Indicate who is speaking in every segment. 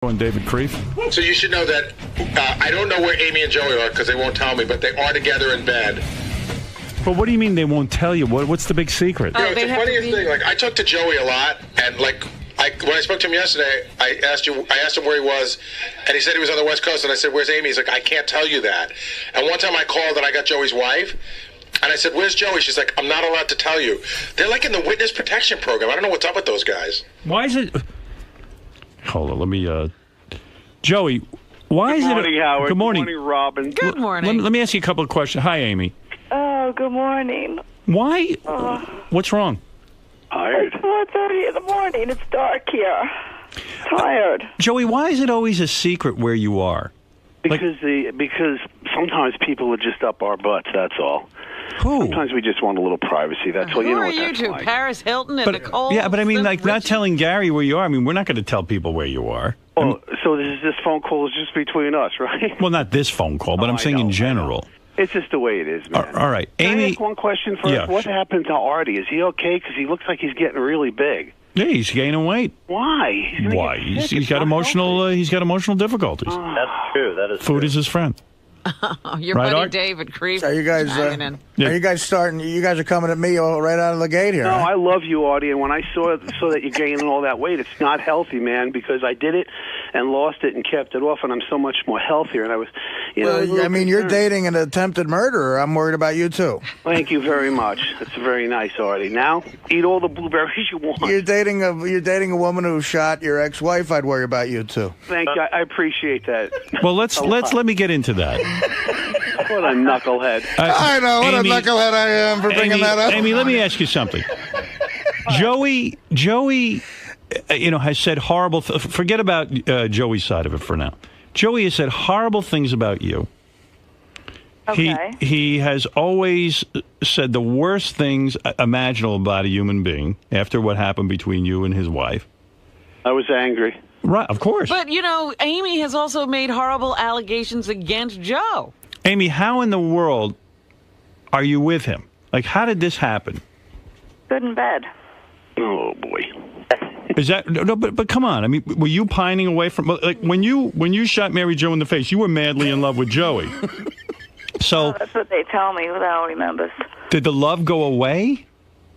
Speaker 1: And David Creef.
Speaker 2: So you should know that I don't know where Amy and Joey are because they won't tell me, but they are together in bed.
Speaker 1: But what do you mean they won't tell you? What's the big secret?
Speaker 2: You know, it's the funniest thing. Like, I talk to Joey a lot, and when I spoke to him yesterday, I asked him where he was, and he said he was on the West Coast, and I said, "Where's Amy?" He's like, "I can't tell you that." And one time I called, and I got Joey's wife, and I said, "Where's Joey?" She's like, "I'm not allowed to tell you." They're like in the witness protection program. I don't know what's up with those guys.
Speaker 1: Why is it? Hold on, let me. Joey, why is it?
Speaker 3: Good morning, Howard.
Speaker 1: Good morning.
Speaker 3: Good morning, Robin.
Speaker 4: Good morning.
Speaker 1: Let me ask you a couple of questions. Hi, Amy.
Speaker 5: Oh, good morning.
Speaker 1: Why? What's wrong?
Speaker 3: Tired.
Speaker 5: It's 4:30 in the morning. It's dark here. Tired.
Speaker 1: Joey, why is it always a secret where you are?
Speaker 3: Because sometimes people are just up our butts, that's all.
Speaker 1: Who?
Speaker 3: Sometimes we just want a little privacy, that's all.
Speaker 4: Who
Speaker 3: You know
Speaker 4: are
Speaker 3: what
Speaker 4: you
Speaker 3: that's
Speaker 4: two?
Speaker 3: like.
Speaker 4: Paris Hilton and Nicole?
Speaker 1: Yeah, but I mean, like, not
Speaker 4: Richie?
Speaker 1: telling Gary where you are. I mean, we're not going to tell people where you are.
Speaker 3: Well, so this phone call is just between us, right?
Speaker 1: Well, not this phone call, but I'm saying in general.
Speaker 3: It's just the way it is, man.
Speaker 1: All right.
Speaker 3: Can I
Speaker 1: Amy.
Speaker 3: ask one question first?
Speaker 1: Yeah.
Speaker 3: What happened to Artie? Is he okay? Because he looks like he's getting really big.
Speaker 1: Yeah, he's gaining weight.
Speaker 3: Why?
Speaker 1: Why? He's got emotional. He's got emotional difficulties.
Speaker 6: That's true. That is
Speaker 1: Food
Speaker 6: true.
Speaker 1: is his friend.
Speaker 4: Your
Speaker 1: Right,
Speaker 4: buddy
Speaker 1: Art?
Speaker 4: David Creef.
Speaker 7: Are you guys?
Speaker 4: chiming in.
Speaker 1: Yeah.
Speaker 7: Are you guys starting? You guys are coming at me right out of the gate here.
Speaker 3: No,
Speaker 7: huh?
Speaker 3: I love you, Artie, and when I saw that you're gaining all that weight, it's not healthy, man, because I did it and lost it and kept it off, and I'm so much more healthier, and I was, a
Speaker 7: Well,
Speaker 3: little
Speaker 7: I mean, you're
Speaker 3: concerned.
Speaker 7: dating an attempted murderer. I'm worried about you too.
Speaker 3: Thank you very much. That's very nice, Artie. Now, eat all the blueberries you want.
Speaker 7: You're dating a woman who shot your ex-wife. I'd worry about you too.
Speaker 3: Thank you. I appreciate that.
Speaker 1: Well, let me get into that.
Speaker 3: What a knucklehead.
Speaker 7: I know what
Speaker 1: Amy-
Speaker 7: a knucklehead I am for bringing
Speaker 1: Amy,
Speaker 7: that up.
Speaker 1: Amy, let me ask you something. Joey, has said horrible. Forget about Joey's side of it for now. Joey has said horrible things about you.
Speaker 5: Okay.
Speaker 1: He has always said the worst things imaginable about a human being after what happened between you and his wife.
Speaker 3: I was angry.
Speaker 1: Right, of course.
Speaker 4: But, Amy has also made horrible allegations against Joe.
Speaker 1: Amy, how in the world are you with him? Like, how did this happen?
Speaker 5: Good in bed.
Speaker 3: Oh, boy.
Speaker 1: Is that no? But come on. I mean, were you pining away from when you shot Mary Jo in the face? You were madly in love with Joey. So
Speaker 5: That's what they tell me without remembers.
Speaker 1: did the love go away?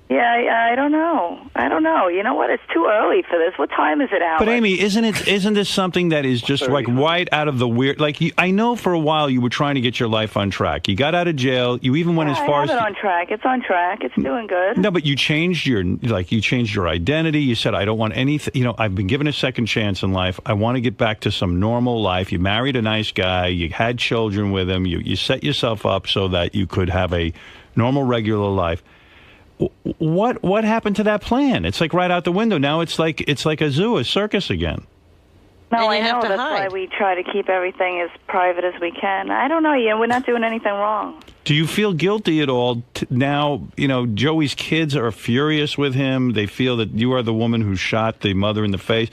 Speaker 5: Yeah, I don't know. You know what? It's too early for this. What time is it, Alex?
Speaker 1: But Amy, isn't this something that is just like right out of the weird? Like I know for a while you were trying to get your life on track. You got out of jail. You even went as far
Speaker 5: I have
Speaker 1: as
Speaker 5: it on track. It's on track. It's doing good.
Speaker 1: no, but you changed your identity. You said I don't want anything. I've been given a second chance in life. I want to get back to some normal life. You married a nice guy. You had children with him. You set yourself up so that you could have a normal, regular life. What happened to that plan? It's like right out the window. Now it's like a zoo, a circus again.
Speaker 5: No,
Speaker 4: And
Speaker 5: I
Speaker 4: you have
Speaker 5: know.
Speaker 4: to
Speaker 5: That's
Speaker 4: hide.
Speaker 5: why we try to keep everything as private as we can. I don't know. Yeah, we're not doing anything wrong.
Speaker 1: Do you feel guilty at all now? Joey's kids are furious with him. They feel that you are the woman who shot the mother in the face.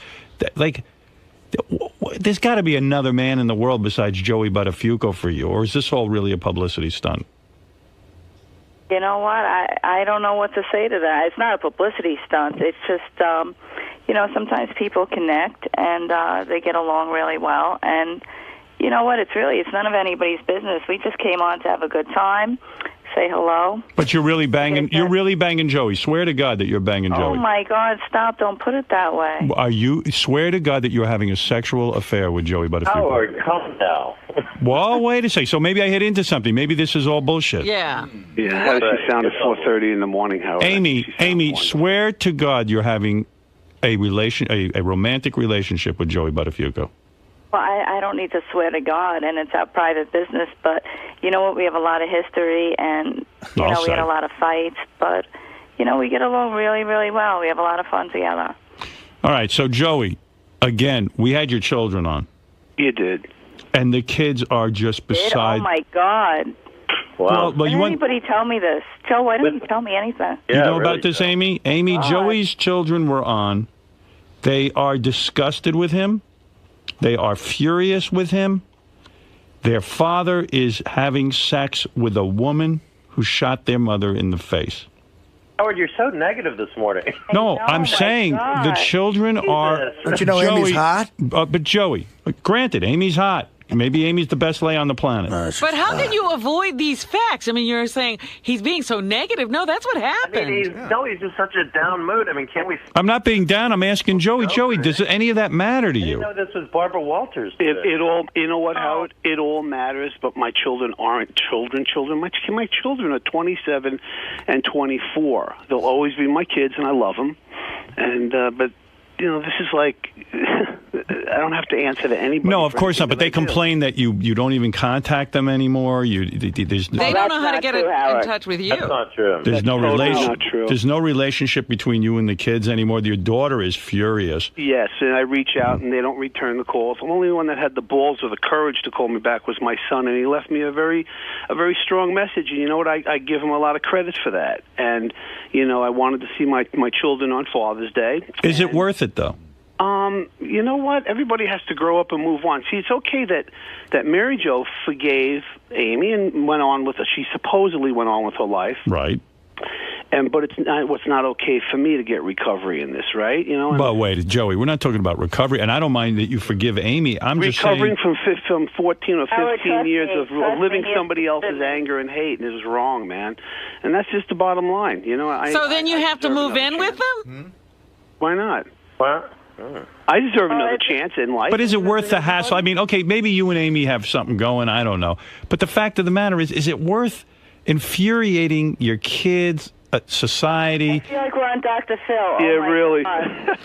Speaker 1: There's got to be another man in the world besides Joey Buttafuoco for you, or is this all really a publicity stunt?
Speaker 5: You know what? I don't know what to say to that. It's not a publicity stunt. It's just, sometimes people connect and they get along really well. And you know what? It's none of anybody's business. We just came on to have a good time, say hello.
Speaker 1: But you're really banging. You're really banging Joey. Swear to God that you're banging Joey.
Speaker 5: Oh my God! Stop! Don't put it that way.
Speaker 1: Are you? Swear to God that you're having a sexual affair with Joey Buttafuoco.
Speaker 6: Howard, come now.
Speaker 1: Well, wait a second. So maybe I hit into something. Maybe this is all bullshit.
Speaker 4: Yeah.
Speaker 3: Yeah, how does she sound at 4:30 in the morning, Howard?
Speaker 1: Amy,
Speaker 3: She sounds
Speaker 1: Amy,
Speaker 3: wonderful.
Speaker 1: swear to God you're having a romantic relationship with Joey Buttafuoco.
Speaker 5: Well, I don't need to swear to God, and it's our private business. But you know what? We have a lot of history, and we had a lot of fights. But we get along really, really well. We have a lot of fun together.
Speaker 1: All right. So Joey, again, we had your children on,
Speaker 3: You did.
Speaker 1: and the kids are just beside.
Speaker 5: Oh my God!
Speaker 6: Wow.
Speaker 1: Well,
Speaker 5: Did anybody tell me this? Joe, why didn't you tell me anything?
Speaker 1: You
Speaker 6: Yeah,
Speaker 1: know
Speaker 6: really
Speaker 1: about this,
Speaker 6: so.
Speaker 1: Amy? Amy, Joey's children were on. They are disgusted with him. They are furious with him. Their father is having sex with a woman who shot their mother in the face.
Speaker 6: Howard, you're so negative this morning.
Speaker 1: No,
Speaker 5: know,
Speaker 1: I'm
Speaker 5: my
Speaker 1: saying
Speaker 5: God.
Speaker 1: the children are.
Speaker 7: Don't you know Amy's hot?
Speaker 1: But Joey, granted, Amy's hot. Maybe Amy's the best lay on the planet.
Speaker 4: But how can you avoid these facts? I mean, you're saying he's being so negative. No, that's what happened.
Speaker 6: I mean, he's in such a down mood. I mean, can't we...
Speaker 1: I'm not being down. I'm asking Joey. Joey, does any of that matter to
Speaker 6: I didn't
Speaker 1: you?
Speaker 6: know this was Barbara Walters.
Speaker 3: It all, you know what, Howard? It all matters, but my children aren't children. My children are 27 and 24. They'll always be my kids, and I love them. And but you know, this is like I don't have to answer to anybody.
Speaker 1: No, of course not. But they
Speaker 3: anything that I do.
Speaker 1: complain that you don't even contact them anymore.
Speaker 4: They don't know how to get in touch with you.
Speaker 6: That's not true.
Speaker 1: There's no
Speaker 3: totally
Speaker 1: relation.
Speaker 3: not true.
Speaker 1: There's no relationship between you and the kids anymore. Your daughter is furious.
Speaker 3: Yes, and I reach out, and they don't return the calls. The only one that had the balls or the courage to call me back was my son, and he left me a very strong message. And you know what? I give him a lot of credit for that. And you know, I wanted to see my children on Father's Day.
Speaker 1: Is it worth it though?
Speaker 3: You know what? Everybody has to grow up and move on. See, it's okay that Mary Jo forgave Amy and went on with her. She supposedly went on with her life.
Speaker 1: Right.
Speaker 3: But it's not okay for me to get recovery in this, right? You know.
Speaker 1: But wait, Joey, we're not talking about recovery, and I don't mind that you forgive Amy. I'm just saying.
Speaker 3: Recovering from 14 or 15
Speaker 5: Howard,
Speaker 3: years
Speaker 5: trust
Speaker 3: of
Speaker 5: me,
Speaker 3: living
Speaker 5: it's-
Speaker 3: somebody else's anger and hate, and it was wrong, man. And that's just the bottom line, you know.
Speaker 4: So then you have to
Speaker 3: deserve
Speaker 4: move
Speaker 3: another
Speaker 4: in with
Speaker 3: chance.
Speaker 4: them?
Speaker 3: Why not?
Speaker 6: What?
Speaker 3: I deserve another chance in life.
Speaker 1: But is it worth the hassle? I mean, okay, maybe you and Amy have something going. I don't know. But the fact of the matter is it worth infuriating your kids, society?
Speaker 5: I feel like we're on Dr. Phil.
Speaker 3: Yeah, really.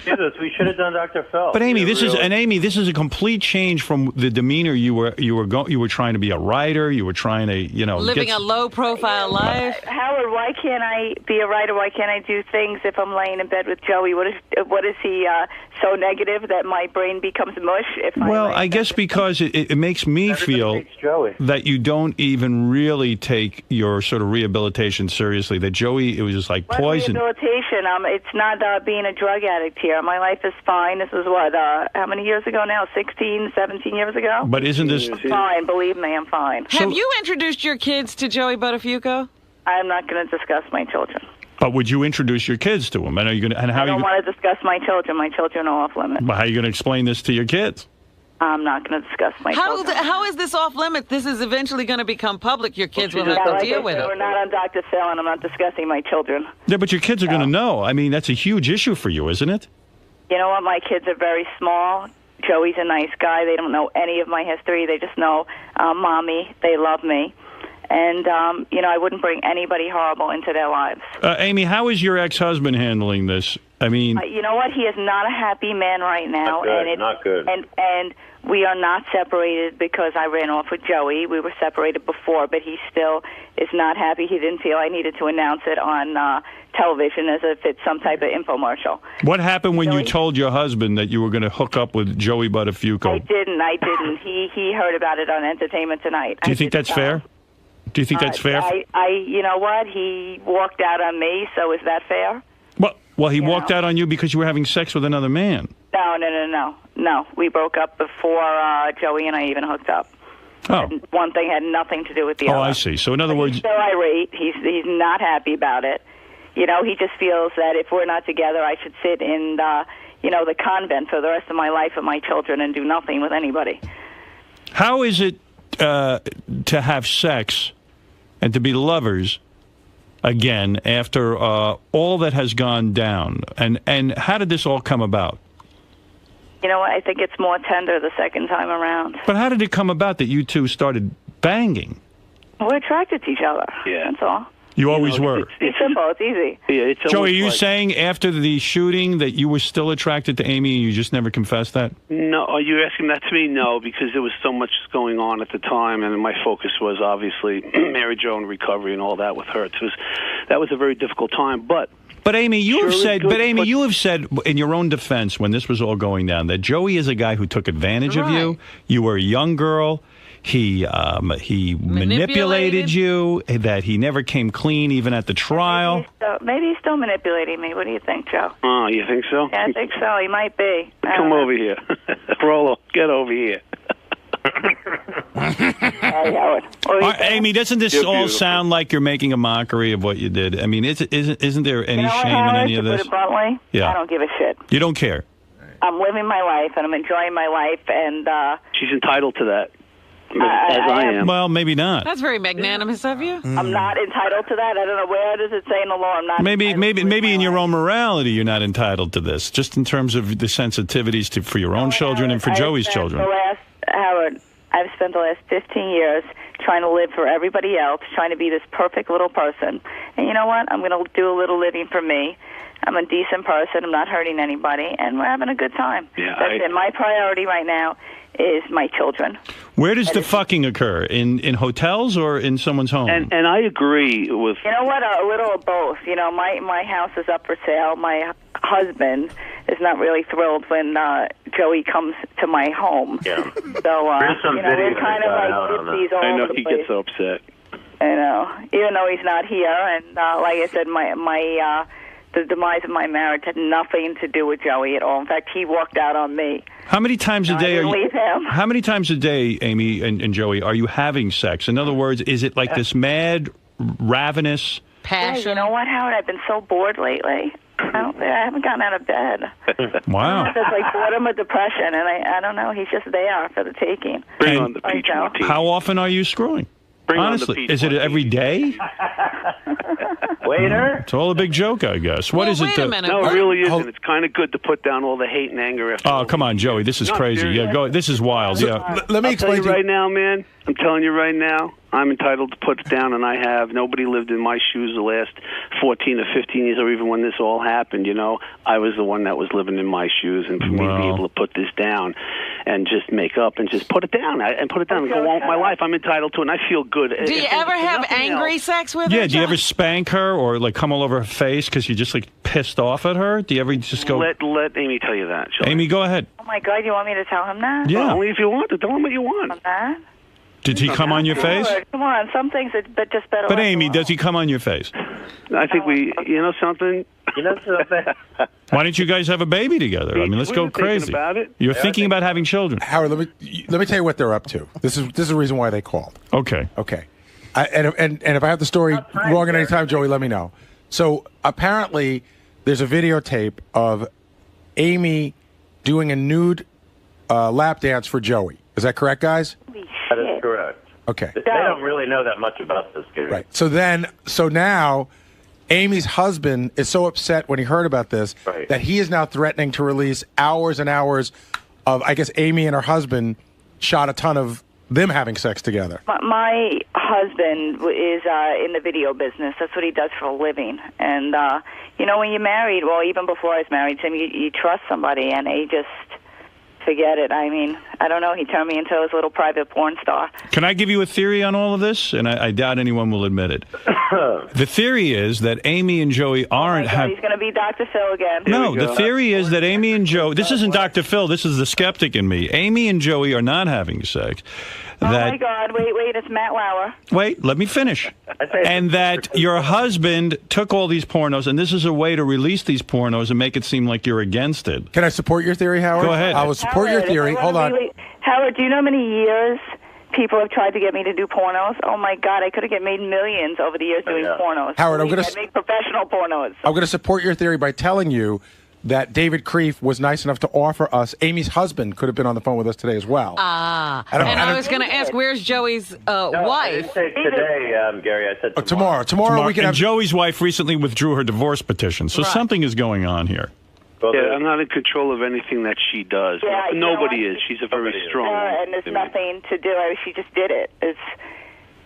Speaker 6: Jesus, we should have done Dr. Phil.
Speaker 1: But Amy, this
Speaker 3: really.
Speaker 1: this is a complete change from the demeanor you were trying to be a writer. You were trying to,
Speaker 4: Living a low-profile life.
Speaker 5: Howard, why can't I be a writer? Why can't I do things if I'm laying in bed with Joey? What is he so negative that my brain becomes mush?
Speaker 1: Well, I guess because it makes me feel
Speaker 6: hates Joey.
Speaker 1: that you don't even really take your sort of rehabilitation seriously. That Joey, it was just like
Speaker 5: What
Speaker 1: poison.
Speaker 5: rehabilitation? It's not being a drug addict here. My life is fine. This was how many years ago now? 16, 17 years ago?
Speaker 1: But isn't this?
Speaker 5: I'm fine. Believe me, I'm fine.
Speaker 4: Have you introduced your kids to Joey Buttafuoco?
Speaker 5: I'm not going to discuss my children.
Speaker 1: But would you introduce your kids to him? And are you going to? And how
Speaker 5: I
Speaker 1: are you?
Speaker 5: don't want to discuss my children. My children are off limits.
Speaker 1: How are you going to explain this to your kids?
Speaker 5: I'm not going to discuss my children.
Speaker 4: How is this off limits? This is eventually going to become public. Your kids will have to
Speaker 5: Like
Speaker 4: deal
Speaker 5: I
Speaker 4: with
Speaker 5: said,
Speaker 4: it.
Speaker 5: we're not on Dr. Phil, and I'm not discussing my children.
Speaker 1: Yeah, but your kids are going to know. I mean, that's a huge issue for you, isn't it?
Speaker 5: You know what? My kids are very small. Joey's a nice guy. They don't know any of my history. They just know Mommy. They love me. And, I wouldn't bring anybody horrible into their lives.
Speaker 1: Amy, how is your ex-husband handling this? I mean,
Speaker 5: You know what? He is not a happy man right now.
Speaker 6: Not good.
Speaker 5: And we are not separated because I ran off with Joey. We were separated before, but he still is not happy. He didn't feel I needed to announce it on television as if it's some type of infomercial.
Speaker 1: what happened when you told your husband that you were going to hook up with Joey Buttafuoco?
Speaker 5: I didn't. He heard about it on Entertainment Tonight.
Speaker 1: Do you think that's fair? Do you think that's fair?
Speaker 5: You know what? He walked out on me, so is that fair?
Speaker 1: Well, he walked out on you because you were having sex with another man.
Speaker 5: No. We broke up before Joey and I even hooked up.
Speaker 1: Oh.
Speaker 5: One thing had nothing to do with the other.
Speaker 1: Oh, I see. So in other words,
Speaker 5: He's still irate. He's not happy about it. He just feels that if we're not together, I should sit in the convent for the rest of my life with my children and do nothing with anybody.
Speaker 1: how is it to have sex and to be lovers again after all that has gone down? And how did this all come about?
Speaker 5: You know what? I think it's more tender the second time around.
Speaker 1: But how did it come about that you two started banging?
Speaker 5: We're attracted to each other.
Speaker 3: Yeah.
Speaker 5: That's all.
Speaker 1: You always were.
Speaker 5: It's simple. It's easy.
Speaker 3: Yeah, it's
Speaker 1: Joey, are
Speaker 3: almost
Speaker 1: you
Speaker 3: like-
Speaker 1: saying after the shooting that you were still attracted to Amy and you just never confessed that?
Speaker 3: No, are you asking that to me? No, because there was so much going on at the time, and my focus was obviously Mary Jo and recovery and all that with her. That was a very difficult time, but
Speaker 1: Amy, you have
Speaker 3: Sure,
Speaker 1: said.
Speaker 3: good,
Speaker 1: But Amy,
Speaker 3: but-
Speaker 1: you have said in your own defense when this was all going down that Joey is a guy who took advantage of you. You were a young girl. He manipulated you. That he never came clean even at the trial.
Speaker 5: Maybe he's still manipulating me. What do you think, Joe?
Speaker 3: oh, you think so?
Speaker 5: Yeah, I think so. He might be. I
Speaker 3: Come
Speaker 5: don't know.
Speaker 3: over here, Rolo. Get over here.
Speaker 5: Hey, Howard.
Speaker 1: Amy, doesn't this all sound like you're making a mockery of what you did? I mean, isn't there any shame in any of this?
Speaker 5: To put it bluntly,
Speaker 1: Yeah.
Speaker 5: I don't give a shit.
Speaker 1: You don't care.
Speaker 5: I'm living my life, and I'm enjoying my life, and
Speaker 3: She's entitled to that, as I am.
Speaker 1: Well, maybe not.
Speaker 4: That's very magnanimous of you.
Speaker 5: I'm not entitled to that. I don't know, where does it say in the law I'm not
Speaker 1: Maybe in your
Speaker 5: life.
Speaker 1: own morality, you're not entitled to this. Just in terms of the sensitivities for your own children and for Joey's children.
Speaker 5: Howard, I've spent the last 15 years trying to live for everybody else, trying to be this perfect little person. And you know what? I'm going to do a little living for me. I'm a decent person. I'm not hurting anybody, and we're having a good time.
Speaker 3: Yeah,
Speaker 5: That's it. My priority right now is my children.
Speaker 1: Where does the fucking occur? In hotels or in someone's home?
Speaker 3: And I agree with...
Speaker 5: You know what? A little of both. You know, my house is up for sale. My husband is not really thrilled when Joey comes to my home.
Speaker 6: Yeah.
Speaker 5: So,
Speaker 6: There's some
Speaker 5: we're
Speaker 6: video
Speaker 5: kind of
Speaker 6: I got out
Speaker 5: like
Speaker 6: on that.
Speaker 5: gypsies all
Speaker 3: I know
Speaker 5: over the
Speaker 3: he
Speaker 5: place.
Speaker 3: gets so upset.
Speaker 5: You know, even though he's not here, and like I said, the demise of my marriage had nothing to do with Joey at all. In fact, he walked out on me.
Speaker 1: How many times a day
Speaker 5: I didn't leave him.
Speaker 1: How many times a day, Amy and Joey, are you having sex? In other words, is it like this mad, ravenous?
Speaker 4: Passion.
Speaker 5: Hey, you know what, Howard? I've been so bored lately. I haven't gotten out of bed.
Speaker 1: Wow.
Speaker 5: It's like boredom or depression, and I don't know. He's just there for the taking.
Speaker 3: Bring
Speaker 1: And
Speaker 3: on the peach martini.
Speaker 1: How often are you screwing?
Speaker 3: Bring on the
Speaker 1: Honestly,
Speaker 3: peach
Speaker 1: is it
Speaker 3: martini.
Speaker 1: every day?
Speaker 6: Waiter?
Speaker 1: It's all a big joke, I guess. What is it?
Speaker 4: Wait a minute.
Speaker 3: No, it
Speaker 4: What?
Speaker 3: really isn't. It's kind of good to put down all the hate and anger after
Speaker 1: Oh, come on, Joey. This is
Speaker 3: No,
Speaker 1: crazy.
Speaker 3: seriously.
Speaker 1: Yeah, go. This is wild. Yeah.
Speaker 7: Let me
Speaker 3: I'll tell
Speaker 7: explain
Speaker 3: you
Speaker 7: to you.
Speaker 3: right now, man. I'm telling you right now, I'm entitled to put it down, and I have. Nobody lived in my shoes the last 14 or 15 years, or even when this all happened. You know, I was the one that was living in my shoes, and for me to be
Speaker 1: Wow.
Speaker 3: able to put this down and just make up and just put it down and put it down and go on with my life, I'm entitled to it, and I feel good.
Speaker 4: Do you ever have angry sex with her?
Speaker 1: Yeah, do you ever
Speaker 4: John?
Speaker 1: spank her or like come all over her face because you're just like pissed off at her? Do you ever just go?
Speaker 3: Let Amy tell you that. Shall I?
Speaker 1: Amy, go ahead.
Speaker 5: Oh, my God, you want me to tell him that?
Speaker 1: Yeah.
Speaker 3: Only if you want to. Tell him what you want.
Speaker 5: On that?
Speaker 1: Did he come on your face?
Speaker 5: Sure, come on, some things are just better
Speaker 1: But
Speaker 5: left
Speaker 1: Amy,
Speaker 5: alone.
Speaker 1: does he come on your face?
Speaker 3: I think you know something?
Speaker 6: You know something?
Speaker 1: Why don't you guys have a baby together? I mean, let's
Speaker 3: We
Speaker 1: go
Speaker 3: were thinking
Speaker 1: crazy.
Speaker 3: about it.
Speaker 1: You're thinking about having children.
Speaker 8: Howard, let me tell you what they're up to. This is the reason why they called.
Speaker 1: Okay.
Speaker 8: Okay. And if I have the story wrong at any time, Joey, let me know. So apparently, there's a videotape of Amy doing a nude lap dance for Joey. Is that correct, guys?
Speaker 5: Holy
Speaker 6: That is
Speaker 5: shit.
Speaker 6: correct.
Speaker 8: Okay.
Speaker 6: They don't really know that much about this, Gary.
Speaker 8: Right. So now, Amy's husband is so upset when he heard about this
Speaker 6: Right.
Speaker 8: that he is now threatening to release hours and hours of, I guess, Amy and her husband shot a ton of them having sex together.
Speaker 5: My husband is in the video business. That's what he does for a living. And, you know, when you're married, well, even before I was married to him, you trust somebody, and he just... Forget it. I mean, I don't know. He turned me into his little private porn star.
Speaker 1: Can I give you a theory on all of this? And I doubt anyone will admit it. The theory is that Amy and Joey aren't
Speaker 5: He's going to be Dr. Phil again.
Speaker 1: No,
Speaker 3: we
Speaker 1: the
Speaker 3: go.
Speaker 1: theory is that Amy and Joe. This isn't Dr. Phil. This is the skeptic in me. Amy and Joey are not having sex.
Speaker 5: Oh, my God. Wait. It's Matt Lauer.
Speaker 1: Wait, let me finish. And that your husband took all these pornos, and this is a way to release these pornos and make it seem like you're against it.
Speaker 8: Can I support your theory, Howard?
Speaker 1: Go ahead.
Speaker 8: I will support your
Speaker 5: Howard,
Speaker 8: theory.
Speaker 5: if I
Speaker 8: Hold
Speaker 5: wanna
Speaker 8: on.
Speaker 5: really- Howard, do you know how many years people have tried to get me to do pornos? Oh, my God. I could have made millions over the years doing
Speaker 6: yeah.
Speaker 5: pornos.
Speaker 8: Howard, I'm
Speaker 5: Believe
Speaker 8: gonna
Speaker 5: me, I'd make professional pornos.
Speaker 8: I'm going to support your theory by telling you that David Kreef was nice enough to offer us. Amy's husband could have been on the phone with us today as well.
Speaker 4: Ah.
Speaker 8: I don't-
Speaker 4: And
Speaker 8: I
Speaker 4: I
Speaker 8: don't-
Speaker 4: was going to ask, where's Joey's
Speaker 6: No, I
Speaker 4: wife?
Speaker 6: didn't say today, Gary. I said
Speaker 8: Tomorrow we can
Speaker 1: and
Speaker 8: have.
Speaker 1: Joey's wife recently withdrew her divorce petition, so
Speaker 4: Right.
Speaker 1: something is going on here.
Speaker 6: Well,
Speaker 3: Yeah, I'm not in control of anything that she does.
Speaker 5: Yeah, you know
Speaker 3: Nobody
Speaker 5: what?
Speaker 3: is. She's a very
Speaker 6: Nobody is.
Speaker 3: strong woman.
Speaker 5: And there's
Speaker 3: to me.
Speaker 5: nothing to do. I mean, she just did it. It's,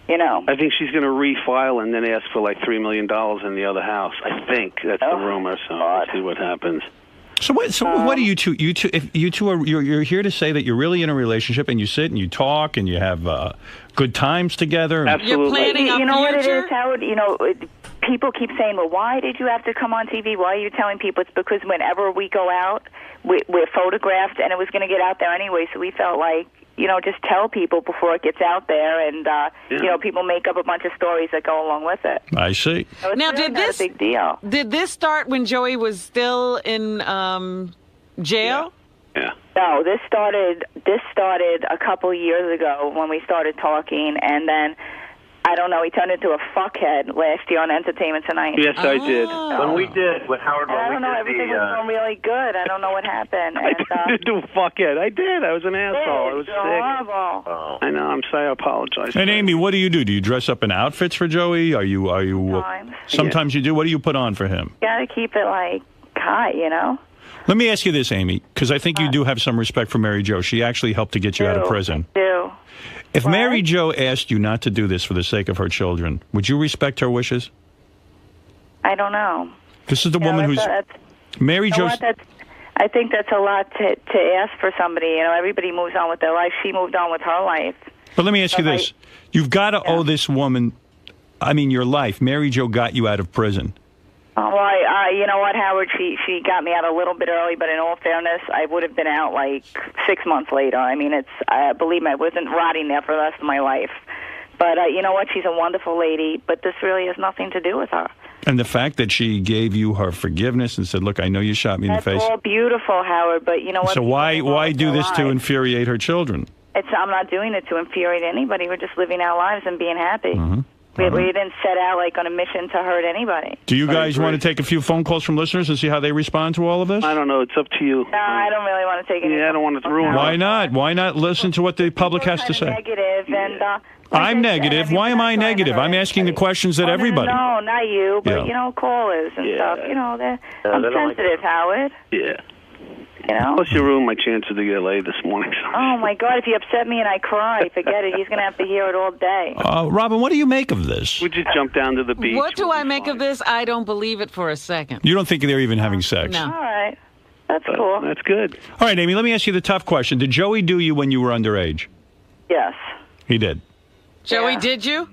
Speaker 5: you know.
Speaker 3: I think she's going to refile and then ask for like $3 million in the other house. I think that's the rumor. So we'll see what happens.
Speaker 1: So what do you two? If you two are you're here to say that you're really in a relationship and you sit and you talk and you have good times together.
Speaker 3: Absolutely.
Speaker 4: You're planning
Speaker 5: You
Speaker 4: a
Speaker 5: know what it
Speaker 4: future?
Speaker 5: is, Howard? You know, people keep saying, well, why did you have to come on TV? Why are you telling people? It's because whenever we go out, we're photographed, and it was going to get out there anyway, so we felt like, you know, just tell people before it gets out there, and, you know, people make up a bunch of stories that go along with it.
Speaker 1: I see.
Speaker 5: So it's
Speaker 4: Now,
Speaker 5: really
Speaker 4: did
Speaker 5: not
Speaker 4: this-
Speaker 5: a big deal.
Speaker 4: Did this start when Joey was still in jail?
Speaker 3: Yeah.
Speaker 5: No, this started a couple years ago when we started talking, and then I don't know. He turned into a fuckhead last year on Entertainment Tonight.
Speaker 3: Yes, I did.
Speaker 6: With Howard,
Speaker 5: And I don't know. Everything was going really good. I don't know what happened.
Speaker 3: I
Speaker 5: And,
Speaker 3: did do a fuckhead. I did. I was an asshole. I was
Speaker 5: it's
Speaker 3: sick.
Speaker 5: horrible.
Speaker 3: I know. I'm sorry. I apologize.
Speaker 1: And Amy, what do you do? Do you dress up in outfits for Joey? Are you?
Speaker 5: Sometimes.
Speaker 1: Sometimes you do. What do you put on for him?
Speaker 5: Got to keep it like high, you know.
Speaker 1: Let me ask you this, Amy, because I think you do have some respect for Mary Jo. She actually helped to get you out of prison.
Speaker 5: Do.
Speaker 1: If Mary Jo asked you not to do this for the sake of her children, would you respect her wishes?
Speaker 5: I don't know.
Speaker 1: This is the woman who's Mary Jo.
Speaker 5: I think that's a lot to ask for somebody. You know, everybody moves on with their life. She moved on with her life.
Speaker 1: But let me ask you this: you've got to owe this woman, I mean, your life. Mary Jo got you out of prison.
Speaker 5: Oh, well, you know what, Howard? She got me out a little bit early, but in all fairness, I would have been out like 6 months later. I mean, believe me, I wasn't rotting there for the rest of my life. But you know what? She's a wonderful lady, but this really has nothing to do with her.
Speaker 1: And the fact that she gave you her forgiveness and said, "Look, I know you shot me in the face."
Speaker 5: That's all beautiful, Howard, but you know what?
Speaker 1: So why do this to infuriate her children?
Speaker 5: I'm not doing it to infuriate anybody. We're just living our lives and being happy.
Speaker 1: Mm-hmm.
Speaker 5: We didn't set out like on a mission to hurt anybody.
Speaker 1: Do you guys want to take a few phone calls from listeners and see how they respond to all of this?
Speaker 3: I don't know. It's up to you.
Speaker 5: No, I don't really want to take it.
Speaker 3: Yeah, I don't want to ruin it.
Speaker 1: Why not? Why not listen to what the public has to say?
Speaker 5: Negative and.
Speaker 1: I'm negative. Why am I negative? I'm asking the questions that everybody.
Speaker 5: No, not you, but
Speaker 1: Yeah.
Speaker 5: callers and stuff. I'm sensitive, Howard.
Speaker 3: Yeah.
Speaker 5: You know.
Speaker 3: Plus, you ruined my chances to get laid this morning.
Speaker 5: Oh my God! If you upset me and I cry, forget it. He's gonna have to hear it all day.
Speaker 1: Robin, what do you make of this?
Speaker 3: We just jump down to the beach.
Speaker 4: What do I make of this? I don't believe it for a second.
Speaker 1: You don't think they're even having sex?
Speaker 4: No.
Speaker 5: All right, that's cool.
Speaker 3: That's good.
Speaker 1: All right, Amy, let me ask you the tough question. Did Joey do you when you were underage?
Speaker 5: Yes.
Speaker 1: He did.
Speaker 4: Joey, did you?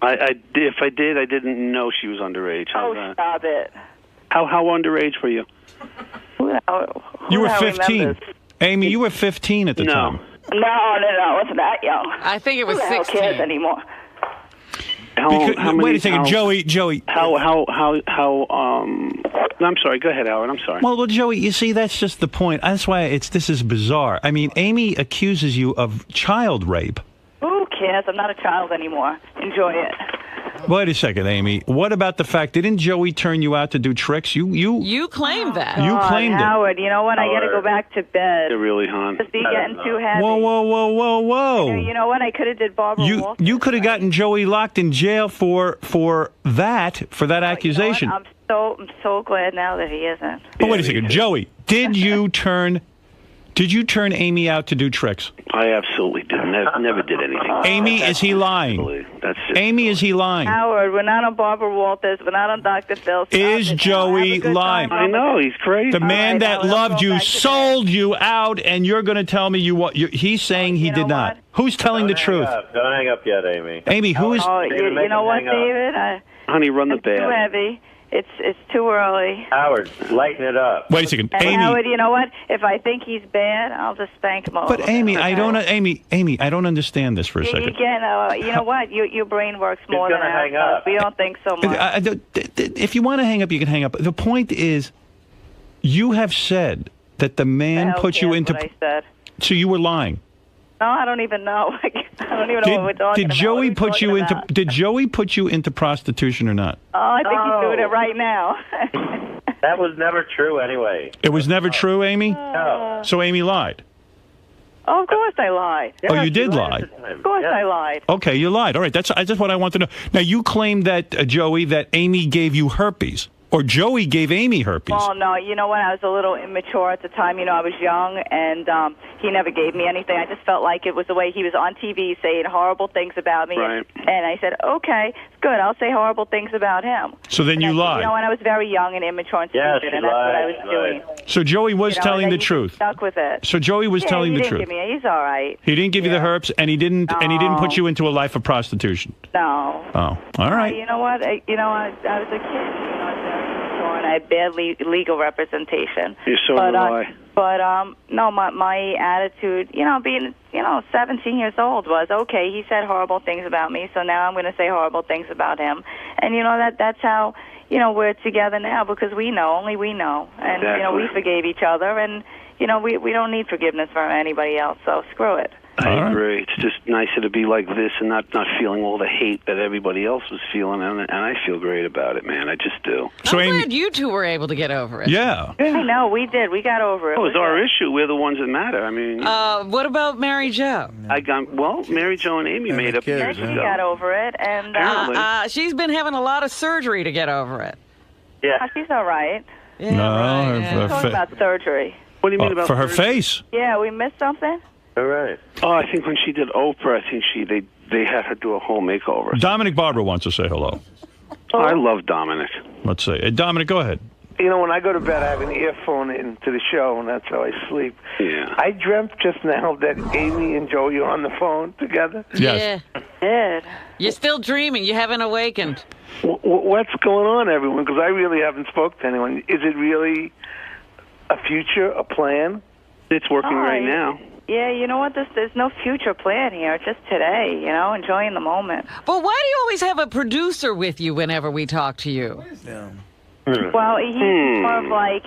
Speaker 3: If I did, I didn't know she was underage.
Speaker 5: Stop it.
Speaker 3: How underage were you?
Speaker 1: You were 15. Amy, you were 15 at the time.
Speaker 5: No, I wasn't that young.
Speaker 4: I think it was
Speaker 5: Who the hell
Speaker 4: 16.
Speaker 5: cares anymore?
Speaker 1: Wait a second, Joey.
Speaker 3: I'm sorry. Go ahead, Howard. I'm sorry.
Speaker 1: Well, Joey, you see, that's just the point. That's why this is bizarre. I mean, Amy accuses you of child rape.
Speaker 5: Who cares? I'm not a child anymore. Enjoy it.
Speaker 1: Wait a second, Amy. What about the fact, didn't Joey turn you out to do tricks? You
Speaker 4: claimed that.
Speaker 1: You claimed it.
Speaker 5: Howard, you know what? I got to go back to bed.
Speaker 3: You're really, hon.
Speaker 5: Just be getting too heavy.
Speaker 1: Whoa.
Speaker 5: You know what? I could have did Barbara Walters.
Speaker 1: You could have gotten Joey locked in jail for that accusation.
Speaker 5: You know what? I'm so glad now that he isn't.
Speaker 1: But wait a second, Joey, did you turn Amy out to do tricks?
Speaker 3: I absolutely did. Never did anything.
Speaker 1: Amy, is he lying? Amy, is he lying?
Speaker 5: Howard, we're not on Barbara Walters. We're not on Dr. Phil.
Speaker 1: Is Joey lying?
Speaker 3: I know, he's crazy.
Speaker 1: The man that loved you sold you out, and you're going to tell me he's saying he did not. Who's telling the truth?
Speaker 6: Don't hang up yet, Amy.
Speaker 1: Amy, who is...
Speaker 5: you know what, David?
Speaker 3: Honey, run the
Speaker 5: it's too
Speaker 3: bed.
Speaker 5: Heavy. It's too early.
Speaker 6: Howard, lighten it up.
Speaker 1: Wait a second,
Speaker 5: And
Speaker 1: Amy.
Speaker 5: Howard, you know what? If I think he's bad, I'll just spank him over.
Speaker 1: But Amy, I don't. Amy, I don't understand this for a second.
Speaker 5: You know what? Your brain works more than
Speaker 6: hang
Speaker 5: ours.
Speaker 6: up.
Speaker 5: We don't think so much.
Speaker 1: If you want to hang up, you can hang up. The point is, you have said that the man put you into.
Speaker 5: What I said.
Speaker 1: So you were lying.
Speaker 5: No, I don't even know. I don't even know what we're talking about.
Speaker 1: Did Joey put you into?
Speaker 5: About?
Speaker 1: Did Joey put you into prostitution or not?
Speaker 5: Oh, I think he's doing it right now.
Speaker 6: That was never true anyway.
Speaker 1: It was never true, Amy?
Speaker 6: No.
Speaker 1: So Amy lied?
Speaker 5: Oh, of course I lied.
Speaker 1: Oh, you did lie?
Speaker 5: Of course I lied.
Speaker 1: Okay, you lied. All right, that's what I want to know. Now, you claim that, Joey, that Amy gave you herpes. Or Joey gave Amy herpes.
Speaker 5: Oh, no, you know what? I was a little immature at the time. You know, I was young, and he never gave me anything. I just felt like it was the way he was on TV saying horrible things about me.
Speaker 3: Right.
Speaker 5: And I said, okay, it's good. I'll say horrible things about him.
Speaker 1: So then you lied.
Speaker 5: You know, when I was very young and immature and stupid, and that's what I was doing.
Speaker 1: So Joey was telling the truth.
Speaker 5: Stuck with it.
Speaker 1: So Joey was telling the truth.
Speaker 5: He didn't give me. He's all right.
Speaker 1: He didn't give you the herpes, and he didn't put you into a life of prostitution.
Speaker 5: No.
Speaker 1: Oh, all right.
Speaker 5: You know what? I was a kid. And I had bad legal representation.
Speaker 3: So did I.
Speaker 5: But no, my attitude, being 17 years old was okay. He said horrible things about me, so now I'm going to say horrible things about him. And that's how we're together now because we know, only we know, and
Speaker 3: exactly.
Speaker 5: we forgave each other, and we don't need forgiveness from anybody else, so screw it.
Speaker 3: I agree. It's just nicer to be like this and not feeling all the hate that everybody else was feeling, and I feel great about it, man. I just do.
Speaker 1: So
Speaker 4: I'm
Speaker 1: Amy,
Speaker 4: glad you two were able to get over it.
Speaker 1: yeah.
Speaker 5: I know, we did. We got over it.
Speaker 3: Oh, it's our issue. We're the ones that matter. I mean,
Speaker 4: What about Mary Jo?
Speaker 3: Mary Jo and Amy made up.
Speaker 7: kids,
Speaker 5: She got over it, and
Speaker 4: She's been having a lot of surgery to get over it.
Speaker 6: Yeah.
Speaker 5: she's all right.
Speaker 4: Yeah,
Speaker 1: No,
Speaker 4: right,
Speaker 1: her
Speaker 5: Talking about surgery.
Speaker 3: What do you mean about
Speaker 1: for her
Speaker 3: surgery?
Speaker 1: face.
Speaker 5: Yeah, we missed something?
Speaker 6: All right.
Speaker 3: Oh, I think when she did Oprah, I think they had her do a whole makeover.
Speaker 1: Dominic Barbara wants to say hello.
Speaker 3: Oh, I love Dominic.
Speaker 1: Let's see. Dominic, go ahead.
Speaker 9: You know, when I go to bed, I have an earphone into the show, and that's how I sleep.
Speaker 3: Yeah.
Speaker 9: I dreamt just now that Amy and Joey are on the phone together.
Speaker 1: Yes.
Speaker 4: Yeah.
Speaker 5: Did.
Speaker 4: You're still dreaming. You haven't awakened.
Speaker 9: What's going on, everyone? Because I really haven't spoke to anyone. Is it really a future, a plan?
Speaker 3: It's working right now.
Speaker 5: Yeah, you know what? There's no future plan here. It's just today, enjoying the moment.
Speaker 4: But why do you always have a producer with you whenever we talk to you?
Speaker 5: Well, he's more of like,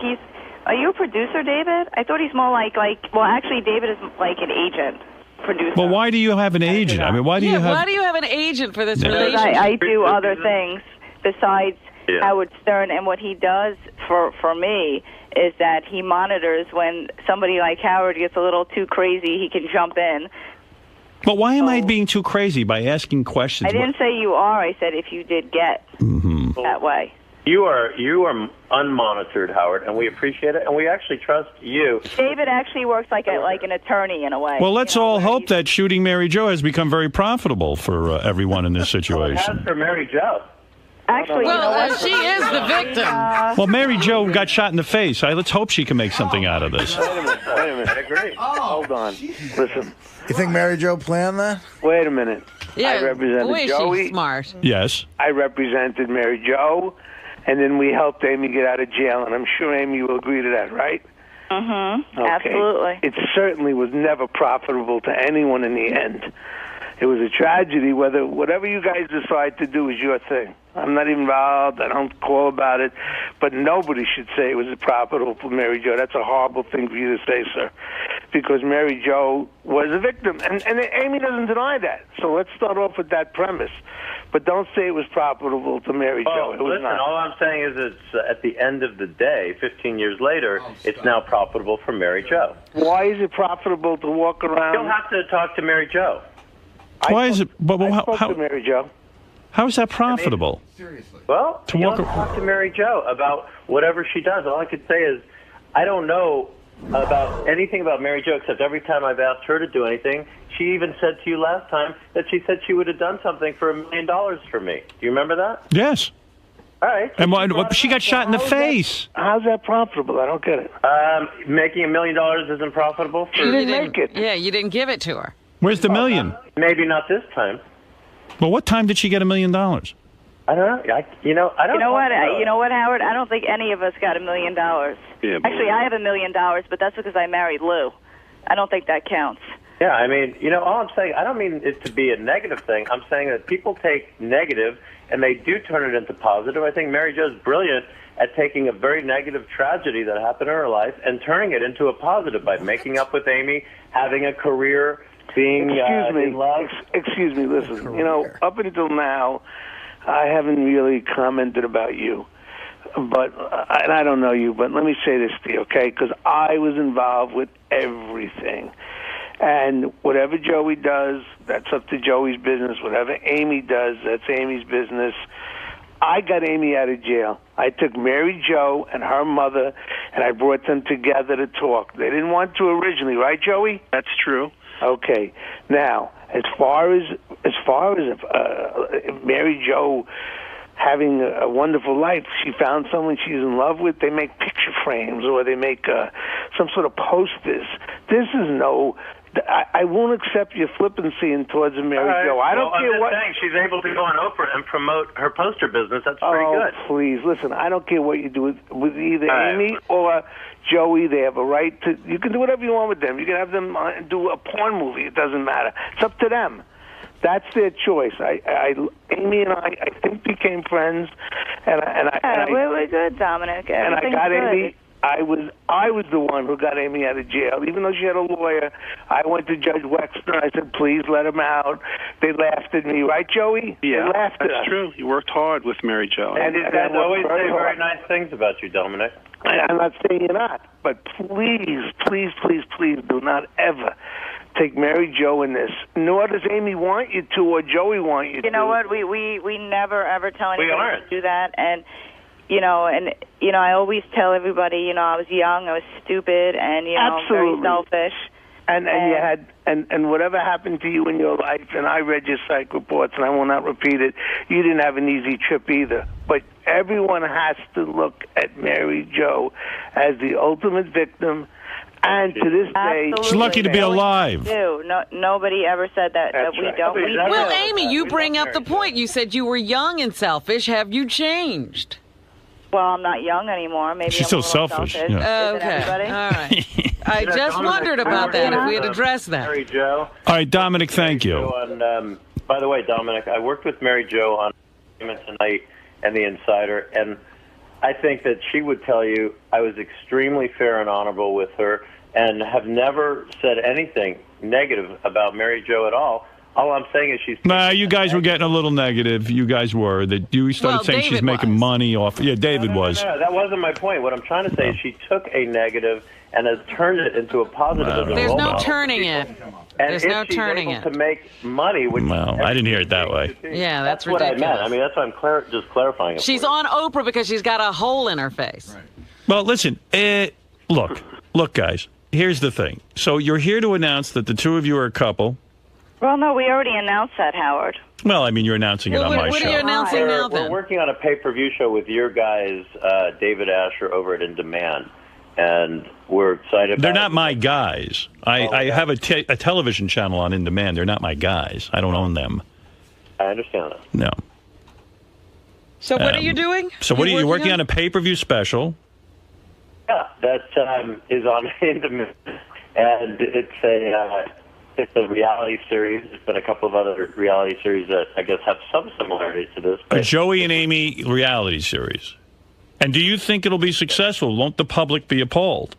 Speaker 5: are you a producer, David? I thought he's more like, well, actually, David is like an agent, producer.
Speaker 1: Well, why do you have an agent? I mean, why do you have...
Speaker 4: Why do you have an agent for this
Speaker 5: Because
Speaker 4: relationship?
Speaker 5: I do other things besides Howard Stern, and what he does for me is that he monitors when somebody like Howard gets a little too crazy, he can jump in.
Speaker 1: But why am I being too crazy by asking questions?
Speaker 5: I didn't say you are. I said if you did get that way.
Speaker 6: You are unmonitored, Howard, and we appreciate it, and we actually trust you.
Speaker 5: David actually works like an attorney in a way.
Speaker 1: Well, let's all hope that shooting Mary Jo has become very profitable for everyone in this situation.
Speaker 6: As for Mary Jo.
Speaker 5: Actually,
Speaker 4: Well, she is the victim.
Speaker 1: Well, Mary Jo got shot in the face. Let's hope she can make something out of this.
Speaker 9: Wait a minute.
Speaker 6: I agree.
Speaker 9: Hold on. Listen.
Speaker 7: You think Mary Jo planned that?
Speaker 9: Wait a minute.
Speaker 4: Yeah,
Speaker 9: I represented
Speaker 4: boy, is
Speaker 9: Joey.
Speaker 4: she smart.
Speaker 1: Yes.
Speaker 9: I represented Mary Jo, and then we helped Amy get out of jail, and I'm sure Amy will agree to that, right?
Speaker 5: Mm-hmm.
Speaker 9: Okay.
Speaker 5: Absolutely.
Speaker 9: It certainly was never profitable to anyone in the end. It was a tragedy. Whatever you guys decide to do is your thing. I'm not involved. I don't call about it. But nobody should say it was profitable for Mary Jo. That's a horrible thing for you to say, sir, because Mary Jo was a victim. And Amy doesn't deny that. So let's start off with that premise. But don't say it was profitable to Mary Jo. It was
Speaker 6: Listen,
Speaker 9: not.
Speaker 6: all I'm saying is it's at the end of the day, 15 years later, it's now profitable for Mary Jo.
Speaker 9: Why is it profitable to walk around?
Speaker 6: You'll have to talk to Mary Jo.
Speaker 1: Why is it? But
Speaker 9: I spoke to Mary Jo.
Speaker 1: how is that profitable?
Speaker 6: Well,
Speaker 1: To
Speaker 6: you'll
Speaker 1: walk
Speaker 6: have to talk to Mary Jo about whatever she does. All I could say is I don't know about anything about Mary Jo except every time I've asked her to do anything, she even said to you last time that she said she would have done something for $1 million for me. Do you remember that?
Speaker 1: Yes.
Speaker 6: All right.
Speaker 1: And she got shot in the face.
Speaker 9: How's that profitable? I don't get it.
Speaker 6: Making $1 million isn't profitable for
Speaker 9: She didn't make it.
Speaker 4: Yeah, you didn't give it to her.
Speaker 1: Where's the million?
Speaker 6: Maybe not this time.
Speaker 1: Well, what time did she get $1 million?
Speaker 6: I don't know. I don't
Speaker 5: You know what?
Speaker 6: know.
Speaker 5: You know what, Howard? I don't think any of us got $1 million.
Speaker 3: Yeah,
Speaker 5: Actually, I have $1 million, but that's because I married Lou. I don't think that counts.
Speaker 6: Yeah, I mean, all I'm saying, I don't mean it to be a negative thing. I'm saying that people take negative and they do turn it into positive. I think Mary Jo's brilliant at taking a very negative tragedy that happened in her life and turning it into a positive by making up with Amy, having a career, being in love.
Speaker 9: Excuse me, listen. Up until now, I haven't really commented about you. But and I don't know you, but let me say this to you, okay? Because I was involved with everything. And whatever Joey does, that's up to Joey's business. Whatever Amy does, that's Amy's business. I got Amy out of jail. I took Mary Jo and her mother, and I brought them together to talk. They didn't want to originally, right, Joey?
Speaker 3: That's true.
Speaker 9: Okay. Now, as far as Mary Jo having a wonderful life, she found someone she's in love with. They make picture frames or they make some sort of posters. This is no. I won't accept your flippancy towards Mary Jo. I don't care what.
Speaker 6: Saying she's able to go on Oprah and promote her poster business. That's pretty good.
Speaker 9: Please listen. I don't care what you do with either Amy or Joey. They have a right to. You can do whatever you want with them. You can have them do a porn movie. It doesn't matter. It's up to them. That's their choice. Amy and I think became friends, and
Speaker 5: we're good, Dominic.
Speaker 9: And I got
Speaker 5: good.
Speaker 9: Amy. I was the one who got Amy out of jail. Even though she had a lawyer, I went to Judge Wexner. I said, please let him out. They laughed at me. Right, Joey?
Speaker 3: Yeah,
Speaker 9: they laughed at us.
Speaker 3: that's true. You worked hard with Mary Jo.
Speaker 6: And you guys always say very nice things about you, Dominic.
Speaker 9: I'm not saying you're not, but please, please, please, please do not ever take Mary Jo in this. Nor does Amy want you to, or Joey want you to.
Speaker 5: You know what? We never ever tell anybody
Speaker 6: aren't.
Speaker 5: to do that, and I always tell everybody, I was young, I was stupid, and
Speaker 9: Absolutely.
Speaker 5: very selfish.
Speaker 9: And you had and whatever happened to you in your life, and I read your psych reports, and I will not repeat it. You didn't have an easy trip either. But everyone has to look at Mary Jo as the ultimate victim. And to this day,
Speaker 1: she's lucky to be alive.
Speaker 5: No, nobody ever said that we
Speaker 9: right.
Speaker 5: don't.
Speaker 4: Well, Amy, you bring up the point. You said you were young and selfish. Have you changed?
Speaker 5: Well, I'm not young anymore. Maybe
Speaker 1: She's
Speaker 5: I'm
Speaker 1: still
Speaker 5: a little
Speaker 1: selfish.
Speaker 5: selfish.
Speaker 1: Yeah.
Speaker 5: Isn't everybody?
Speaker 4: All right. I just
Speaker 6: Dominic,
Speaker 4: wondered about that, if we had addressed that.
Speaker 6: Mary Jo.
Speaker 1: All right, Dominic, thank you.
Speaker 6: By the way, Dominic, I worked with Mary Jo on Tonight and The Insider, and I think that she would tell you I was extremely fair and honorable with her and have never said anything negative about Mary Jo at all. All I'm saying is she's...
Speaker 1: Nah, you guys were getting a little negative. You guys were. That you started saying she's
Speaker 4: David
Speaker 1: making
Speaker 4: was.
Speaker 1: money off... Yeah, David was.
Speaker 6: No, that wasn't my point. What I'm trying to say is she took a negative and has turned it into a positive. as a
Speaker 4: There's
Speaker 6: role
Speaker 4: no
Speaker 6: model.
Speaker 4: turning it.
Speaker 6: And
Speaker 4: There's
Speaker 6: if
Speaker 4: no
Speaker 6: she's
Speaker 4: turning
Speaker 6: able
Speaker 4: it.
Speaker 6: to make money, which
Speaker 1: Well, I didn't hear it that way.
Speaker 4: Yeah, that's
Speaker 6: what I
Speaker 4: ridiculous.
Speaker 6: meant. I mean, that's why I'm just clarifying it.
Speaker 4: She's
Speaker 6: for you.
Speaker 4: on Oprah because she's got a hole in her face. Right.
Speaker 1: Well, listen. Look, guys. Here's the thing. So you're here to announce that the two of you are a couple.
Speaker 5: Well, no, we already announced that, Howard.
Speaker 1: Well, I mean, you're announcing it on my
Speaker 4: What
Speaker 1: show.
Speaker 4: are you announcing now,
Speaker 6: We're
Speaker 4: then?
Speaker 6: working on a pay-per-view show with your guys, David Asher, over at In Demand, and we're excited about
Speaker 1: They're not
Speaker 6: it.
Speaker 1: my guys. I have a television channel on In Demand. They're not my guys. I don't own them.
Speaker 6: I understand that.
Speaker 1: No.
Speaker 4: So what are you doing?
Speaker 1: So what are you working on? A pay-per-view special?
Speaker 6: Yeah, that is on In Demand, and it's a reality series. There's been a couple of other reality series that I guess have some similarities to this.
Speaker 1: A
Speaker 6: But
Speaker 1: Joey and Amy reality series. And do you think it'll be successful? Won't the public be appalled?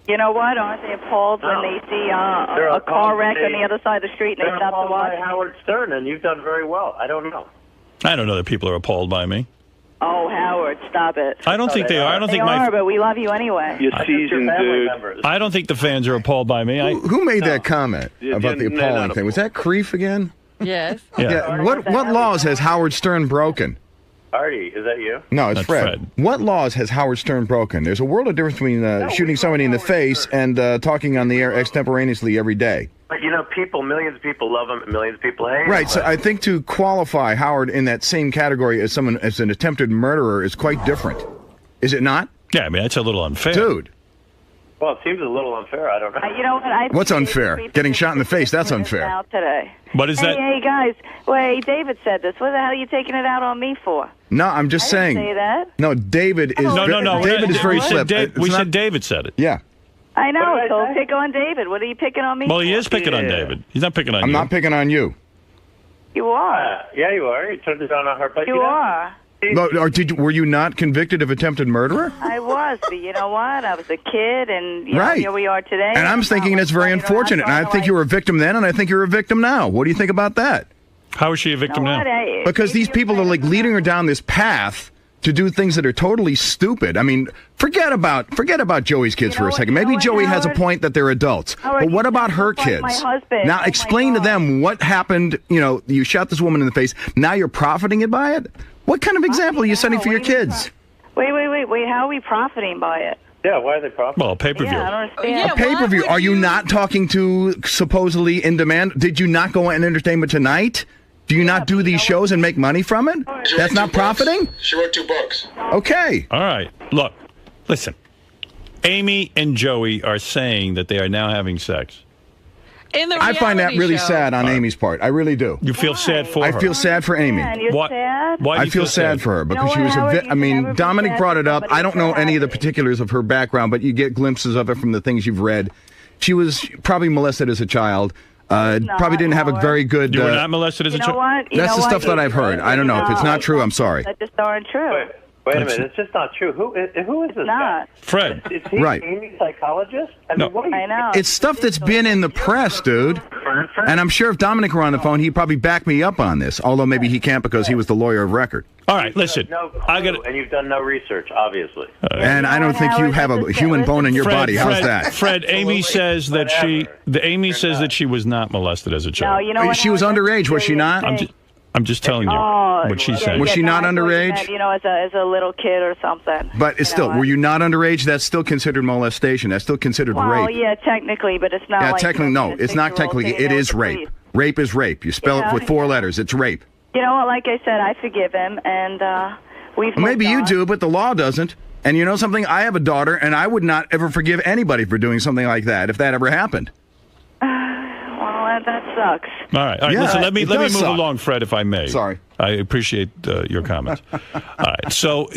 Speaker 5: You know what? Aren't they appalled when they see a car wreck on the other side of the street and they
Speaker 6: they're
Speaker 5: stop to
Speaker 6: appalled
Speaker 5: watch?
Speaker 6: by Howard Stern, and you've done very well. I don't know.
Speaker 1: I don't know that people are appalled by me.
Speaker 5: Oh, Howard, stop it.
Speaker 1: I don't think they are. I don't
Speaker 5: They
Speaker 1: think
Speaker 5: are, but we love you anyway.
Speaker 3: You're seasoned, dude.
Speaker 1: I don't think the fans are appalled by me.
Speaker 10: Who made that comment about the
Speaker 3: no,
Speaker 10: appalling
Speaker 3: no.
Speaker 10: thing? Was that Creef again?
Speaker 4: Yes.
Speaker 1: Yeah.
Speaker 10: What laws has Howard Stern broken?
Speaker 6: Artie, is that you?
Speaker 10: No, it's
Speaker 1: That's
Speaker 10: Fred.
Speaker 1: Fred.
Speaker 10: What laws has Howard Stern broken? There's a world of difference between shooting somebody in the face and talking on the air extemporaneously every day.
Speaker 6: But millions of people love him, and millions of people hate him.
Speaker 10: Right. So I think to qualify Howard in that same category as someone as an attempted murderer is quite different. Is it not?
Speaker 1: Yeah, I mean, that's a little unfair.
Speaker 10: Dude.
Speaker 6: Well, it seems a little unfair. I don't know.
Speaker 5: You know what?
Speaker 10: What's unfair? Getting shot in the face, that's unfair.
Speaker 5: Out today.
Speaker 1: What is that?
Speaker 5: Hey, guys. Wait, David said this. What the hell are you taking it out on me for?
Speaker 10: No, I'm just
Speaker 5: I didn't
Speaker 10: saying.
Speaker 5: say that.
Speaker 10: No, David is
Speaker 1: No.
Speaker 10: David is very
Speaker 1: we said
Speaker 10: flip.
Speaker 1: we
Speaker 10: It's
Speaker 1: said
Speaker 10: not-
Speaker 1: David said it.
Speaker 10: Yeah.
Speaker 5: I know,
Speaker 6: What did I
Speaker 5: so
Speaker 6: say?
Speaker 5: pick on David. What are you picking on me
Speaker 1: Well,
Speaker 5: for?
Speaker 1: he is picking on David. He's not picking on
Speaker 10: I'm
Speaker 1: you.
Speaker 10: not picking on you.
Speaker 5: You are.
Speaker 6: Yeah, you are. You turned it down on her. But
Speaker 5: You are.
Speaker 10: No, or were you not convicted of attempted murderer?
Speaker 5: I was, but you know what? I was a kid, and
Speaker 10: Right.
Speaker 5: here we are today.
Speaker 10: And I'm thinking it's very unfortunate. And I think you were a victim then, and I think you're a victim now. What do you think about that?
Speaker 1: How is she a victim now?
Speaker 10: Because these people are like leading her down this path to do things that are totally stupid. I mean, forget about Joey's kids for a second. Maybe Joey has a point that they're adults. But what about her kids?
Speaker 5: my husband.
Speaker 10: Now
Speaker 5: Oh,
Speaker 10: explain
Speaker 5: my
Speaker 10: to them what happened. You shot this woman in the face. Now you're profiting by it? What kind of example are you setting for your kids?
Speaker 5: Wait. How are we profiting by it?
Speaker 6: Yeah, why are they profiting?
Speaker 1: Well, pay-per-view.
Speaker 5: Yeah, I don't understand.
Speaker 10: A pay-per-view. Are you not talking to supposedly In Demand? Did you not go on Entertainment Tonight? Do you not do these shows and make money from it? That's not profiting?
Speaker 2: She wrote 2 books.
Speaker 10: Okay.
Speaker 1: All right. Look, listen. Amy and Joey are saying that they are now having sex.
Speaker 4: In the
Speaker 10: I find that
Speaker 4: reality
Speaker 10: really
Speaker 4: show.
Speaker 10: sad on Amy's part. I really do.
Speaker 1: You feel sad for
Speaker 10: I
Speaker 1: her.
Speaker 10: feel sad for Amy.
Speaker 5: Yeah, and you're
Speaker 1: Why-
Speaker 5: sad?
Speaker 1: Why do
Speaker 10: I
Speaker 1: you
Speaker 10: feel sad for her because she
Speaker 5: what,
Speaker 10: was
Speaker 5: Howard?
Speaker 10: a
Speaker 5: You
Speaker 10: I
Speaker 5: can
Speaker 10: mean,
Speaker 5: never be
Speaker 10: Dominic
Speaker 5: sad
Speaker 10: brought
Speaker 5: for
Speaker 10: it up.
Speaker 5: somebody
Speaker 10: I don't know
Speaker 5: who's
Speaker 10: any of the
Speaker 5: happy.
Speaker 10: particulars of her background, but you get glimpses of it from the things you've read. She was probably molested as a child. Probably didn't have a
Speaker 5: Howard.
Speaker 10: very good...
Speaker 1: You were not molested as
Speaker 5: You
Speaker 1: a
Speaker 5: know
Speaker 1: child?
Speaker 5: what? You
Speaker 10: That's
Speaker 5: know
Speaker 10: the
Speaker 5: what?
Speaker 10: stuff that I've heard. I don't know. If it's not true, I'm sorry.
Speaker 5: That just aren't true.
Speaker 6: Wait a minute, it's just not true. Who is this guy?
Speaker 1: Fred.
Speaker 6: Is he
Speaker 10: Right.
Speaker 6: Amy's psychologist?
Speaker 1: No.
Speaker 6: What
Speaker 5: I know.
Speaker 10: It's stuff that's been in the press, dude. And I'm sure if Dominic were on the phone, he'd probably back me up on this. Although maybe he can't because he was the lawyer of record.
Speaker 1: All right, listen.
Speaker 6: No clue,
Speaker 1: I got.
Speaker 6: and you've done no research, obviously.
Speaker 10: And I don't think you have a human bone in your body. How's that?
Speaker 1: Fred, Amy says that Amy says that she was not molested as a
Speaker 5: No,
Speaker 1: child.
Speaker 5: you know what,
Speaker 10: She was
Speaker 5: Howard, that's
Speaker 10: underage, was she
Speaker 5: serious
Speaker 10: not?
Speaker 5: thing.
Speaker 1: I'm just telling you what she said.
Speaker 10: Was she not
Speaker 5: I thought you
Speaker 10: underage?
Speaker 5: meant, you know, as a little kid or something.
Speaker 10: But it's still, were you not underage? That's still considered molestation. That's still considered
Speaker 5: Well,
Speaker 10: rape.
Speaker 5: yeah, technically, but it's not
Speaker 10: Yeah,
Speaker 5: like...
Speaker 10: technically, no. It's not
Speaker 5: 6-year-old
Speaker 10: technically.
Speaker 5: sitting
Speaker 10: It
Speaker 5: there
Speaker 10: is
Speaker 5: with the
Speaker 10: rape.
Speaker 5: police.
Speaker 10: Rape is rape. You spell it with 4 letters. It's rape.
Speaker 5: You know what, like I said, I forgive him, and we've
Speaker 10: Well, maybe
Speaker 5: moved
Speaker 10: you
Speaker 5: on.
Speaker 10: do, but the law doesn't. And you know something? I have a daughter, and I would not ever forgive anybody for doing something like that if that ever happened.
Speaker 5: Well, that sucks.
Speaker 1: All right.
Speaker 10: Yeah,
Speaker 1: Listen, let me
Speaker 10: it
Speaker 1: move
Speaker 10: does suck.
Speaker 1: along, Fred, if I may.
Speaker 10: Sorry.
Speaker 1: I appreciate your comments. All right. So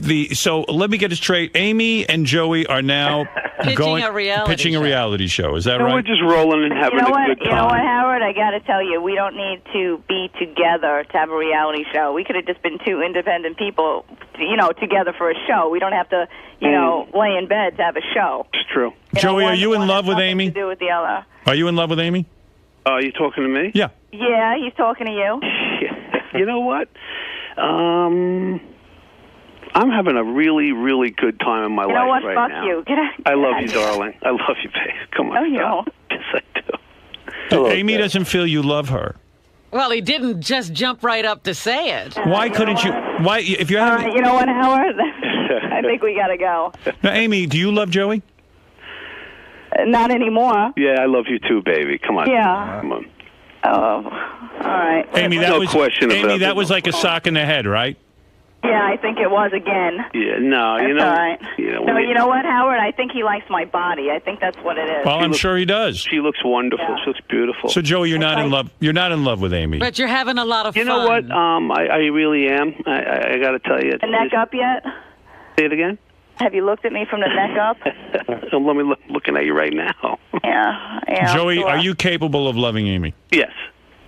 Speaker 1: let me get it straight. Amy and Joey are now pitching a reality show. Is that right?
Speaker 3: We're just rolling and having a good time.
Speaker 5: You know what, Howard? I got to tell you, we don't need to be together to have a reality show. We could have just been 2 independent people, together for a show. We don't have to, lay in bed to have a show.
Speaker 3: It's true.
Speaker 1: Joey, are you in love with Amy?
Speaker 5: To do with the other.
Speaker 1: Are you in love with Amy?
Speaker 3: Are you talking to me?
Speaker 1: Yeah.
Speaker 5: Yeah, he's talking to you.
Speaker 3: You know what? I'm having a really, really good time in my
Speaker 5: You
Speaker 3: life
Speaker 5: know what?
Speaker 3: right
Speaker 5: Fuck
Speaker 3: now.
Speaker 5: you. Get out.
Speaker 3: I love you, darling. I love you, babe. Come on.
Speaker 5: No, you don't.
Speaker 3: Yes, I do.
Speaker 1: Amy doesn't feel you love her.
Speaker 4: Well, he didn't just jump right up to say it.
Speaker 1: Why couldn't you? Why, if you're having?
Speaker 5: You know what, Howard? I think we got to go.
Speaker 1: Now, Amy, do you love Joey?
Speaker 5: Not anymore.
Speaker 3: Yeah, I love you too, baby. Come on.
Speaker 5: Yeah.
Speaker 3: Come on.
Speaker 5: Oh, all right.
Speaker 1: Amy, that
Speaker 3: No
Speaker 1: was
Speaker 3: question
Speaker 1: Amy.
Speaker 3: about
Speaker 1: That
Speaker 3: it.
Speaker 1: was like a sock in the head, right?
Speaker 5: Yeah, I think it was again.
Speaker 3: Yeah, no,
Speaker 5: That's
Speaker 3: you know.
Speaker 5: all right.
Speaker 3: You
Speaker 5: No, you know what, Howard? I think he likes my body. I think that's what it is.
Speaker 1: Well, I'm sure he does.
Speaker 3: She looks wonderful.
Speaker 5: Yeah.
Speaker 3: She looks beautiful.
Speaker 1: So, Joey, you're not in love. You're not in love with Amy.
Speaker 4: But you're having a lot of
Speaker 3: You
Speaker 4: fun.
Speaker 3: know what? I really am. I got to tell you.
Speaker 5: The neck up yet?
Speaker 3: Say it again.
Speaker 5: Have you looked at me from the neck up?
Speaker 3: Let me looking at you right now.
Speaker 5: Yeah.
Speaker 1: Joey,
Speaker 5: sure.
Speaker 1: are you capable of loving Amy?
Speaker 3: Yes.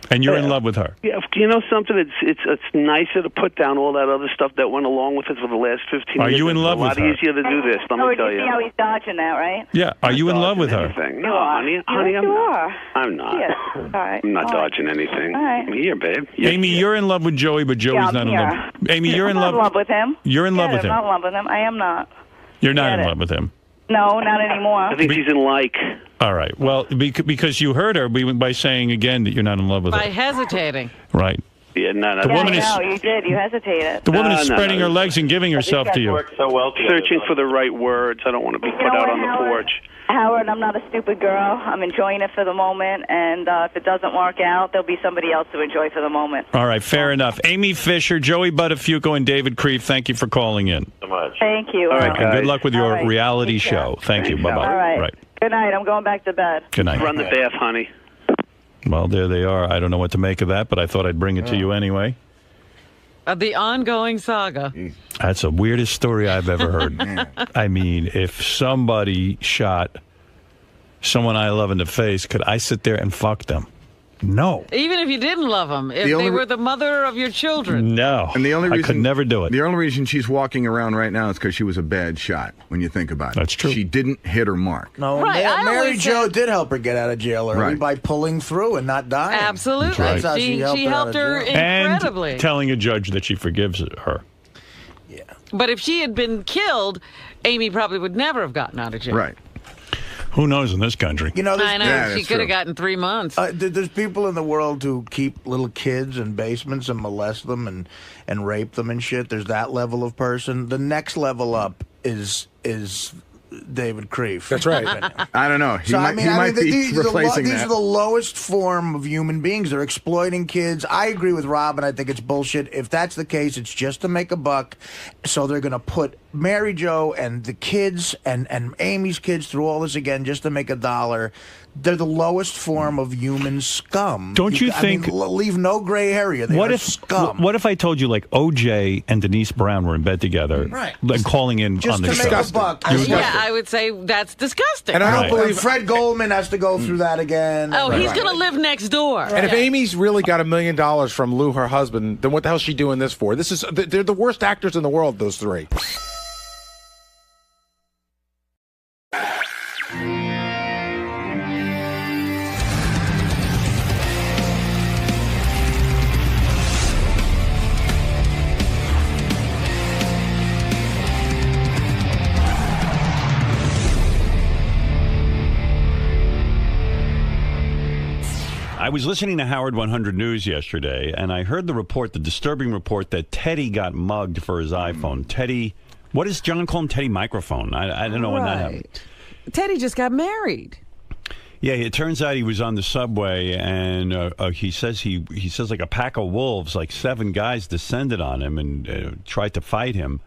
Speaker 1: And you're in love with her?
Speaker 3: Yeah. You know something? It's nicer to put down all that other stuff that went along with it for the last 15 years.
Speaker 1: Are you in love with her?
Speaker 3: It's a lot easier to do this. Let me tell
Speaker 5: you
Speaker 3: you.
Speaker 5: see how he's dodging that, right?
Speaker 1: Yeah. Are you in love with her?
Speaker 3: Anything.
Speaker 5: You
Speaker 3: No,
Speaker 5: are.
Speaker 3: honey,
Speaker 5: Yes,
Speaker 3: I'm
Speaker 5: you
Speaker 3: not.
Speaker 5: are.
Speaker 3: I'm not.
Speaker 5: Yes. All right.
Speaker 3: I'm not
Speaker 5: All right.
Speaker 3: dodging anything.
Speaker 5: All right.
Speaker 3: I'm here, babe.
Speaker 1: Amy, you're in love with Joey, but Joey's
Speaker 5: I'm
Speaker 1: not in
Speaker 5: here.
Speaker 1: love. Amy, you're
Speaker 5: I'm
Speaker 1: in
Speaker 5: not
Speaker 1: love.
Speaker 5: with him.
Speaker 1: You're in love
Speaker 5: Yeah,
Speaker 1: with him.
Speaker 5: I'm not in love with him. I am not.
Speaker 1: You're not
Speaker 5: Get
Speaker 1: in
Speaker 5: it.
Speaker 1: love with him.
Speaker 5: No, not anymore.
Speaker 3: I think she's in like.
Speaker 1: All right. Well, because you hurt her by saying again that you're not in love with
Speaker 4: By
Speaker 1: her.
Speaker 4: hesitating.
Speaker 1: Right.
Speaker 3: Yeah, no.
Speaker 1: The woman is.
Speaker 5: you did. You hesitated.
Speaker 1: The woman is
Speaker 3: No,
Speaker 1: spreading
Speaker 3: no.
Speaker 1: her legs and giving herself to you.
Speaker 6: Work so well together.
Speaker 3: Searching for the right words. I don't want to be put
Speaker 5: know
Speaker 3: out
Speaker 5: what,
Speaker 3: on the
Speaker 5: Howard?
Speaker 3: porch.
Speaker 5: Howard, I'm not a stupid girl. I'm enjoying it for the moment, and if it doesn't work out, there'll be somebody else to enjoy for the moment.
Speaker 1: All right. Fair enough. Amy Fisher, Joey Buttafuoco, and David Kreef, thank you for calling in.
Speaker 6: So much.
Speaker 5: Thank you.
Speaker 3: All right,
Speaker 1: And good
Speaker 3: guys.
Speaker 1: luck with
Speaker 5: All
Speaker 1: your
Speaker 5: right.
Speaker 1: reality
Speaker 5: Take care.
Speaker 1: show. Thank you.
Speaker 3: Thanks,
Speaker 1: Bye-bye.
Speaker 5: All right.
Speaker 1: Right.
Speaker 5: Good night. I'm going back to bed.
Speaker 1: Good night.
Speaker 3: Run the bath, honey.
Speaker 1: Well, there they are. I don't know what to make of that, but I thought I'd bring it to you anyway.
Speaker 4: The ongoing saga.
Speaker 1: That's the weirdest story I've ever heard. I mean, if somebody shot someone I love in the face, could I sit there and fuck them? No.
Speaker 4: Even if you didn't love them, if
Speaker 10: The only
Speaker 4: they
Speaker 10: re-
Speaker 4: were the mother of your children.
Speaker 1: No.
Speaker 10: And the only reason
Speaker 1: I could never do it.
Speaker 10: The only reason she's walking around right now is because she was a bad shot. When you think about it,
Speaker 1: That's true.
Speaker 10: She didn't hit her mark.
Speaker 7: No,
Speaker 4: Right, I
Speaker 7: Mary
Speaker 4: always
Speaker 7: Jo
Speaker 4: said-
Speaker 7: did help her get out of jail early
Speaker 10: Right.
Speaker 7: by pulling through and not dying.
Speaker 4: Absolutely.
Speaker 7: That's how
Speaker 4: She
Speaker 7: she
Speaker 4: helped her
Speaker 7: out of jail.
Speaker 4: incredibly.
Speaker 1: And telling a judge that she forgives her.
Speaker 7: Yeah.
Speaker 4: But if she had been killed, Amy probably would never have gotten out of jail.
Speaker 10: Right.
Speaker 1: Who knows in this country?
Speaker 7: You know,
Speaker 4: I know.
Speaker 10: Yeah,
Speaker 4: she
Speaker 10: that's
Speaker 4: could have
Speaker 10: true.
Speaker 4: gotten 3 months.
Speaker 7: there's people in the world who keep little kids in basements and molest them and rape them and shit. There's that level of person. The next level up is David Kreef.
Speaker 8: That's right.
Speaker 10: I don't know. He might be
Speaker 7: these
Speaker 10: replacing
Speaker 7: are
Speaker 10: that.
Speaker 7: the lowest form of human beings. They're exploiting kids. I agree with Rob, and I think it's bullshit. If that's the case, it's just to make a buck. So they're going to put Mary Jo and the kids and Amy's kids through all this again just to make $1. they're the lowest form of human scum.
Speaker 1: Don't you think?
Speaker 7: I mean, leave no gray area. They
Speaker 1: What
Speaker 7: are
Speaker 1: if
Speaker 7: scum?
Speaker 1: What if I told you like OJ and Denise Brown were in bed together,
Speaker 7: Right?
Speaker 1: like calling in
Speaker 7: Just
Speaker 1: on the
Speaker 7: to
Speaker 1: show?
Speaker 7: make a buck.
Speaker 4: Yeah, I would say that's disgusting.
Speaker 8: And I don't believe
Speaker 7: Fred Goldman has to go through that again.
Speaker 4: Oh, he's going to live next door.
Speaker 8: And if Amy's really got $1 million from Lou, her husband, then what the hell's she doing this for? They're the worst actors in the world, those three.
Speaker 1: I was listening to Howard 100 News yesterday, and I heard the disturbing report that Teddy got mugged for his iPhone. Teddy, what does John call him? Teddy Microphone. I don't know when that happened.
Speaker 11: Teddy just got married.
Speaker 1: Yeah, it turns out he was on the subway, and he says like a pack of wolves, like 7 guys, descended on him and tried to fight him.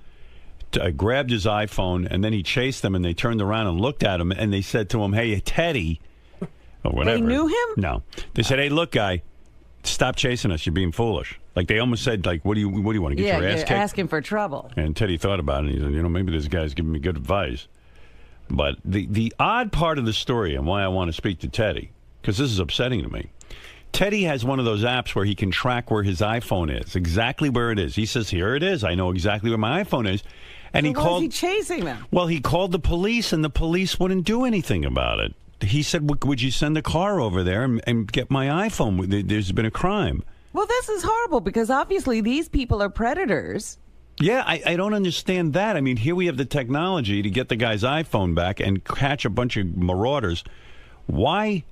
Speaker 1: Grabbed his iPhone, and then he chased them, and they turned around and looked at him, and they said to him, "Hey, Teddy." Or whatever.
Speaker 11: They knew him?
Speaker 1: No. They said, "Hey, look, guy, stop chasing us. You're being foolish." Like they almost said, "Like, what do you want to get your ass kicked?"
Speaker 11: Asking for trouble.
Speaker 1: And Teddy thought about it, and he said, "Maybe this guy's giving me good advice." But the odd part of the story, and why I want to speak to Teddy, because this is upsetting to me. Teddy has one of those apps where he can track where his iPhone is, exactly where it is. He says, "Here it is. I know exactly where my iPhone is." And
Speaker 11: So
Speaker 1: he
Speaker 11: why
Speaker 1: called.
Speaker 11: is he chasing them?
Speaker 1: Well, he called the police, and the police wouldn't do anything about it. He said, "Would you send a car over there and get my iPhone? There's been a crime."
Speaker 11: Well, this is horrible because obviously these people are predators.
Speaker 1: Yeah, I don't understand that. I mean, here we have the technology to get the guy's iPhone back and catch a bunch of marauders. Why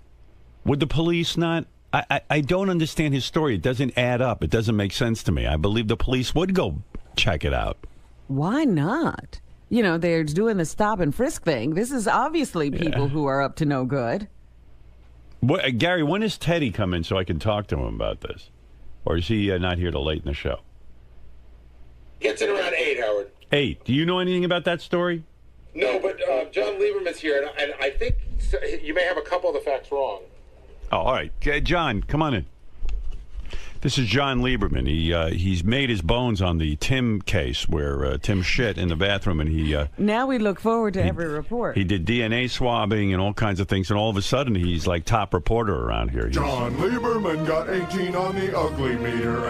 Speaker 1: would the police not? I don't understand his story. It doesn't add up. It doesn't make sense to me. I believe the police would go check it out.
Speaker 11: Why not? You know, they're doing the stop and frisk thing. This is obviously people who are up to no good.
Speaker 1: Gary, when does Teddy come in so I can talk to him about this? Or is he not here till late in the show?
Speaker 2: Gets in around 8, Howard.
Speaker 1: 8. Do you know anything about that story?
Speaker 2: No, but John Lieberman's here, and I think you may have a couple of the facts wrong.
Speaker 1: Oh, all right. John, come on in. This is John Lieberman. He's made his bones on the Tim case where Tim shit in the bathroom, and he...
Speaker 11: Now we look forward to every report.
Speaker 1: He did DNA swabbing and all kinds of things, and all of a sudden he's like top reporter around here.
Speaker 12: John Lieberman got 18 on the ugly meter.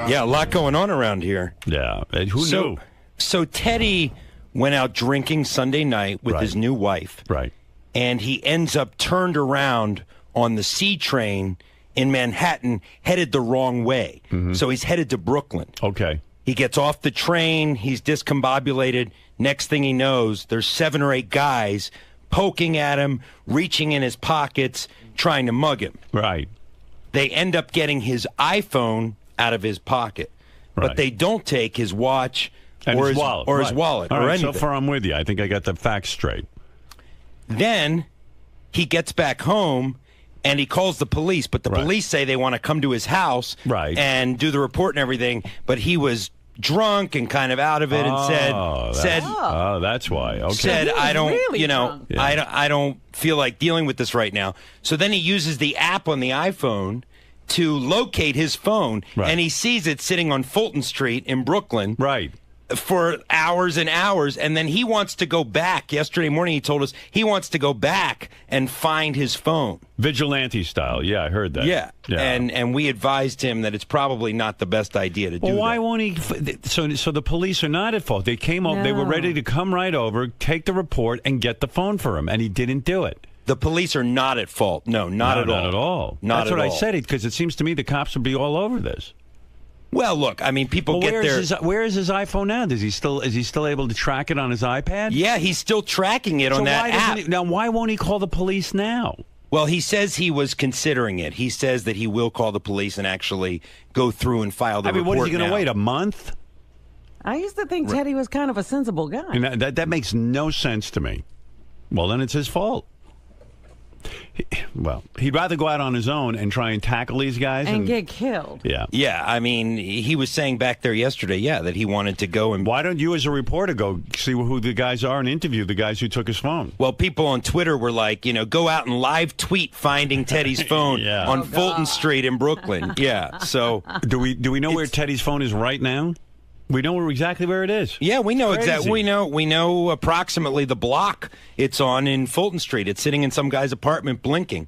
Speaker 13: Yeah, a lot going on around here.
Speaker 1: Yeah, who knew?
Speaker 13: So Teddy went out drinking Sunday night with his new wife.
Speaker 1: Right.
Speaker 13: And he ends up turned around on the C train in Manhattan, headed the wrong way.
Speaker 1: Mm-hmm.
Speaker 13: So he's headed to Brooklyn.
Speaker 1: Okay.
Speaker 13: He gets off the train. He's discombobulated. Next thing he knows, there's 7 or 8 guys poking at him, reaching in his pockets, trying to mug him.
Speaker 1: Right.
Speaker 13: They end up getting his iPhone out of his pocket.
Speaker 1: Right.
Speaker 13: But they don't take his watch
Speaker 1: And
Speaker 13: or
Speaker 1: his wallet.
Speaker 13: or
Speaker 1: Right.
Speaker 13: his wallet
Speaker 1: All
Speaker 13: or
Speaker 1: right,
Speaker 13: anything.
Speaker 1: so far I'm with you. I think I got the facts straight.
Speaker 13: Then he gets back home and he calls the police, but the police say they want to come to his house and do the report and everything, but he was drunk and kind of out of it and said
Speaker 1: that's why. Okay.
Speaker 13: Said I don't
Speaker 11: really
Speaker 13: I don't feel like dealing with this right now. So then he uses the app on the iPhone to locate his phone, and he sees it sitting on Fulton Street in Brooklyn.
Speaker 1: Right.
Speaker 13: For hours and hours, and then he wants to go back. Yesterday morning he told us he wants to go back and find his phone.
Speaker 1: Vigilante style. Yeah, I heard that.
Speaker 13: Yeah. And we advised him that it's probably not the best idea to do
Speaker 1: Well, why
Speaker 13: that.
Speaker 1: won't he? So the police are not at fault. They came over. They were ready to come right over, take the report, and get the phone for him, and he didn't do it.
Speaker 13: The police are not at fault. No, not at all.
Speaker 1: Not at all.
Speaker 13: Not
Speaker 1: That's
Speaker 13: at
Speaker 1: what
Speaker 13: all.
Speaker 1: I said. Because it seems to me the cops would be all over this.
Speaker 13: Well, look, I mean, people get their...
Speaker 1: Where is his iPhone now? Is he still able to track it on his iPad?
Speaker 13: Yeah, he's still tracking it on that app.
Speaker 1: Now, why won't he call the police now?
Speaker 13: Well, he says he was considering it. He says that he will call the police and actually go through and file the report.
Speaker 1: What is he going to
Speaker 13: now.
Speaker 1: wait, a month?
Speaker 11: I used to think Teddy was kind of a sensible guy.
Speaker 1: And that makes no sense to me. Well, then it's his fault. Well, he'd rather go out on his own and try and tackle these guys
Speaker 11: and get killed.
Speaker 1: Yeah.
Speaker 13: Yeah, I mean, he was saying back there yesterday, that he wanted to go and...
Speaker 1: Why don't you as a reporter go see who the guys are and interview the guys who took his phone?
Speaker 13: Well, people on Twitter were like, go out and live tweet finding Teddy's phone on Fulton Street in Brooklyn. Yeah, so...
Speaker 1: Do we know where Teddy's phone is right now? We know exactly where it is.
Speaker 13: Yeah, we know exactly. We know approximately the block it's on in Fulton Street. It's sitting in some guy's apartment blinking.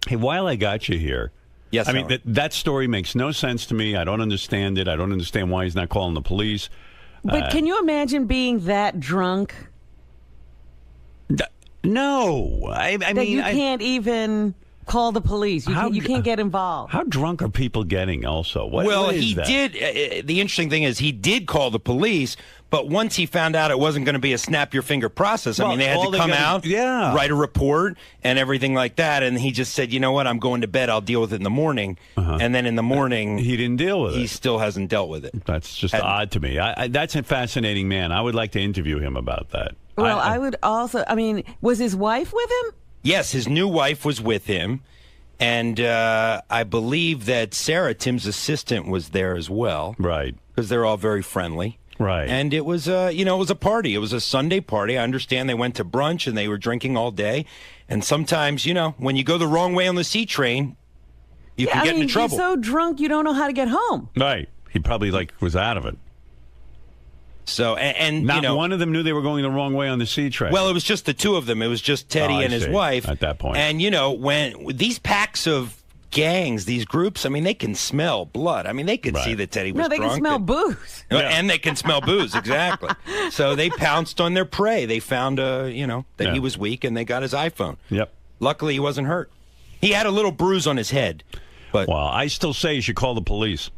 Speaker 1: Hey, while I got you here,
Speaker 13: yes,
Speaker 1: I mean that story makes no sense to me. I don't understand it. I don't understand why he's not calling the police.
Speaker 11: But can you imagine being that drunk?
Speaker 1: No, I mean
Speaker 11: you can't even call the police. You can't get involved.
Speaker 1: How drunk are people getting? Also,
Speaker 13: he did. The interesting thing is he did call the police, but once he found out it wasn't going to be a snap your finger process, I mean, they had to come out, write a report, and everything like that. And he just said, "You know what? I'm going to bed. I'll deal with it in the morning." And then in the morning,
Speaker 1: he didn't deal with it.
Speaker 13: He still hasn't dealt with it.
Speaker 1: That's just odd to me. That's a fascinating man. I would like to interview him about that.
Speaker 11: Well, I would also. I mean, was his wife with him?
Speaker 13: Yes, his new wife was with him, and I believe that Sarah, Tim's assistant, was there as well.
Speaker 1: Right.
Speaker 13: Because they're all very friendly.
Speaker 1: Right.
Speaker 13: And it was, it was a party. It was a Sunday party. I understand they went to brunch and they were drinking all day. And sometimes, when you go the wrong way on the C train, you can get into trouble.
Speaker 11: You're so drunk you don't know how to get home.
Speaker 1: Right. He probably was out of it.
Speaker 13: So, and
Speaker 1: not one of them knew they were going the wrong way on the C train.
Speaker 13: Well, it was just the two of them. It was just Teddy and his wife.
Speaker 1: At that point.
Speaker 13: And, when these packs of gangs, these groups, I mean, they can smell blood. I mean, they could see that Teddy was drunk.
Speaker 11: No, they can smell booze.
Speaker 13: And they can smell booze, exactly. So they pounced on their prey. They found, that he was weak, and they got his iPhone.
Speaker 1: Yep.
Speaker 13: Luckily, he wasn't hurt. He had a little bruise on his head. But
Speaker 1: well, I still say you should call the police.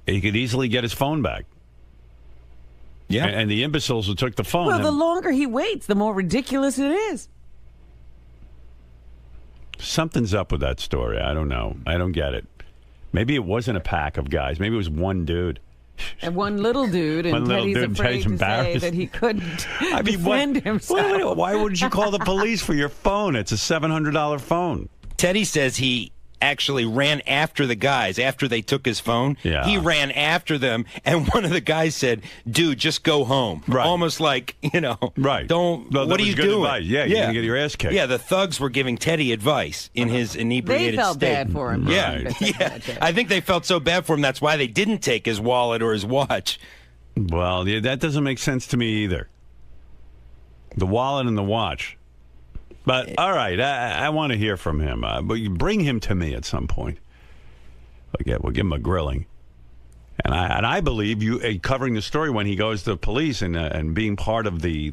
Speaker 1: He could easily get his phone back.
Speaker 13: Yeah.
Speaker 1: And the imbeciles who took the phone.
Speaker 11: Well, the longer he waits, the more ridiculous it is.
Speaker 1: Something's up with that story. I don't know. I don't get it. Maybe it wasn't a pack of guys. Maybe it was one dude.
Speaker 11: And one little dude, and Teddy's afraid to say that he couldn't defend himself.
Speaker 1: Why wouldn't you call the police for your phone? It's a $700 phone.
Speaker 13: Teddy says he actually ran after the guys after they took his phone.
Speaker 1: Yeah.
Speaker 13: He ran after them, and one of the guys said, "Dude, just go home."
Speaker 1: Right.
Speaker 13: Almost like,
Speaker 1: right.
Speaker 13: Don't.
Speaker 1: Well,
Speaker 13: what are you doing?
Speaker 1: Advice. Yeah, you're gonna get your ass kicked.
Speaker 13: Yeah, the thugs were giving Teddy advice in his inebriated
Speaker 11: state. They felt bad for him.
Speaker 13: Yeah, I think they felt so bad for him. That's why they didn't take his wallet or his watch.
Speaker 1: Well, that doesn't make sense to me either. The wallet and the watch. But, all right, I want to hear from him. But you bring him to me at some point. We'll give him a grilling. And I believe you covering the story when he goes to the police and being part of the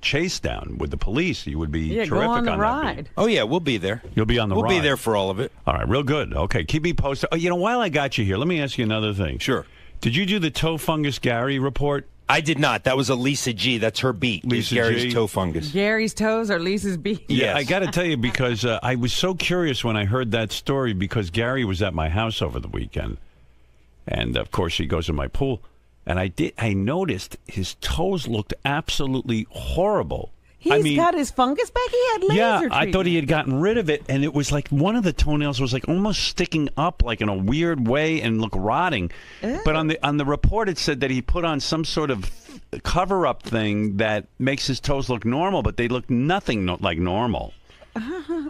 Speaker 1: chase down with the police, you would be terrific
Speaker 11: go on the
Speaker 1: that
Speaker 11: ride.
Speaker 1: beat.
Speaker 13: Oh, yeah, we'll be there.
Speaker 1: You'll be on the ride.
Speaker 13: We'll be there for all of it.
Speaker 1: All right, real good. Okay, keep me posted. Oh, while I got you here, let me ask you another thing.
Speaker 13: Sure.
Speaker 1: Did you do the toe fungus Gary report?
Speaker 13: I did not. That was a Lisa G. That's her beat.
Speaker 1: Lisa
Speaker 13: Gary's
Speaker 1: G.
Speaker 13: toe fungus.
Speaker 11: Gary's toes or Lisa's beat?
Speaker 1: Yeah, I got to tell you, because I was so curious when I heard that story, because Gary was at my house over the weekend. And, of course, he goes in my pool. And I noticed his toes looked absolutely horrible.
Speaker 11: He's got his fungus back? He had laser treatment.
Speaker 1: I thought he had gotten rid of it, and it was like one of the toenails was like almost sticking up like in a weird way and look rotting. Ew. But on the report it said that he put on some sort of cover-up thing that makes his toes look normal, but they look nothing like normal.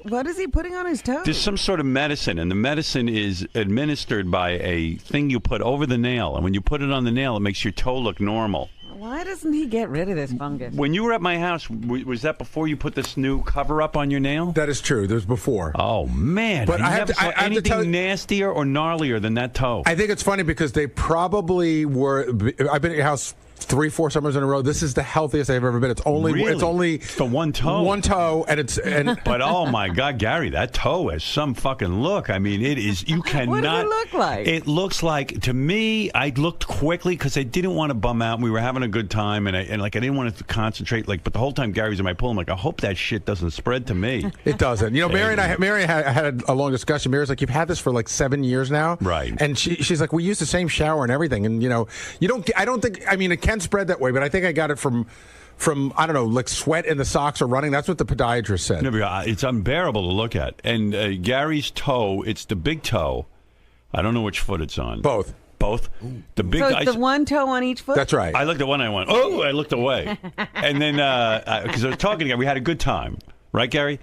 Speaker 11: What is he putting on his toes?
Speaker 1: There's some sort of medicine, and the medicine is administered by a thing you put over the nail, and when you put it on the nail, it makes your toe look normal.
Speaker 11: Why doesn't he get rid of this fungus?
Speaker 1: When you were at my house, was that before you put this new cover-up on your nail?
Speaker 8: That is true. There's before.
Speaker 1: Oh, man.
Speaker 8: But I
Speaker 1: never saw anything nastier or gnarlier than that toe.
Speaker 8: I think it's funny because they probably were... I've been at your house 3-4 summers in a row. This is the healthiest I've ever been. It's only
Speaker 1: the one toe.
Speaker 8: One toe, and
Speaker 1: but oh my God, Gary, that toe has some fucking look. I mean, it is. You cannot.
Speaker 11: What does it look like?
Speaker 1: It looks like, to me, I looked quickly because I didn't want to bum out. We were having a good time, and I didn't want to concentrate. But the whole time Gary's in my pool, I'm like, I hope that shit doesn't spread to me.
Speaker 8: It doesn't. Mary and I had a long discussion. Mary's like, you've had this for like 7 years now,
Speaker 1: right?
Speaker 8: And she's like, we use the same shower and everything, and you don't. I don't think. I mean, it can spread that way, but I think I got it from from I don't know, like sweat in the socks or running. That's what the podiatrist said.
Speaker 1: No, it's unbearable to look at. And Gary's toe, it's the big toe. I don't know which foot it's on.
Speaker 8: Both.
Speaker 1: The big.
Speaker 11: So it's the one toe on each foot?
Speaker 8: That's right.
Speaker 1: I looked at one and I went, oh, I looked away. And then, because I was talking again, we had a good time. Right, Gary?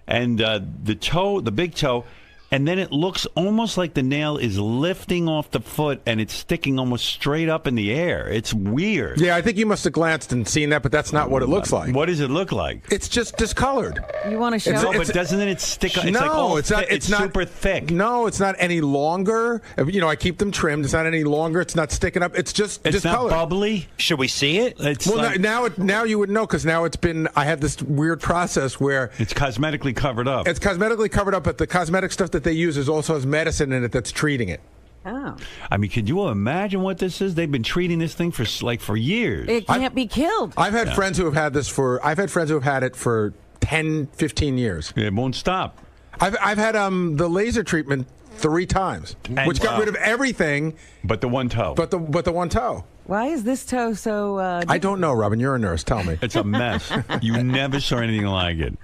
Speaker 1: And the big toe, and then it looks almost like the nail is lifting off the foot and it's sticking almost straight up in the air. It's weird.
Speaker 8: Yeah, I think you must have glanced and seen that, but that's not what it looks like.
Speaker 1: What does it look like?
Speaker 8: It's just discolored.
Speaker 11: You want to show?
Speaker 1: No, but doesn't it stick? It's
Speaker 8: no,
Speaker 1: like all
Speaker 8: it's not.
Speaker 1: it's not super thick.
Speaker 8: No, it's not any longer. You know, I keep them trimmed. It's not any longer. It's not sticking up. It's just
Speaker 1: It's
Speaker 8: discolored.
Speaker 1: not bubbly.
Speaker 13: Should we see it?
Speaker 1: It's
Speaker 8: Well,
Speaker 1: like,
Speaker 8: now you would know because now it's been. I have this weird process where
Speaker 1: it's cosmetically covered up.
Speaker 8: it's cosmetically covered up, but the cosmetic stuff that they use is also has medicine in it that's treating it.
Speaker 11: Oh.
Speaker 1: I mean, could you imagine what this is? They've been treating this thing for years.
Speaker 11: It can't be killed.
Speaker 8: I've had friends who have had this for. I've had friends who have had it for 10, 15 years.
Speaker 1: It won't stop.
Speaker 8: I've had the laser treatment 3 times, which got rid of everything
Speaker 1: but the one toe.
Speaker 8: But the one toe.
Speaker 11: Why is this toe so?
Speaker 8: I don't know, Robin. You're a nurse. Tell me.
Speaker 1: It's a mess. You never saw anything like it.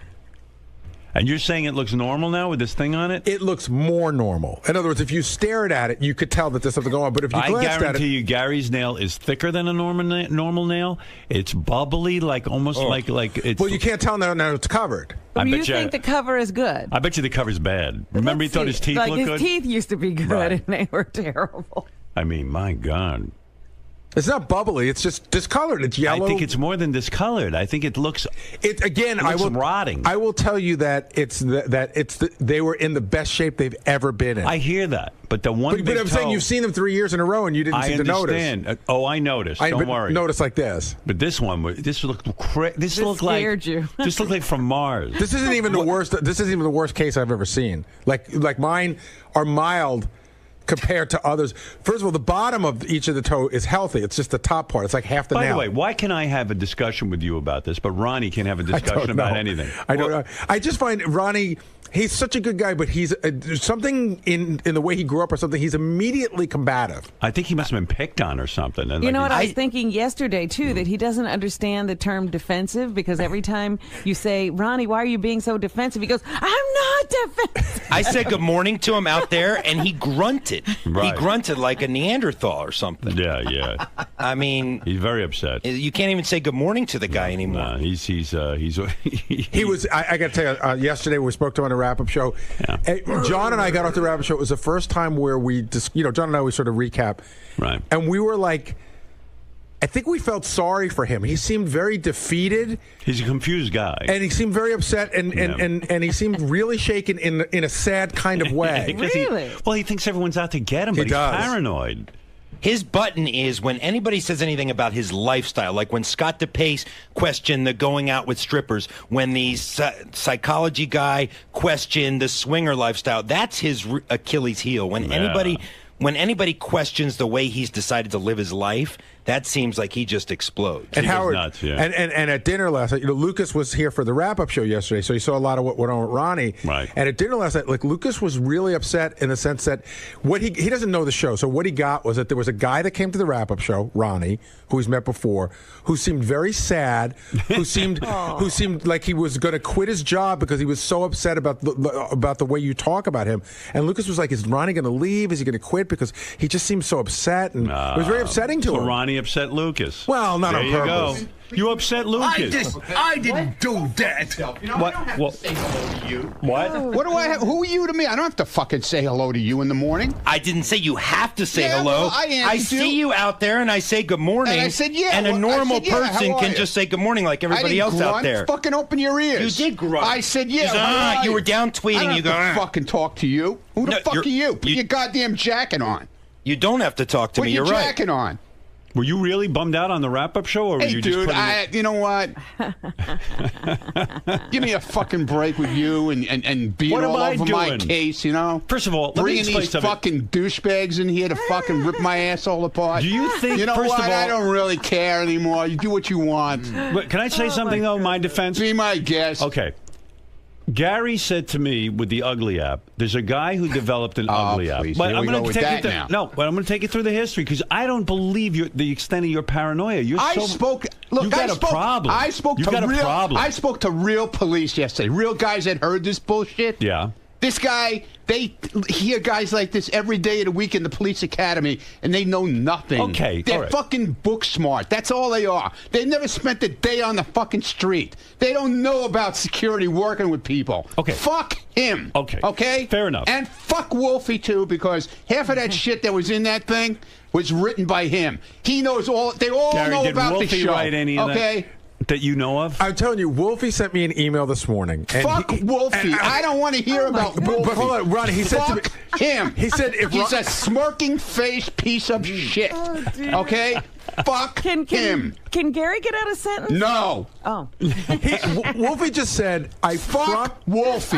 Speaker 1: And you're saying it looks normal now with this thing on it?
Speaker 8: It looks more normal. In other words, if you stared at it, you could tell that there's something going on. But if you glanced at it,
Speaker 1: I guarantee you, Gary's nail is thicker than a normal nail. It's bubbly, like almost like it's.
Speaker 8: Well, you can't tell now it's covered.
Speaker 11: Well, you think the cover is good?
Speaker 1: I bet you the cover's bad. Remember, he thought his teeth looked good.
Speaker 11: His teeth used to be good,
Speaker 1: Right.
Speaker 11: and they were terrible.
Speaker 1: I mean, my God.
Speaker 8: It's not bubbly. It's just discolored. It's yellow.
Speaker 1: I think it's more than discolored. I think it looks.
Speaker 8: It again.
Speaker 1: It looks rotting.
Speaker 8: I will tell you that they were in the best shape they've ever been in.
Speaker 1: I hear that, but the one.
Speaker 8: But I'm saying you've seen them 3 years in a row and you didn't seem to notice.
Speaker 1: I understand. I noticed. Don't worry.
Speaker 8: Notice like this.
Speaker 1: But this one, this looked This looked
Speaker 11: scared
Speaker 1: like
Speaker 11: you.
Speaker 1: This looked like from Mars.
Speaker 8: This isn't even the worst. This isn't even the worst case I've ever seen. Like mine are mild compared to others. First of all, the bottom of each of the toe is healthy. It's just the top part. It's like half the nail.
Speaker 1: By the way, why can I have a discussion with you about this, but Ronnie can't have a discussion about anything?
Speaker 8: I don't know. I just find Ronnie, he's such a good guy, but he's something in the way he grew up or something. He's immediately combative.
Speaker 1: I think he must have been picked on or something. And
Speaker 11: You know what I was thinking yesterday, too, that he doesn't understand the term defensive because every time you say, Ronnie, why are you being so defensive? He goes, I'm not defensive.
Speaker 13: I said good morning to him out there, and he grunted.
Speaker 1: Right.
Speaker 13: He grunted like a Neanderthal or something.
Speaker 1: Yeah.
Speaker 13: I mean,
Speaker 1: he's very upset.
Speaker 13: You can't even say good morning to the guy anymore.
Speaker 1: No, he's
Speaker 8: He was. I got to tell you, yesterday we spoke to him on a wrap-up show. Yeah. John and I got off the wrap-up show. It was the first time where we just, John and I, we sort of recap.
Speaker 1: Right.
Speaker 8: And we were like, I think we felt sorry for him. He seemed very defeated.
Speaker 1: He's a confused guy.
Speaker 8: And he seemed very upset, and he seemed really shaken in a sad kind of way.
Speaker 11: Really?
Speaker 1: He thinks everyone's out to get him, but he's paranoid.
Speaker 13: His button is when anybody says anything about his lifestyle, like when Scott DePace questioned the going out with strippers, when the psychology guy questioned the swinger lifestyle, that's his Achilles heel. When anybody questions the way he's decided to live his life, that seems like he just explodes.
Speaker 8: And Howard,
Speaker 1: nuts, yeah.
Speaker 8: and at dinner last night, Lucas was here for the wrap-up show yesterday, so he saw a lot of what went on with Ronnie.
Speaker 1: Right.
Speaker 8: And at dinner last night, Lucas was really upset in the sense that he doesn't know the show, so what he got was that there was a guy that came to the wrap-up show, Ronnie, who he's met before, who seemed very sad, who seemed like he was going to quit his job because he was so upset about the way you talk about him. And Lucas was like, "Is Ronnie going to leave? Is he going to quit?" Because he just seemed so upset, and it was very upsetting to him.
Speaker 1: Ronnie upset Lucas.
Speaker 8: Well, not
Speaker 1: there
Speaker 8: on
Speaker 1: you
Speaker 8: purpose.
Speaker 1: Go. You upset Lucas.
Speaker 14: I didn't do that.
Speaker 1: What?
Speaker 14: I don't have to say hello to you.
Speaker 1: What?
Speaker 14: What do I have? Who are you to me? I don't have to fucking say hello to you in the morning.
Speaker 13: I didn't say you have to say
Speaker 14: Yeah,
Speaker 13: hello.
Speaker 14: well, I
Speaker 13: see you out there, and I say good morning.
Speaker 14: And I said, yeah.
Speaker 13: And a normal
Speaker 14: I said, yeah,
Speaker 13: person
Speaker 14: how are
Speaker 13: can
Speaker 14: you?
Speaker 13: just say good morning like everybody else out there.
Speaker 14: Fucking open your ears.
Speaker 13: You did grunt.
Speaker 14: I said, yeah.
Speaker 13: You were down tweeting.
Speaker 14: I don't
Speaker 13: You go.
Speaker 14: have to fucking talk to you. Who the fuck are you? Put your goddamn jacket on.
Speaker 13: You don't have to talk to me.
Speaker 14: Put your
Speaker 13: You're right.
Speaker 14: jacket on.
Speaker 1: Were you really bummed out on the wrap-up show, or were you just
Speaker 14: dude,
Speaker 1: putting
Speaker 14: you know what? Give me a fucking break with you and being all over my case, you know?
Speaker 1: First of all, let me
Speaker 14: bringing
Speaker 1: explain
Speaker 14: these
Speaker 1: something.
Speaker 14: fucking douchebags in here to fucking rip my asshole apart.
Speaker 1: Do you think?
Speaker 14: You know
Speaker 1: first
Speaker 14: what?
Speaker 1: of all,
Speaker 14: I don't really care anymore. You do what you want.
Speaker 1: But can I say something though? In my defense.
Speaker 14: Be my guest.
Speaker 1: Okay. Gary said to me with the Ugly app, there's a guy who developed an Ugly app.
Speaker 14: Please.
Speaker 1: But
Speaker 14: Here
Speaker 1: I'm
Speaker 14: we
Speaker 1: going
Speaker 14: go
Speaker 1: to
Speaker 14: with
Speaker 1: take
Speaker 14: that
Speaker 1: it
Speaker 14: now.
Speaker 1: No, but I'm going to take it through the history because I don't believe the extent of your paranoia.
Speaker 14: I spoke
Speaker 1: a problem.
Speaker 14: I spoke
Speaker 1: You've
Speaker 14: to
Speaker 1: got a
Speaker 14: real.
Speaker 1: problem.
Speaker 14: I spoke to real police yesterday. Real guys that heard this bullshit.
Speaker 1: Yeah.
Speaker 14: This guy, they hear guys like this every day of the week in the police academy, and they know nothing.
Speaker 1: Okay,
Speaker 14: They're
Speaker 1: all right.
Speaker 14: fucking book smart. That's all they are. They never spent a day on the fucking street. They don't know about security working with people.
Speaker 1: Okay.
Speaker 14: Fuck him.
Speaker 1: Okay.
Speaker 14: Okay?
Speaker 1: Fair enough.
Speaker 14: And fuck Wolfie, too, because half of that shit that was in that thing was written by him. He knows all. They all
Speaker 1: Gary,
Speaker 14: know
Speaker 1: did
Speaker 14: about
Speaker 1: Wolfie
Speaker 14: the show.
Speaker 1: write any of
Speaker 14: okay?
Speaker 1: that you know of?
Speaker 8: I'm telling you, Wolfie sent me an email this morning. And
Speaker 14: Fuck Wolfie. I don't want to hear about Wolfie.
Speaker 8: But hold on, Ronnie, he said to me...
Speaker 14: Fuck him.
Speaker 8: He said if
Speaker 14: he's a smirking face piece of shit. Okay? Fuck him.
Speaker 11: Can Gary get out a sentence?
Speaker 14: No.
Speaker 11: Oh.
Speaker 8: Wolfie just said, I
Speaker 14: fuck Wolfie.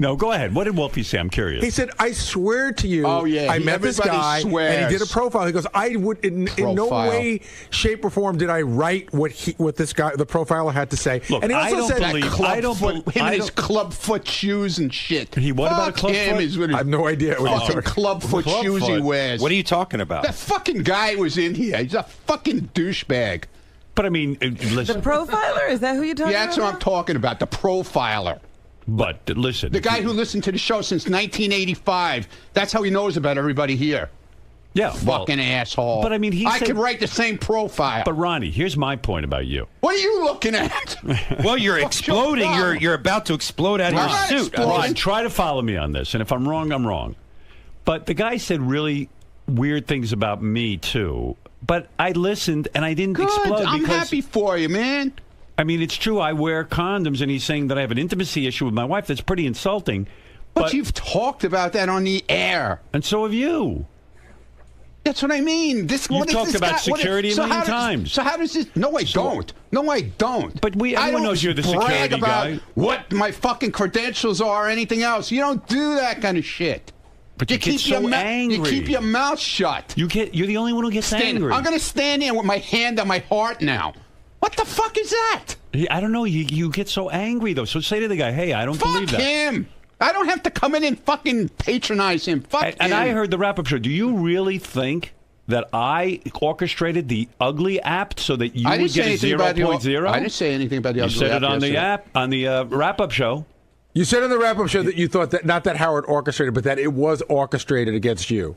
Speaker 1: No, go ahead. What did Wolfie say? I'm curious.
Speaker 8: He said, I swear to you,
Speaker 14: Oh, yeah,
Speaker 8: I met this
Speaker 14: everybody
Speaker 8: guy,
Speaker 14: swears.
Speaker 8: and he did a profile. He goes, I would, in no
Speaker 14: Profile.
Speaker 8: way, shape, or form did I write what this guy, the profiler, had to say.
Speaker 1: Look,
Speaker 8: and he also said,
Speaker 14: Him and his club foot shoes and shit.
Speaker 1: What about a
Speaker 14: Fuck
Speaker 1: club
Speaker 14: him
Speaker 1: foot?
Speaker 14: is what
Speaker 8: I have no idea what he's
Speaker 14: fucking
Speaker 8: talking
Speaker 14: club foot
Speaker 1: Club
Speaker 14: shoes he
Speaker 1: foot.
Speaker 14: wears.
Speaker 13: What are you talking about?
Speaker 14: That fucking guy was in here. He's a fucking douchebag.
Speaker 1: But I mean,
Speaker 11: The
Speaker 1: listen.
Speaker 11: profiler? Is that who you're talking
Speaker 14: Yeah, that's
Speaker 11: about?
Speaker 14: what I'm talking about. The profiler.
Speaker 1: But listen.
Speaker 14: The guy who listened to the show since 1985. That's how he knows about everybody here.
Speaker 1: Yeah, well,
Speaker 14: Fucking asshole.
Speaker 1: But I mean,
Speaker 14: I could write the same profile.
Speaker 1: But Ronnie, here's my point about you.
Speaker 14: What are you looking at?
Speaker 13: Well, you're exploding. You're about to explode out of your suit.
Speaker 1: Ron, try to follow me on this, and if I'm wrong, I'm wrong. But the guy said really weird things about me too. But I listened and I didn't
Speaker 14: Good.
Speaker 1: explode.
Speaker 14: I'm
Speaker 1: because,
Speaker 14: happy for you, man.
Speaker 1: I mean, it's true. I wear condoms, and he's saying that I have an intimacy issue with my wife. That's pretty insulting.
Speaker 14: But you've talked about that on the air,
Speaker 1: and so have you.
Speaker 14: That's what I mean.
Speaker 1: You've talked about security a million times.
Speaker 14: So how does this? No, I don't. No, I don't.
Speaker 1: But everyone knows you're the
Speaker 14: brag
Speaker 1: security
Speaker 14: about
Speaker 1: guy.
Speaker 14: what my fucking credentials are or anything else. You don't do that kind of shit.
Speaker 1: But you get so angry.
Speaker 14: You keep your mouth shut.
Speaker 1: You're the only one who gets angry.
Speaker 14: I'm going to stand there with my hand on my heart now. What the fuck is that?
Speaker 1: I don't know. You get so angry, though. So say to the guy, hey, I don't believe that.
Speaker 14: Fuck him. I don't have to come in and fucking patronize him. Fuck him.
Speaker 1: And I heard the wrap-up show. Do you really think that I orchestrated the Ugly app so that you would get a 0.0?
Speaker 14: I didn't say anything about the Ugly app.
Speaker 1: You said it on the app, on the wrap-up show.
Speaker 8: You said in the wrap-up show that you thought that, not that Howard orchestrated, but that it was orchestrated against you.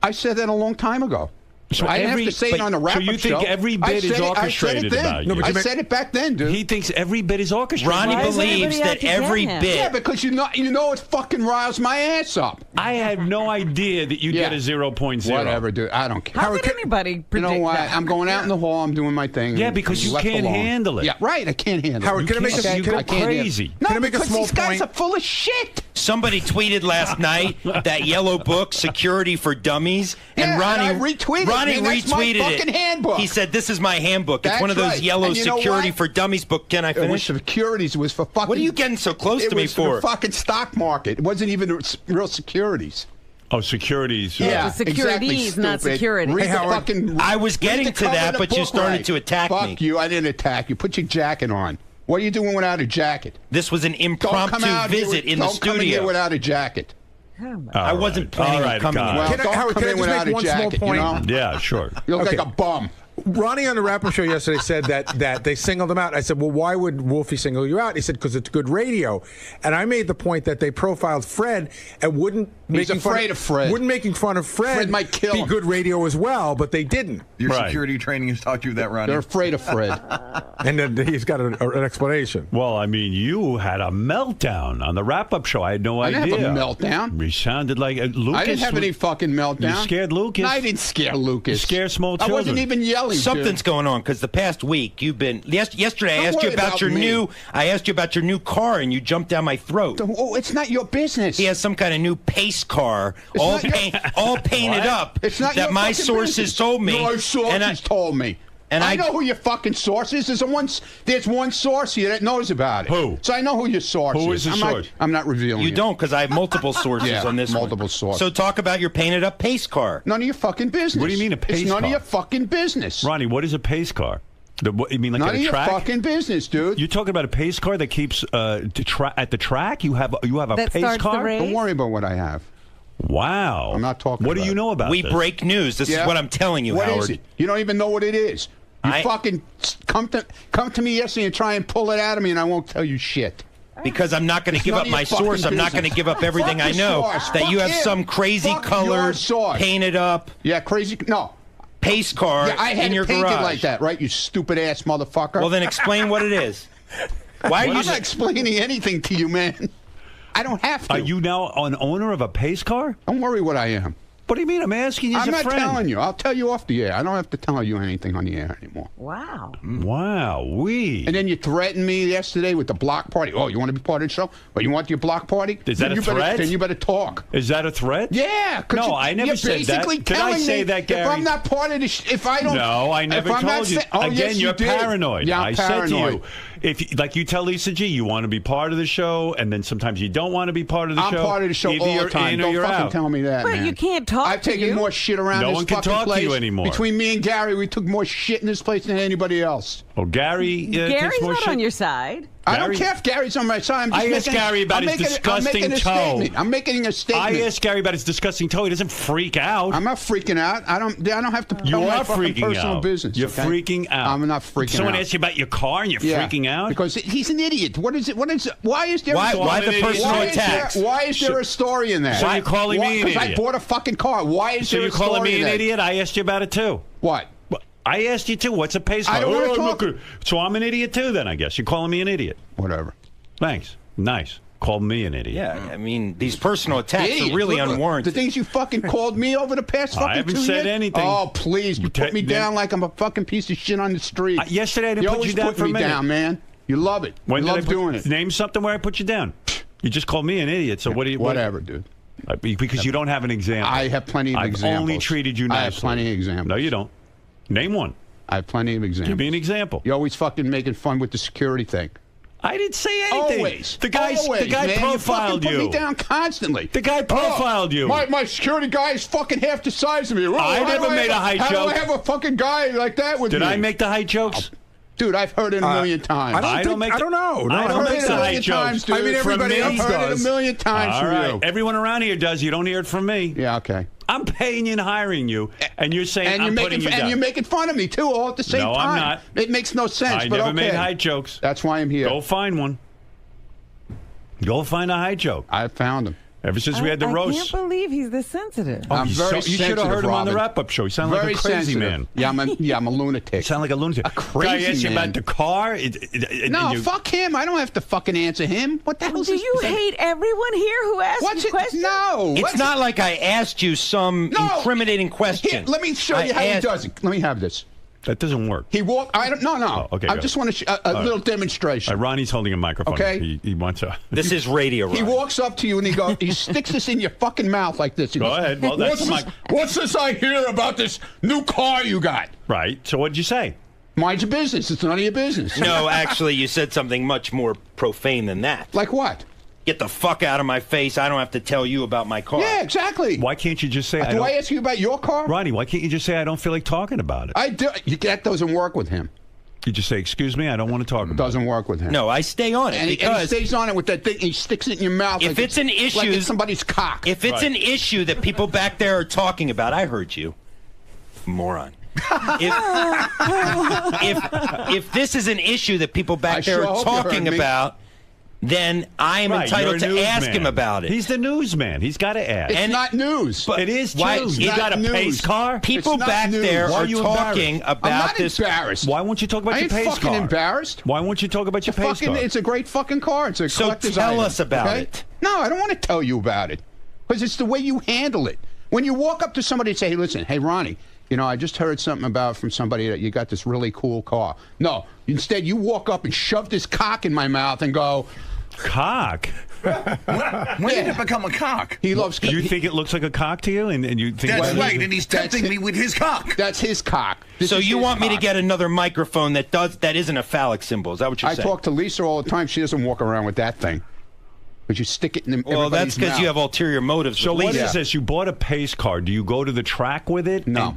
Speaker 14: I said that a long time ago.
Speaker 1: So
Speaker 14: I didn't have to say it on the wrap-up show.
Speaker 1: So you think every bit is orchestrated about you?
Speaker 14: No, but I said it back then, dude.
Speaker 1: He thinks every bit is orchestrated.
Speaker 13: Ronnie believes that every bit.
Speaker 14: Yeah, because you know it fucking riles my ass up.
Speaker 1: I had no idea that you'd get a 0.0.
Speaker 14: Whatever, dude. I don't care.
Speaker 11: How could anybody predict
Speaker 14: You know what?
Speaker 11: that?
Speaker 14: I'm going out in the hall. I'm doing my thing.
Speaker 1: Yeah, because you
Speaker 14: left
Speaker 1: can't
Speaker 14: alone.
Speaker 1: handle it.
Speaker 14: Yeah, right. I can't handle
Speaker 8: Howard,
Speaker 14: it.
Speaker 8: can I make a
Speaker 1: You go crazy.
Speaker 14: No,
Speaker 8: Can I make a
Speaker 14: because
Speaker 8: small
Speaker 14: these guys
Speaker 8: point?
Speaker 14: are full of shit.
Speaker 13: Somebody tweeted last night that yellow book, Security for Dummies,
Speaker 14: Yeah,
Speaker 13: and Ronnie
Speaker 14: and I retweeted it,
Speaker 13: Ronnie
Speaker 14: man. That's my
Speaker 13: retweeted
Speaker 14: fucking
Speaker 13: it.
Speaker 14: handbook.
Speaker 13: He said, "This is my handbook. It's
Speaker 14: That's
Speaker 13: one of those
Speaker 14: right.
Speaker 13: yellow
Speaker 14: And you know
Speaker 13: Security
Speaker 14: what?
Speaker 13: for Dummies book." Can I
Speaker 14: It was
Speaker 13: finish?
Speaker 14: securities. It was for fucking.
Speaker 13: What are you getting so close to me
Speaker 14: It was for
Speaker 13: for?
Speaker 14: the fucking stock market. It wasn't even real securities.
Speaker 1: Oh, securities.
Speaker 14: Yeah,
Speaker 11: the securities,
Speaker 14: exactly,
Speaker 11: not
Speaker 14: stupid.
Speaker 11: security.
Speaker 14: Read
Speaker 8: Hey,
Speaker 14: the
Speaker 8: Howard.
Speaker 14: fucking.
Speaker 13: I was
Speaker 14: read
Speaker 13: getting
Speaker 14: the
Speaker 13: to
Speaker 14: cover
Speaker 13: that,
Speaker 14: of the
Speaker 13: but you
Speaker 14: book
Speaker 13: started
Speaker 14: right.
Speaker 13: to attack
Speaker 14: Fuck
Speaker 13: me.
Speaker 14: you! I didn't attack you. Put your jacket on. What are you doing without a jacket?
Speaker 13: This was an
Speaker 14: Don't come
Speaker 13: impromptu
Speaker 14: out here
Speaker 13: visit
Speaker 14: with-
Speaker 13: in the
Speaker 14: Don't come in here
Speaker 13: studio.
Speaker 14: without a jacket.
Speaker 13: I wasn't planning on coming.
Speaker 1: God.
Speaker 14: Well,
Speaker 8: Can I-
Speaker 14: don't
Speaker 8: Howard,
Speaker 14: come
Speaker 8: can I
Speaker 14: in
Speaker 8: just
Speaker 14: without
Speaker 8: make
Speaker 14: a
Speaker 8: one small
Speaker 14: jacket. You
Speaker 8: point?
Speaker 14: know?
Speaker 1: Yeah, sure.
Speaker 14: You look
Speaker 8: Okay.
Speaker 14: like a bum.
Speaker 8: Ronnie on the wrap-up show yesterday said that they singled him out. I said, well, why would Wolfie single you out? He said, because it's good radio. And I made the point that they profiled Fred and wouldn't making
Speaker 14: afraid of Fred.
Speaker 8: Wouldn't making fun of Fred
Speaker 14: might kill
Speaker 8: be
Speaker 14: him.
Speaker 8: good radio as well, but they didn't.
Speaker 10: Your
Speaker 1: Right.
Speaker 10: security training has taught you that, Ronnie.
Speaker 14: They're afraid of Fred.
Speaker 8: And then he's got an explanation.
Speaker 1: Well, I mean, you had a meltdown on the wrap-up show. I had no
Speaker 14: I
Speaker 1: idea.
Speaker 14: didn't have a meltdown.
Speaker 1: You sounded like Lucas.
Speaker 14: I didn't have any fucking meltdown.
Speaker 1: You scared Lucas?
Speaker 14: No, I didn't scare Lucas.
Speaker 1: You scared small
Speaker 14: I
Speaker 1: children.
Speaker 14: wasn't even yelling.
Speaker 13: Something's
Speaker 14: dude.
Speaker 13: going on because the past week you've been. Yesterday I
Speaker 14: Don't
Speaker 13: asked you
Speaker 14: worry
Speaker 13: about
Speaker 14: about
Speaker 13: your
Speaker 14: me.
Speaker 13: new. I asked you about your new car and you jumped down my throat.
Speaker 14: Oh, it's not your business.
Speaker 13: He has some kind of new pace car,
Speaker 14: It's
Speaker 13: all
Speaker 14: not your-
Speaker 13: all painted up.
Speaker 14: It's not
Speaker 13: that
Speaker 14: your
Speaker 13: my
Speaker 14: fucking
Speaker 13: sources
Speaker 14: business.
Speaker 13: told me.
Speaker 14: Your sources told me.
Speaker 13: And
Speaker 14: I know who your fucking source is. There's one source here that knows about it.
Speaker 1: Who?
Speaker 14: So I know who your source is.
Speaker 1: Who is the source?
Speaker 14: I'm not revealing
Speaker 13: You
Speaker 14: it.
Speaker 13: don't, because I have multiple sources
Speaker 14: Yeah,
Speaker 13: on this
Speaker 14: multiple
Speaker 13: one.
Speaker 14: sources.
Speaker 13: So talk about your painted up pace car.
Speaker 14: None of your fucking business.
Speaker 1: What do you mean a pace
Speaker 14: It's none
Speaker 1: car?
Speaker 14: of your fucking business.
Speaker 1: Ronnie, what is a pace car? You mean like
Speaker 14: None
Speaker 1: at
Speaker 14: of
Speaker 1: a
Speaker 14: your
Speaker 1: track?
Speaker 14: fucking business, dude.
Speaker 1: You're talking about a pace car that keeps at the track? You have a
Speaker 11: That
Speaker 1: pace
Speaker 11: starts the
Speaker 1: car?
Speaker 11: race?
Speaker 14: Don't worry about what I have.
Speaker 1: Wow.
Speaker 14: I'm not talking
Speaker 1: What
Speaker 14: about
Speaker 1: do you
Speaker 14: it.
Speaker 1: know about
Speaker 13: We
Speaker 1: this?
Speaker 13: break news. This is what I'm telling you,
Speaker 14: What
Speaker 13: Howard.
Speaker 14: is it? You don't even know what it is. You
Speaker 13: I-
Speaker 14: fucking come to me yesterday and try and pull it out of me, and I won't tell you shit.
Speaker 13: Because I'm not going to
Speaker 14: It's
Speaker 13: give
Speaker 14: none
Speaker 13: up
Speaker 14: of
Speaker 13: my
Speaker 14: your fucking
Speaker 13: source. I'm not going to
Speaker 14: business.
Speaker 13: give up everything
Speaker 14: Fuck
Speaker 13: I
Speaker 14: your
Speaker 13: know.
Speaker 14: source.
Speaker 13: That
Speaker 14: Fuck
Speaker 13: you have
Speaker 14: him.
Speaker 13: some crazy
Speaker 14: Fuck your
Speaker 13: colored,
Speaker 14: source.
Speaker 13: painted up
Speaker 14: Yeah, crazy. No.
Speaker 13: pace car
Speaker 14: Yeah, I had
Speaker 13: in
Speaker 14: it
Speaker 13: your
Speaker 14: painted
Speaker 13: garage.
Speaker 14: like that, right? You stupid ass motherfucker.
Speaker 13: Well, then explain what it is. Why are
Speaker 14: I'm
Speaker 13: you?
Speaker 14: not explaining anything to you, man. I don't have to.
Speaker 1: Are you now an owner of a pace car?
Speaker 14: Don't worry what I am.
Speaker 1: What do you mean? I'm asking you as
Speaker 14: I'm
Speaker 1: a
Speaker 14: not
Speaker 1: friend.
Speaker 14: telling you. I'll tell you off the air. I don't have to tell you anything on the air anymore.
Speaker 11: Wow.
Speaker 1: Wow,
Speaker 14: And then you threatened me yesterday with the block party. Oh, you want to be part of the show? Or you want your block party?
Speaker 1: Is that
Speaker 14: Then
Speaker 1: a
Speaker 14: you better-
Speaker 1: threat?
Speaker 14: Then you better talk.
Speaker 1: Is that a threat?
Speaker 14: Yeah. 'cause
Speaker 1: No, I never
Speaker 14: you're
Speaker 1: said that.
Speaker 14: basically
Speaker 1: Did I
Speaker 14: telling
Speaker 1: say
Speaker 14: me
Speaker 1: that, Gary?
Speaker 14: If I'm not part of the if I don't.
Speaker 1: No, I never
Speaker 14: if I'm not
Speaker 1: told you.
Speaker 14: sa- oh,
Speaker 1: Again,
Speaker 14: yes, you
Speaker 1: you're
Speaker 14: did.
Speaker 1: paranoid.
Speaker 14: Yeah, I'm
Speaker 1: I said to
Speaker 14: paranoid.
Speaker 1: you, if like you tell Lisa G, you want to be part of the show, and then sometimes you don't want to be part of the
Speaker 14: I'm
Speaker 1: show.
Speaker 14: part of the show
Speaker 1: Either
Speaker 14: all
Speaker 1: you're
Speaker 14: the time.
Speaker 1: in or
Speaker 14: Don't
Speaker 1: you're
Speaker 14: fucking
Speaker 1: out.
Speaker 14: tell me that,
Speaker 11: But
Speaker 14: man.
Speaker 11: you can't talk
Speaker 14: I've
Speaker 11: to
Speaker 14: taken
Speaker 11: you.
Speaker 14: more shit around
Speaker 1: No
Speaker 14: this
Speaker 1: one can
Speaker 14: fucking
Speaker 1: talk to
Speaker 14: place.
Speaker 1: you anymore.
Speaker 14: Between me and Gary, we took more shit in this place than anybody else.
Speaker 1: Well, Gary,
Speaker 11: Gary's
Speaker 1: takes more
Speaker 11: not
Speaker 1: shit.
Speaker 11: on your side.
Speaker 14: I don't
Speaker 1: Gary-
Speaker 14: care if Gary's on my side. I'm just
Speaker 1: I asked
Speaker 14: making,
Speaker 1: Gary about
Speaker 14: I'm
Speaker 1: his
Speaker 14: making,
Speaker 1: disgusting
Speaker 14: I'm making a
Speaker 1: toe.
Speaker 14: statement. I'm making a statement.
Speaker 1: I asked Gary about his disgusting toe. He doesn't freak out.
Speaker 14: I'm not freaking out. I don't have to
Speaker 1: You
Speaker 14: tell my
Speaker 1: are
Speaker 14: fucking
Speaker 1: freaking
Speaker 14: personal
Speaker 1: out.
Speaker 14: business.
Speaker 1: You're
Speaker 14: okay?
Speaker 1: freaking out.
Speaker 14: I'm not freaking
Speaker 1: Someone
Speaker 14: out.
Speaker 1: asked you about your car and you're freaking out?
Speaker 14: Because he's an idiot. What is it? What is it? Why is there?
Speaker 13: Why-
Speaker 14: a
Speaker 13: why the personal
Speaker 14: why
Speaker 13: attacks?
Speaker 14: Why is there a story in that?
Speaker 1: So you're calling me an
Speaker 14: Because I
Speaker 1: idiot?
Speaker 14: bought a fucking car. Why is
Speaker 1: So
Speaker 14: there
Speaker 1: you're
Speaker 14: a story
Speaker 1: calling me
Speaker 14: in
Speaker 1: an
Speaker 14: that?
Speaker 1: idiot? I asked you about it too.
Speaker 14: What?
Speaker 1: I asked you too. What's a pace car?
Speaker 14: I don't wanna
Speaker 1: I'm
Speaker 14: talk.
Speaker 1: not gonna- So I'm an idiot too then, I guess. You're calling me an idiot.
Speaker 14: Whatever.
Speaker 1: Thanks. Nice. Call me an idiot.
Speaker 13: Yeah, I mean, these personal attacks
Speaker 14: Idiot.
Speaker 13: are really
Speaker 14: Look,
Speaker 13: unwarranted.
Speaker 14: The things you fucking called me over the past fucking
Speaker 1: I haven't
Speaker 14: 2
Speaker 1: said
Speaker 14: years?
Speaker 1: anything.
Speaker 14: Oh, please. You put me down like I'm a fucking piece of shit on the street.
Speaker 1: Yesterday I didn't
Speaker 14: you
Speaker 1: put
Speaker 14: always
Speaker 1: you down
Speaker 14: put
Speaker 1: for a
Speaker 14: me
Speaker 1: minute.
Speaker 14: down, man. You love it.
Speaker 1: When
Speaker 14: you
Speaker 1: did
Speaker 14: love
Speaker 1: I put,
Speaker 14: doing it.
Speaker 1: Name something where I put you down. You just called me an idiot. So what do you?
Speaker 14: Whatever, dude.
Speaker 1: Because you don't have an example.
Speaker 14: I have plenty of
Speaker 1: I've
Speaker 14: examples.
Speaker 1: only treated you nicely.
Speaker 14: I have plenty of examples.
Speaker 1: No, you don't. Name one.
Speaker 14: I have plenty of examples.
Speaker 1: Give me an example.
Speaker 14: You're always fucking making fun with the security thing.
Speaker 1: I didn't say anything.
Speaker 14: Always.
Speaker 1: The guy
Speaker 14: man.
Speaker 1: profiled
Speaker 14: you.
Speaker 1: you.
Speaker 14: Put me down constantly.
Speaker 1: The guy profiled you.
Speaker 14: My security guy is fucking half the size of me.
Speaker 1: I never made a height
Speaker 14: How
Speaker 1: joke.
Speaker 14: do I have a fucking guy like that with me?
Speaker 1: Did I make the height jokes?
Speaker 14: Dude, I've heard it a million times.
Speaker 8: I don't know. No,
Speaker 1: I don't
Speaker 14: I've heard
Speaker 1: make
Speaker 14: it
Speaker 1: the
Speaker 14: a
Speaker 1: height
Speaker 14: million times,
Speaker 1: jokes.
Speaker 14: dude.
Speaker 8: I mean, everybody
Speaker 14: From me.
Speaker 8: else
Speaker 14: I've heard it
Speaker 8: does.
Speaker 14: a million times
Speaker 1: All
Speaker 14: from
Speaker 1: right.
Speaker 14: you.
Speaker 1: Everyone around here does. You don't hear it from me.
Speaker 14: Yeah, okay.
Speaker 1: I'm paying you and hiring you, and you're saying
Speaker 14: And
Speaker 1: I'm
Speaker 14: you're
Speaker 1: putting
Speaker 14: making
Speaker 1: you down.
Speaker 14: and you're making fun of me too, all at the same
Speaker 1: No,
Speaker 14: time.
Speaker 1: I'm not.
Speaker 14: It makes no sense.
Speaker 1: I
Speaker 14: but
Speaker 1: never
Speaker 14: okay.
Speaker 1: made height jokes.
Speaker 14: That's why I'm here.
Speaker 1: Go find one. Go find a height joke.
Speaker 14: I found him.
Speaker 1: Ever since we had the
Speaker 11: I
Speaker 1: roast.
Speaker 11: can't believe he's this sensitive.
Speaker 1: Oh,
Speaker 14: I'm
Speaker 1: he's
Speaker 14: very
Speaker 1: you should have heard him on the
Speaker 14: Robin.
Speaker 1: wrap-up show. He sounded
Speaker 14: Very
Speaker 1: like a crazy
Speaker 14: sensitive.
Speaker 1: man.
Speaker 14: Yeah, I'm a lunatic.
Speaker 1: You sound like a lunatic.
Speaker 14: A crazy
Speaker 1: Guy asked you
Speaker 14: man.
Speaker 1: about the car.
Speaker 14: No, fuck him. I don't have to fucking answer him. What the hell is
Speaker 11: Do
Speaker 14: this?
Speaker 11: you hate everyone here who asks
Speaker 14: What's
Speaker 11: you
Speaker 14: it?
Speaker 11: questions?
Speaker 14: No.
Speaker 13: It's not like I asked you some incriminating question.
Speaker 14: Here, let me show you how he does it. Let me have this.
Speaker 1: That doesn't work.
Speaker 14: He walked. I don't. No.
Speaker 1: Oh, okay,
Speaker 14: I
Speaker 1: go.
Speaker 14: just want to a little demonstration.
Speaker 1: Ronnie's holding a microphone.
Speaker 14: Okay.
Speaker 1: He wants a.
Speaker 13: This is radio,
Speaker 14: He
Speaker 13: Ronnie.
Speaker 14: walks up to you and he goes. He sticks this in your fucking mouth like this. He
Speaker 1: Go
Speaker 14: goes,
Speaker 1: ahead. Well, that's
Speaker 14: what's this I hear about this new car you got?
Speaker 1: Right. So what'd you say?
Speaker 14: Mind your business. It's none of your business.
Speaker 13: No, actually, you said something much more profane than that.
Speaker 14: Like what?
Speaker 13: Get the fuck out of my face. I don't have to tell you about my car.
Speaker 14: Yeah, exactly.
Speaker 1: Why can't you just say?
Speaker 14: Do I ask you about your car?
Speaker 1: Ronnie, why can't you just say I don't feel like talking about it?
Speaker 14: I do. That doesn't work with him.
Speaker 1: You just say, "Excuse me, I don't want to talk about
Speaker 14: Doesn't work with him.
Speaker 13: No, I stay on it
Speaker 14: And he
Speaker 13: because
Speaker 14: stays on it with that thing. He sticks it in your mouth.
Speaker 13: if
Speaker 14: like
Speaker 13: it's an issue,
Speaker 14: like it's somebody's cock.
Speaker 13: If it's an issue that people back there are talking about, I heard you, moron. If this is an issue that people back there
Speaker 14: sure
Speaker 13: are
Speaker 14: hope you heard
Speaker 13: talking
Speaker 14: me.
Speaker 13: about, then I am
Speaker 1: Right,
Speaker 13: entitled
Speaker 1: you're a
Speaker 13: to ask
Speaker 1: newsman.
Speaker 13: him about it.
Speaker 1: He's the newsman. He's got to ask.
Speaker 14: It's not news.
Speaker 1: It is
Speaker 13: Why-
Speaker 1: news.
Speaker 13: it's
Speaker 1: You got a
Speaker 14: not
Speaker 1: pace
Speaker 14: news.
Speaker 1: car?
Speaker 13: People
Speaker 14: It's not
Speaker 13: back
Speaker 14: news.
Speaker 13: there
Speaker 14: Why
Speaker 13: are
Speaker 1: are you
Speaker 13: talking
Speaker 1: embarrassed?
Speaker 14: I'm
Speaker 13: about
Speaker 14: not
Speaker 13: this.
Speaker 14: embarrassed.
Speaker 1: Why won't you talk about
Speaker 14: I
Speaker 1: your
Speaker 14: ain't
Speaker 1: pace
Speaker 14: fucking
Speaker 1: car?
Speaker 14: embarrassed.
Speaker 1: Why won't you talk about your pace car?
Speaker 14: It's a great fucking car. It's a
Speaker 13: So
Speaker 14: collector's
Speaker 13: tell
Speaker 14: item,
Speaker 13: us about
Speaker 14: okay?
Speaker 13: it.
Speaker 14: No, I don't want to tell you about it because it's the way you handle it. When you walk up to somebody and say, "Hey, listen, hey Ronnie, you know, I just heard something about from somebody that you got this really cool car." No, instead you walk up and shove this cock in my mouth and go,
Speaker 1: Cock?
Speaker 15: When did it become a cock?
Speaker 14: He loves.
Speaker 1: Do you think it looks like a cock to you? And you think
Speaker 15: That's right, and he's tempting me with his cock.
Speaker 14: That's his cock.
Speaker 13: So you want me to get another microphone that isn't a phallic symbol? Is that what you're
Speaker 14: I
Speaker 13: saying?
Speaker 14: talk to Lisa all the time. She doesn't walk around with that thing. But you stick it in
Speaker 13: Well, that's because you have ulterior motives.
Speaker 1: So
Speaker 13: with
Speaker 1: what
Speaker 13: Lisa.
Speaker 1: is this? You bought a pace car. Do you go to the track with it?
Speaker 14: No.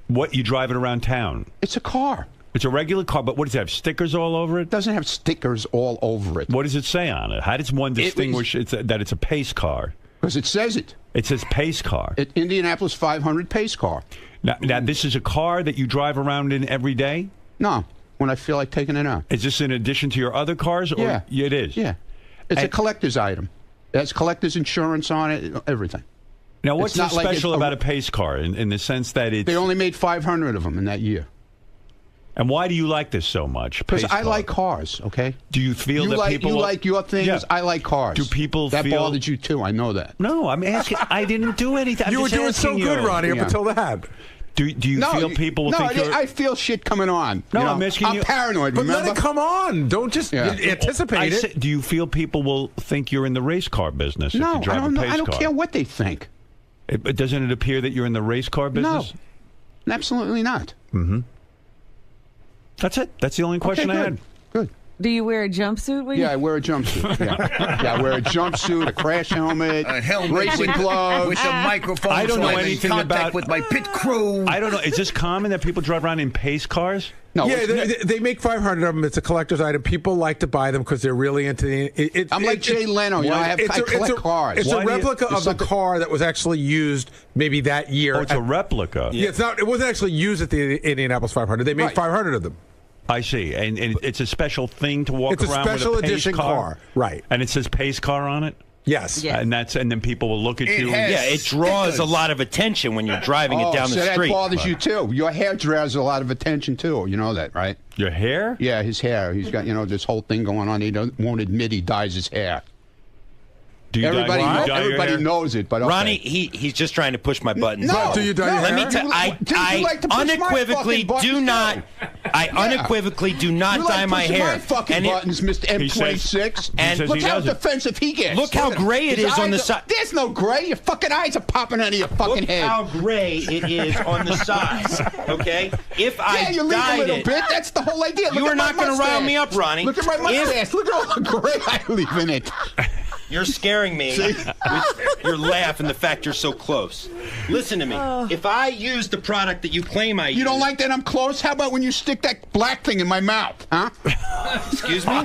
Speaker 1: And you drive it around town?
Speaker 14: It's a car.
Speaker 1: It's a regular car, but what does it have? Stickers all over it?
Speaker 14: Doesn't have stickers all over it.
Speaker 1: What does it say on it? How does one distinguish that it's a pace car?
Speaker 14: Because it says it.
Speaker 1: It says pace car.
Speaker 14: Indianapolis 500 pace car.
Speaker 1: Now, this is a car that you drive around in every day?
Speaker 14: No, when I feel like taking it out.
Speaker 1: Is this in addition to your other cars? Or
Speaker 14: Yeah.
Speaker 1: It is?
Speaker 14: Yeah. It's a collector's item. It has collector's insurance on it, everything.
Speaker 1: Now, what's
Speaker 14: It's not
Speaker 1: so
Speaker 14: like
Speaker 1: special about a pace car in the sense that it's...
Speaker 14: They only made 500 of them in that year.
Speaker 1: And why do you like this so much?
Speaker 14: Because I like cars, okay?
Speaker 1: Do you feel that people...
Speaker 14: You like your things,
Speaker 1: Yeah.
Speaker 14: I like cars.
Speaker 1: Do people
Speaker 14: that
Speaker 1: feel...
Speaker 14: bothered you too, I know that.
Speaker 1: No, I'm asking... I didn't do anything.
Speaker 8: You were doing so good, Ronnie, up until that.
Speaker 1: Do you feel people will think you're...
Speaker 14: I feel shit coming on.
Speaker 1: No,
Speaker 14: You know,
Speaker 1: I'm asking you...
Speaker 14: I'm paranoid,
Speaker 8: But
Speaker 14: remember?
Speaker 8: let it come on. Don't just anticipate it.
Speaker 1: Do you feel people will think you're in the race car business if
Speaker 14: No,
Speaker 1: you drive
Speaker 14: I don't
Speaker 1: a
Speaker 14: know.
Speaker 1: pace
Speaker 14: I don't
Speaker 1: car?
Speaker 14: care what they think.
Speaker 1: But doesn't it appear that you're in the race car business?
Speaker 14: No, absolutely not.
Speaker 1: Mm-hmm. That's it. That's the only question I had.
Speaker 14: Good.
Speaker 11: Do you wear a jumpsuit? When
Speaker 14: Yeah, I wear a jumpsuit. Yeah, I wear a jumpsuit, a crash helmet,
Speaker 15: A helmet
Speaker 14: racing gloves.
Speaker 15: with a microphone.
Speaker 1: I don't
Speaker 15: so
Speaker 1: know
Speaker 15: I'm in
Speaker 1: anything
Speaker 15: contact
Speaker 1: about...
Speaker 15: with my pit crew.
Speaker 1: I don't know. Is this common that people drive around in pace cars?
Speaker 14: No,
Speaker 8: Yeah, they make 500 of them. It's a collector's item. People like to buy them because they're really into the...
Speaker 14: I'm like Jay Leno. You know, I collect cars.
Speaker 8: It's a replica of the car that was actually used maybe that year.
Speaker 1: Oh, it's a replica.
Speaker 8: Yeah, it's not. It wasn't actually used at the Indianapolis 500. They made 500 of them.
Speaker 1: I see. And it's a special thing to walk
Speaker 8: It's a
Speaker 1: around
Speaker 8: special
Speaker 1: with a pace
Speaker 8: edition car. Right.
Speaker 1: And it says pace car on it?
Speaker 8: Yes.
Speaker 1: And then people will look at you.
Speaker 13: Yeah, it draws a lot of attention when you're driving it down the
Speaker 14: so
Speaker 13: street.
Speaker 14: that bothers you too. Your hair draws a lot of attention too. You know that, right?
Speaker 1: Your hair?
Speaker 14: Yeah, his hair. He's got this whole thing going on. He won't admit he dyes his hair.
Speaker 1: Do you
Speaker 14: everybody knows it, but okay.
Speaker 13: Ronnie, he's just trying to push my buttons.
Speaker 14: No,
Speaker 8: do you dye your
Speaker 13: Let
Speaker 8: hair?
Speaker 13: me tell I unequivocally do not. I unequivocally do not dye my hair.
Speaker 14: My fucking buttons, Mr. M26.
Speaker 13: And
Speaker 14: look how defensive he gets.
Speaker 13: Look how gray it is on the side.
Speaker 14: There's no gray. Your fucking eyes are popping out of your fucking head.
Speaker 13: Look how gray it is on the sides. Okay, if I
Speaker 14: you leave a little bit. That's the whole idea.
Speaker 13: You are not going to rile me up, Ronnie.
Speaker 14: Look at my mustache. Look at all the gray I leave in it.
Speaker 13: You're scaring me with your laugh and the fact you're so close. Listen to me. If I use the product that you claim I use...
Speaker 14: You don't like that I'm close? How about when you stick that black thing in my mouth, huh?
Speaker 13: Excuse me?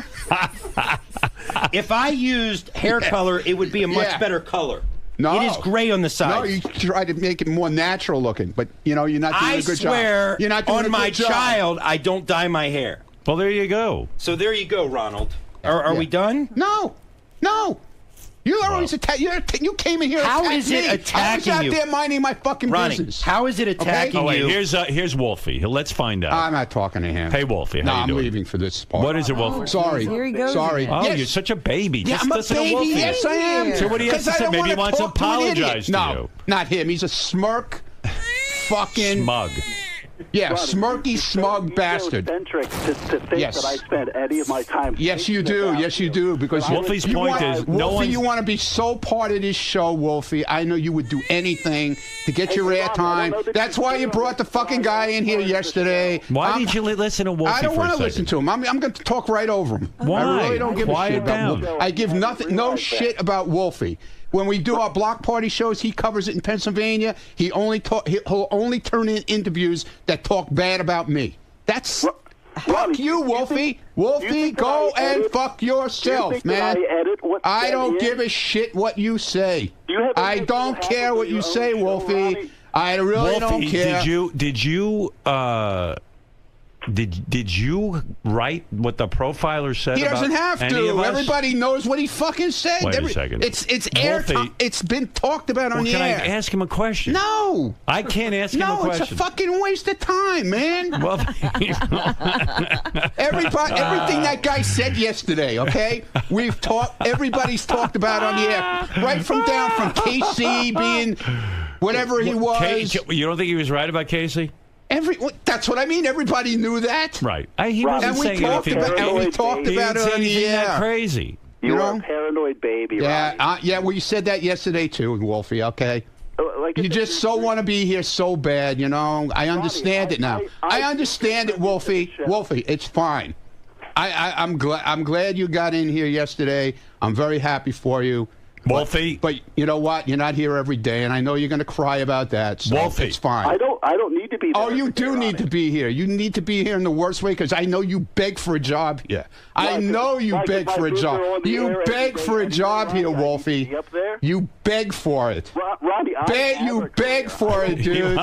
Speaker 13: If I used hair color, it would be a much better color.
Speaker 14: No.
Speaker 13: It is gray on the sides.
Speaker 14: No, you try to make it more natural looking, but you're not doing a good job.
Speaker 13: I swear
Speaker 14: You're not doing
Speaker 13: on
Speaker 14: a
Speaker 13: my
Speaker 14: good job.
Speaker 13: child, I don't dye my hair.
Speaker 1: Well, there you go.
Speaker 13: So there you go, Ronald. Are we done?
Speaker 14: No. You always attack. You came in here.
Speaker 13: How is it
Speaker 14: me.
Speaker 13: attacking
Speaker 14: I was
Speaker 13: you?
Speaker 14: out there minding my fucking
Speaker 13: Ronnie,
Speaker 14: business.
Speaker 13: how is it attacking
Speaker 1: Oh, wait,
Speaker 13: you?
Speaker 1: here's Wolfie. Let's find out.
Speaker 14: I'm not talking to him.
Speaker 1: Hey, Wolfie, how you
Speaker 14: I'm
Speaker 1: doing?
Speaker 14: leaving for this part.
Speaker 1: What is it, Wolfie?
Speaker 14: Sorry.
Speaker 11: Here he goes
Speaker 14: Sorry.
Speaker 11: again.
Speaker 1: Oh,
Speaker 14: Yes.
Speaker 1: you're such a baby.
Speaker 14: Yeah,
Speaker 1: Just
Speaker 14: I'm a
Speaker 1: listen to
Speaker 14: baby.
Speaker 1: Wolfie.
Speaker 14: Yes, I am.
Speaker 1: So what do you have to say? Maybe he wants to apologize to
Speaker 14: no,
Speaker 1: you.
Speaker 14: not him. He's a smirk, fucking
Speaker 1: Smug.
Speaker 14: Yeah,
Speaker 3: Ronnie,
Speaker 14: smirky, smug bastard.
Speaker 3: Eccentric to think
Speaker 14: Yes.
Speaker 3: that I spend any of my time.
Speaker 14: Yes, you do. Yes, you do. Because
Speaker 1: Wolfie's point is, no
Speaker 14: Wolfie,
Speaker 1: one's...
Speaker 14: you want to be so part of this show, Wolfie. I know you would do anything to get your airtime. That's why you brought the fucking guy in here yesterday.
Speaker 1: Why did you listen to Wolfie?
Speaker 14: I don't
Speaker 1: want
Speaker 14: to listen to him. I'm going to talk right over him.
Speaker 1: Why?
Speaker 14: I really don't give a
Speaker 1: Quiet
Speaker 14: shit about
Speaker 1: down.
Speaker 14: Wolfie. I give no shit about Wolfie. When we do our block party shows, he covers it in Pennsylvania. He'll only turn in interviews that talk bad about me. That's fuck you, Wolfie. Wolfie, go and fuck yourself, man. I don't give a shit what you say. I don't care what you say, Wolfie. I really don't care.
Speaker 1: Did you write what the profiler said?
Speaker 14: He doesn't have to. Everybody knows what he fucking said.
Speaker 1: Wait a second.
Speaker 14: It's airtime. It's been talked about on the air.
Speaker 1: Can I ask him a question?
Speaker 14: No.
Speaker 1: I can't ask him a question.
Speaker 14: No, it's a fucking waste of time, man.
Speaker 1: Well,
Speaker 14: everything that guy said yesterday, okay? Everybody's talked about on the air. Right from KC being whatever he was.
Speaker 1: You don't think he was right about Casey?
Speaker 14: That's what I mean. Everybody knew that.
Speaker 1: Right. He wasn't saying anything.
Speaker 14: And we talked about it on the air.
Speaker 1: That crazy.
Speaker 3: You're a paranoid baby,
Speaker 14: Yeah, well, you said that yesterday, too, Wolfie, okay? You just want to be here so bad, you know? I understand it now. I understand it, Wolfie. Wolfie, it's fine. I'm glad you got in here yesterday. I'm very happy for you.
Speaker 1: Wolfie.
Speaker 14: But you know what? You're not here every day, and I know you're going to cry about that, so
Speaker 1: Wolfie.
Speaker 14: it's fine.
Speaker 3: I don't
Speaker 16: I don't need to be there.
Speaker 14: Oh, you do need to be here. You need to be here in the worst way because I know you beg for a job here. I know you beg for a job. You beg for a job here, Wolfie. You beg for it.
Speaker 16: Ronnie,
Speaker 14: you beg for it, dude.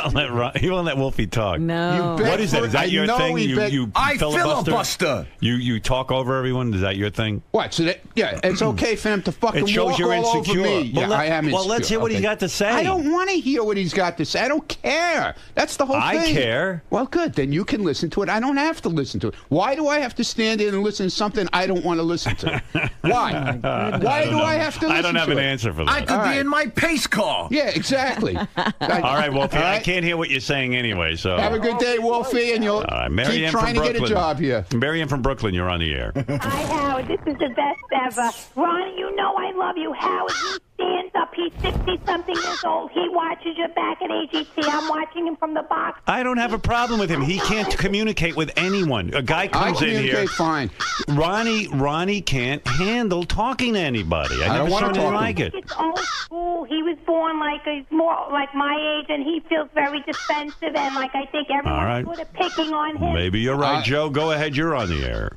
Speaker 1: He won't let Wolfie talk.
Speaker 14: No.
Speaker 1: What is that? Is that your thing? You
Speaker 15: I
Speaker 1: filibuster? You talk over everyone? Is that your thing?
Speaker 14: What? So it's okay for him to fucking
Speaker 1: it shows
Speaker 14: walk
Speaker 1: you're
Speaker 14: all
Speaker 1: insecure.
Speaker 14: over me.
Speaker 1: Well,
Speaker 14: I am insecure.
Speaker 1: Well, let's hear what he's got to say.
Speaker 14: I don't want to hear what he's got to say. I don't care. That's the whole thing.
Speaker 1: I care.
Speaker 14: Well, good. Then you can listen to it. I don't have to listen to it. Why do I have to stand in and listen to something I don't want to listen to? Why? Why do I have to listen to it?
Speaker 1: I don't have an answer for that.
Speaker 15: I could be in my pace car.
Speaker 14: Yeah, exactly.
Speaker 1: All right, Wolfie. I can't hear what you're saying anyway. So
Speaker 14: have a good day, Wolfie, and you'll keep trying to get a job here.
Speaker 1: Marianne from Brooklyn, you're on the air.
Speaker 17: Hi, Howard. This is the best ever. Ronnie, you know I love you. Howard, he stands up. He's 60-something years old. He watches you back at AGT. I'm watching him from the box.
Speaker 1: I don't have a problem with him. He can't communicate with anyone. A guy comes in here.
Speaker 14: Fine.
Speaker 1: Ronnie can't handle talking to anybody. I
Speaker 14: don't want to talk
Speaker 1: like it.
Speaker 17: It's old school. He was born he's more like my age, and he feels very defensive, and I think everyone's sort of picking on him.
Speaker 1: Maybe you're right, Joe. Go ahead. You're on the air.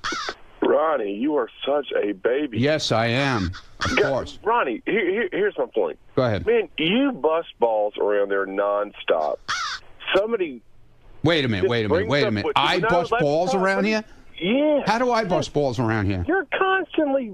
Speaker 18: Ronnie, you are such a baby.
Speaker 14: Yes, I am. Of course.
Speaker 18: Ronnie, here's my point.
Speaker 14: Go ahead.
Speaker 18: Man, you bust balls around there nonstop. Somebody.
Speaker 14: Wait a minute. I bust balls around here?
Speaker 18: Yeah.
Speaker 14: How do I bust balls around here?
Speaker 18: You're constantly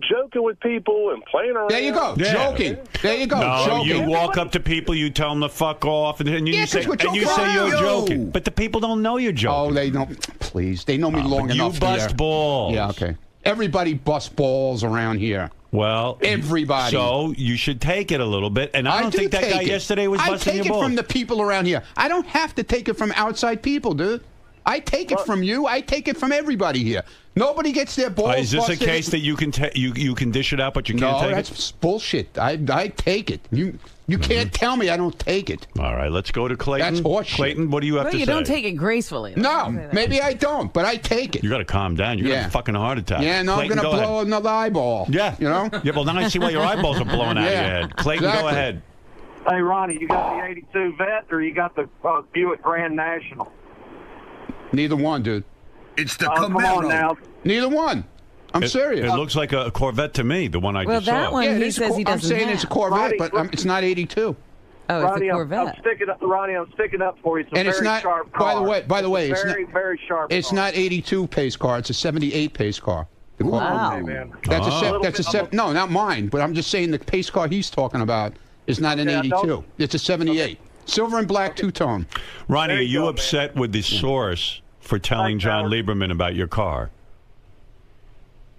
Speaker 18: joking with people and playing around.
Speaker 14: There you go. Yeah. Joking. There you go.
Speaker 1: No,
Speaker 14: joking.
Speaker 1: you walk up to people, you tell them to fuck off, and you say you're joking. But the people don't know you're joking.
Speaker 14: Oh, they don't. Please, they know me long enough.
Speaker 1: You bust balls.
Speaker 14: Yeah, okay. Everybody busts balls around here.
Speaker 1: Well,
Speaker 14: everybody.
Speaker 1: So you should take it a little bit. And I don't think that guy yesterday was busting your balls.
Speaker 14: I take it from the people around here. I don't have to take it from outside people, dude. I take it from you. I take it from everybody here. Nobody gets their balls
Speaker 1: Is this
Speaker 14: busted.
Speaker 1: a case that you can dish it out, but you can't take it?
Speaker 14: No, that's bullshit. I take it. You can't tell me I don't take it.
Speaker 1: All right, let's go to Clayton.
Speaker 14: That's horseshit.
Speaker 1: Clayton, what do you have to say?
Speaker 11: You don't take it gracefully.
Speaker 14: No, maybe I don't, but I take it.
Speaker 1: You got to calm down. You're going to have a fucking heart attack.
Speaker 14: Yeah, no,
Speaker 1: Clayton,
Speaker 14: I'm going to blow another eyeball.
Speaker 1: Yeah.
Speaker 14: You know?
Speaker 1: Yeah, well, now I see why your eyeballs are blowing out of your head. Clayton, go ahead.
Speaker 19: Hey, Ronnie, you got the 82 Vet or you got the Buick Grand National?
Speaker 14: Neither one, dude.
Speaker 15: It's the
Speaker 19: Come on now.
Speaker 14: Neither one. I'm serious.
Speaker 1: It looks like a Corvette to me, the one I just
Speaker 11: that
Speaker 1: saw.
Speaker 11: one he says he doesn't
Speaker 14: I'm saying
Speaker 11: have.
Speaker 14: it's a Corvette,
Speaker 19: Ronnie,
Speaker 14: but it's not 82.
Speaker 11: Oh,
Speaker 19: Ronnie,
Speaker 11: it's a Corvette.
Speaker 19: I'm sticking up for you. It's a
Speaker 14: And it's
Speaker 19: very
Speaker 14: not.
Speaker 19: sharp car.
Speaker 14: By the way, it's
Speaker 19: very sharp.
Speaker 14: It's
Speaker 19: car.
Speaker 14: not 82 pace car. It's a 78 pace car.
Speaker 11: Wow.
Speaker 19: Okay, man.
Speaker 14: No, not mine. But I'm just saying the pace car he's talking about is not an 82. It's a 78. Silver and black two-tone.
Speaker 1: Ronnie, are you upset with the source for telling John Lieberman about your car?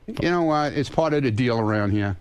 Speaker 14: You know what? It's part of the deal around here.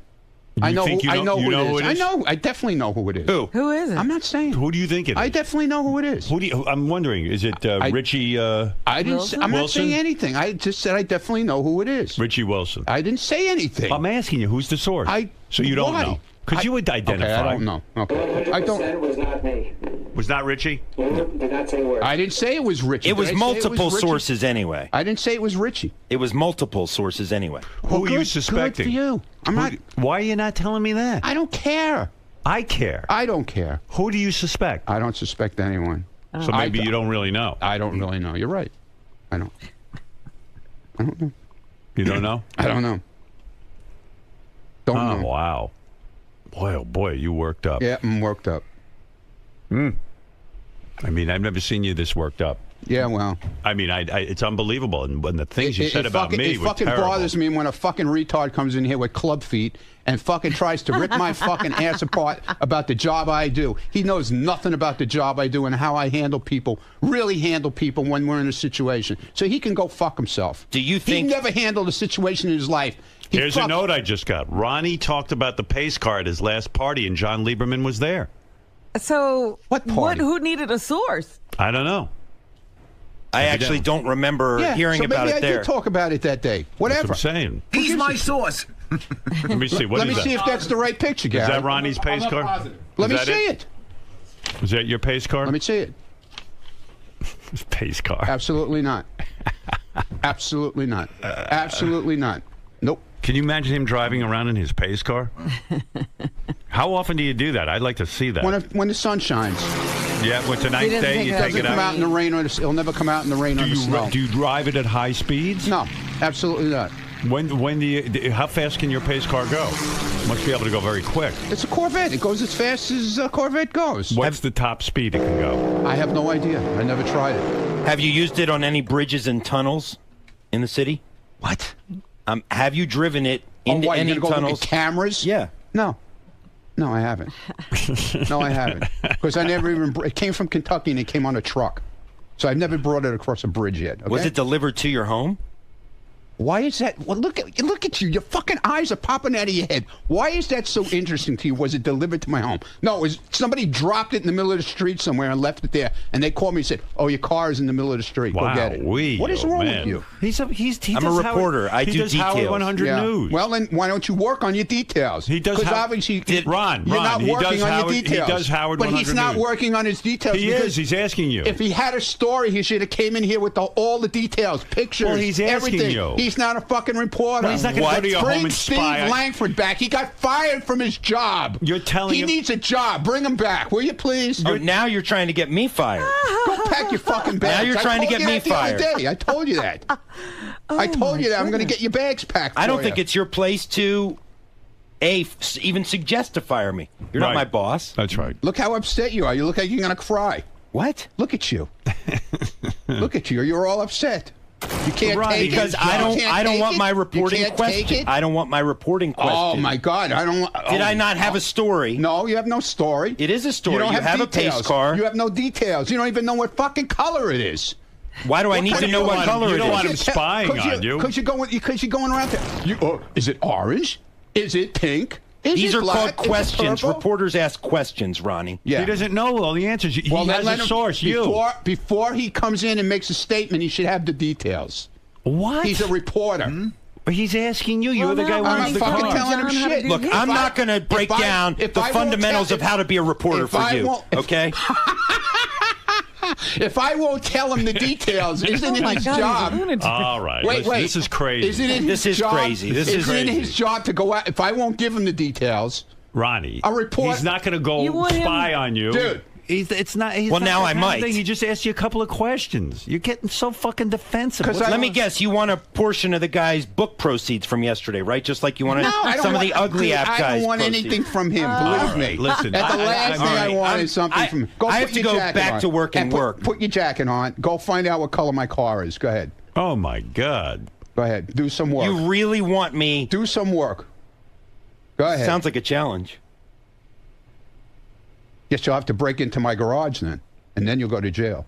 Speaker 14: I know who it is. I definitely know who it is.
Speaker 11: Who is it?
Speaker 14: I'm not saying.
Speaker 1: Who do you think it is?
Speaker 14: I definitely know who it is.
Speaker 1: I'm wondering. Is it Richie?
Speaker 14: I didn't. I'm not saying anything. I just said I definitely know who it is.
Speaker 1: Richie Wilson.
Speaker 14: I didn't say anything.
Speaker 1: I'm asking you. Who's the source? So you don't know? Because you would identify.
Speaker 14: Okay, I don't know. Okay, I don't.
Speaker 20: It was not me.
Speaker 1: Was not Richie?
Speaker 20: Did not say a word.
Speaker 14: I didn't say it was Richie.
Speaker 13: It was multiple sources anyway.
Speaker 14: I didn't say it was Richie.
Speaker 13: It was multiple sources anyway.
Speaker 1: Who are you suspecting?
Speaker 14: Good for you. I'm not.
Speaker 1: Why are you not telling me that?
Speaker 14: I don't care.
Speaker 1: I care.
Speaker 14: I don't care.
Speaker 1: Who do you suspect?
Speaker 14: I don't suspect anyone.
Speaker 1: So maybe you don't really know.
Speaker 14: I don't really know. You're right. I don't know.
Speaker 1: You don't know?
Speaker 14: I don't know. Don't know.
Speaker 1: Oh, wow. Boy, oh boy, you worked up.
Speaker 14: Yeah, I'm worked up.
Speaker 1: I mean, I've never seen you this worked up.
Speaker 14: Yeah, well.
Speaker 1: I mean, it's unbelievable. And when the things you said about me were terrible.
Speaker 14: It fucking bothers me when a fucking retard comes in here with club feet and fucking tries to rip my fucking ass apart about the job I do. He knows nothing about the job I do and how I handle people, really handle people when we're in a situation. So he can go fuck himself.
Speaker 13: Do you think...
Speaker 14: He never handled a situation in his life.
Speaker 1: Here's a note I just got. Ronnie talked about the pace car at his last party, and John Lieberman was there.
Speaker 11: So
Speaker 14: what party?
Speaker 11: Who needed a source?
Speaker 1: I don't know.
Speaker 13: I actually don't remember hearing about it there.
Speaker 14: Maybe I did talk about it that day. Whatever.
Speaker 1: That's what I'm saying.
Speaker 15: He's my source.
Speaker 1: Let me see.
Speaker 14: Let me see if that's the right picture, Gary.
Speaker 1: Is that Ronnie's pace car?
Speaker 14: Let me see it.
Speaker 1: Is that your pace car?
Speaker 14: Let me see it.
Speaker 1: Pace car.
Speaker 14: Absolutely not. Absolutely not. Absolutely not. Nope.
Speaker 1: Can you imagine him driving around in his pace car? How often do you do that? I'd like to see that.
Speaker 14: When the sun shines.
Speaker 1: Yeah, what's the ninth day? You take it
Speaker 14: Come out in the rain or it'll never come out in the rain or the snow.
Speaker 1: Do you drive it at high speeds?
Speaker 14: No, absolutely not.
Speaker 1: How fast can your pace car go? Must be able to go very quick.
Speaker 14: It's a Corvette. It goes as fast as a Corvette goes.
Speaker 1: What's the top speed it can go?
Speaker 14: I have no idea. I never tried it.
Speaker 13: Have you used it on any bridges and tunnels in the city?
Speaker 14: What?
Speaker 13: Have you driven it into any
Speaker 14: you're gonna go
Speaker 13: tunnels?
Speaker 14: look at cameras?
Speaker 13: Yeah.
Speaker 14: No. No, I haven't. No, I haven't. Because I never even... It came from Kentucky and it came on a truck. So I've never brought it across a bridge yet. Okay?
Speaker 13: Was it delivered to your home?
Speaker 14: Why is that? Well, look at you. Your fucking eyes are popping out of your head. Why is that so interesting to you? Was it delivered to my home? No, it was somebody dropped it in the middle of the street somewhere and left it there. And they called me and said, "Oh, your car is in the middle of the street. Go get it." What is wrong with you?
Speaker 13: I'm a reporter. I do
Speaker 1: does
Speaker 13: details.
Speaker 1: Howard 100 News.
Speaker 14: Well, then why don't you work on your details?
Speaker 1: He does.
Speaker 14: Because obviously,
Speaker 1: Ron,
Speaker 14: you're not
Speaker 1: he
Speaker 14: working
Speaker 1: does
Speaker 14: on
Speaker 1: Howard,
Speaker 14: your details.
Speaker 1: He does Howard 100
Speaker 14: But he's not
Speaker 1: News.
Speaker 14: working on his details.
Speaker 1: He is. He's asking you.
Speaker 14: If he had a story, he should have came in here with all the details, pictures,
Speaker 1: Well, he's asking
Speaker 14: everything.
Speaker 1: you.
Speaker 14: He's not a fucking reporter.
Speaker 1: Well, he's not going to go to your home
Speaker 14: Bring
Speaker 1: and
Speaker 14: Steve
Speaker 1: spy.
Speaker 14: Langford back. He got fired from his job.
Speaker 1: You're telling him
Speaker 14: he needs a job. Bring him back, will you please?
Speaker 13: Oh, now you're trying to get me fired.
Speaker 14: Go pack your fucking bags.
Speaker 13: Now you're trying to get me fired.
Speaker 14: The other day. I told you that. I told you that. I'm going to get your bags packed.
Speaker 13: I don't think it's your place to even suggest to fire me. You're not my boss.
Speaker 1: That's right.
Speaker 14: Look how upset you are. You look like you're going to cry.
Speaker 13: What?
Speaker 14: Look at you. Look at you. You're all upset. You can't take
Speaker 13: because
Speaker 14: it.
Speaker 13: I don't want my reporting
Speaker 14: You can't
Speaker 13: question.
Speaker 14: take it?
Speaker 13: I don't want my reporting question.
Speaker 14: Oh my God! I don't.
Speaker 13: Did I not have a story?
Speaker 14: No, you have no story.
Speaker 13: It is a story.
Speaker 14: You don't
Speaker 13: have a
Speaker 14: details.
Speaker 13: pace car.
Speaker 14: You have no details. You don't even know what fucking color it is.
Speaker 13: Why do I need to know what color it is?
Speaker 1: You don't want him spying on you.
Speaker 14: Because you're going around there. Is it orange? Is it pink?
Speaker 13: These are
Speaker 14: black?
Speaker 13: called questions.
Speaker 14: Purple?
Speaker 13: Reporters ask questions, Ronnie.
Speaker 14: Yeah.
Speaker 1: He doesn't know all the answers. He
Speaker 14: Well,
Speaker 1: has
Speaker 14: let
Speaker 1: a
Speaker 14: him,
Speaker 1: source.
Speaker 14: Before he comes in and makes a statement, he should have the details.
Speaker 1: What?
Speaker 14: He's a reporter.
Speaker 1: But he's asking you. You're the guy who runs the car.
Speaker 14: I'm fucking telling him shit.
Speaker 13: Look, I'm not going to break down the fundamentals of how to be a reporter for you, okay?
Speaker 14: If I won't tell him the details, isn't it his job?
Speaker 1: All right.
Speaker 14: Wait.
Speaker 1: This is crazy.
Speaker 14: Isn't it his job?
Speaker 13: Crazy. This is
Speaker 14: Isn't it his job to go out? If I won't give him the details,
Speaker 1: Ronnie,
Speaker 14: a report.
Speaker 1: He's not going to go spy on you.
Speaker 14: Dude.
Speaker 1: It's not.
Speaker 13: Well, now I might.
Speaker 1: He just asked you a couple of questions. You're getting so fucking defensive.
Speaker 13: Let me guess. You want a portion of the guy's book proceeds from yesterday, right? Just like you wanted some of the ugly app guys.
Speaker 14: I don't want anything from him. Believe me.
Speaker 1: Listen,
Speaker 14: the last thing I want is something from him.
Speaker 13: I have to go back to work and work.
Speaker 14: Put your jacket on. Go find out what color my car is. Go ahead.
Speaker 1: Oh my God.
Speaker 14: Go ahead. Do some work.
Speaker 13: You really want me?
Speaker 14: Do some work. Go ahead.
Speaker 13: Sounds like a challenge.
Speaker 14: Guess you'll have to break into my garage then, and then you'll go to jail.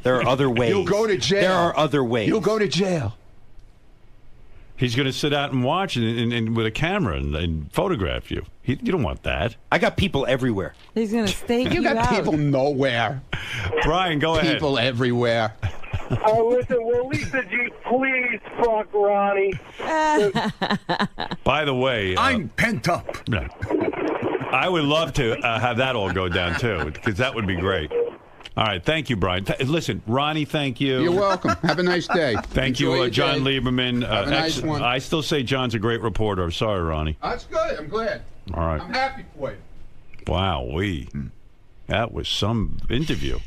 Speaker 13: There are other ways.
Speaker 14: You'll go to jail.
Speaker 13: There are other ways.
Speaker 14: You'll go to jail.
Speaker 1: He's going to sit out and watch and with a camera and photograph you. You don't want that.
Speaker 13: I got people everywhere.
Speaker 11: He's going to stake
Speaker 14: you got
Speaker 11: out.
Speaker 14: people nowhere.
Speaker 1: Brian, go ahead.
Speaker 14: People everywhere.
Speaker 19: Oh, listen, will Lisa G please fuck Ronnie?
Speaker 1: By the way,
Speaker 15: I'm pent up.
Speaker 1: I would love to have that all go down too, because that would be great. All right, thank you, Brian. Listen, Ronnie, thank you.
Speaker 14: You're welcome. Have a nice day.
Speaker 1: Thank
Speaker 14: Enjoy
Speaker 1: you,
Speaker 14: your
Speaker 1: John
Speaker 14: day.
Speaker 1: Lieberman.
Speaker 14: Have a nice one.
Speaker 1: I still say John's a great reporter. I'm sorry, Ronnie.
Speaker 14: That's good. I'm glad.
Speaker 1: All right.
Speaker 14: I'm happy for you.
Speaker 1: Wow, that was some interview.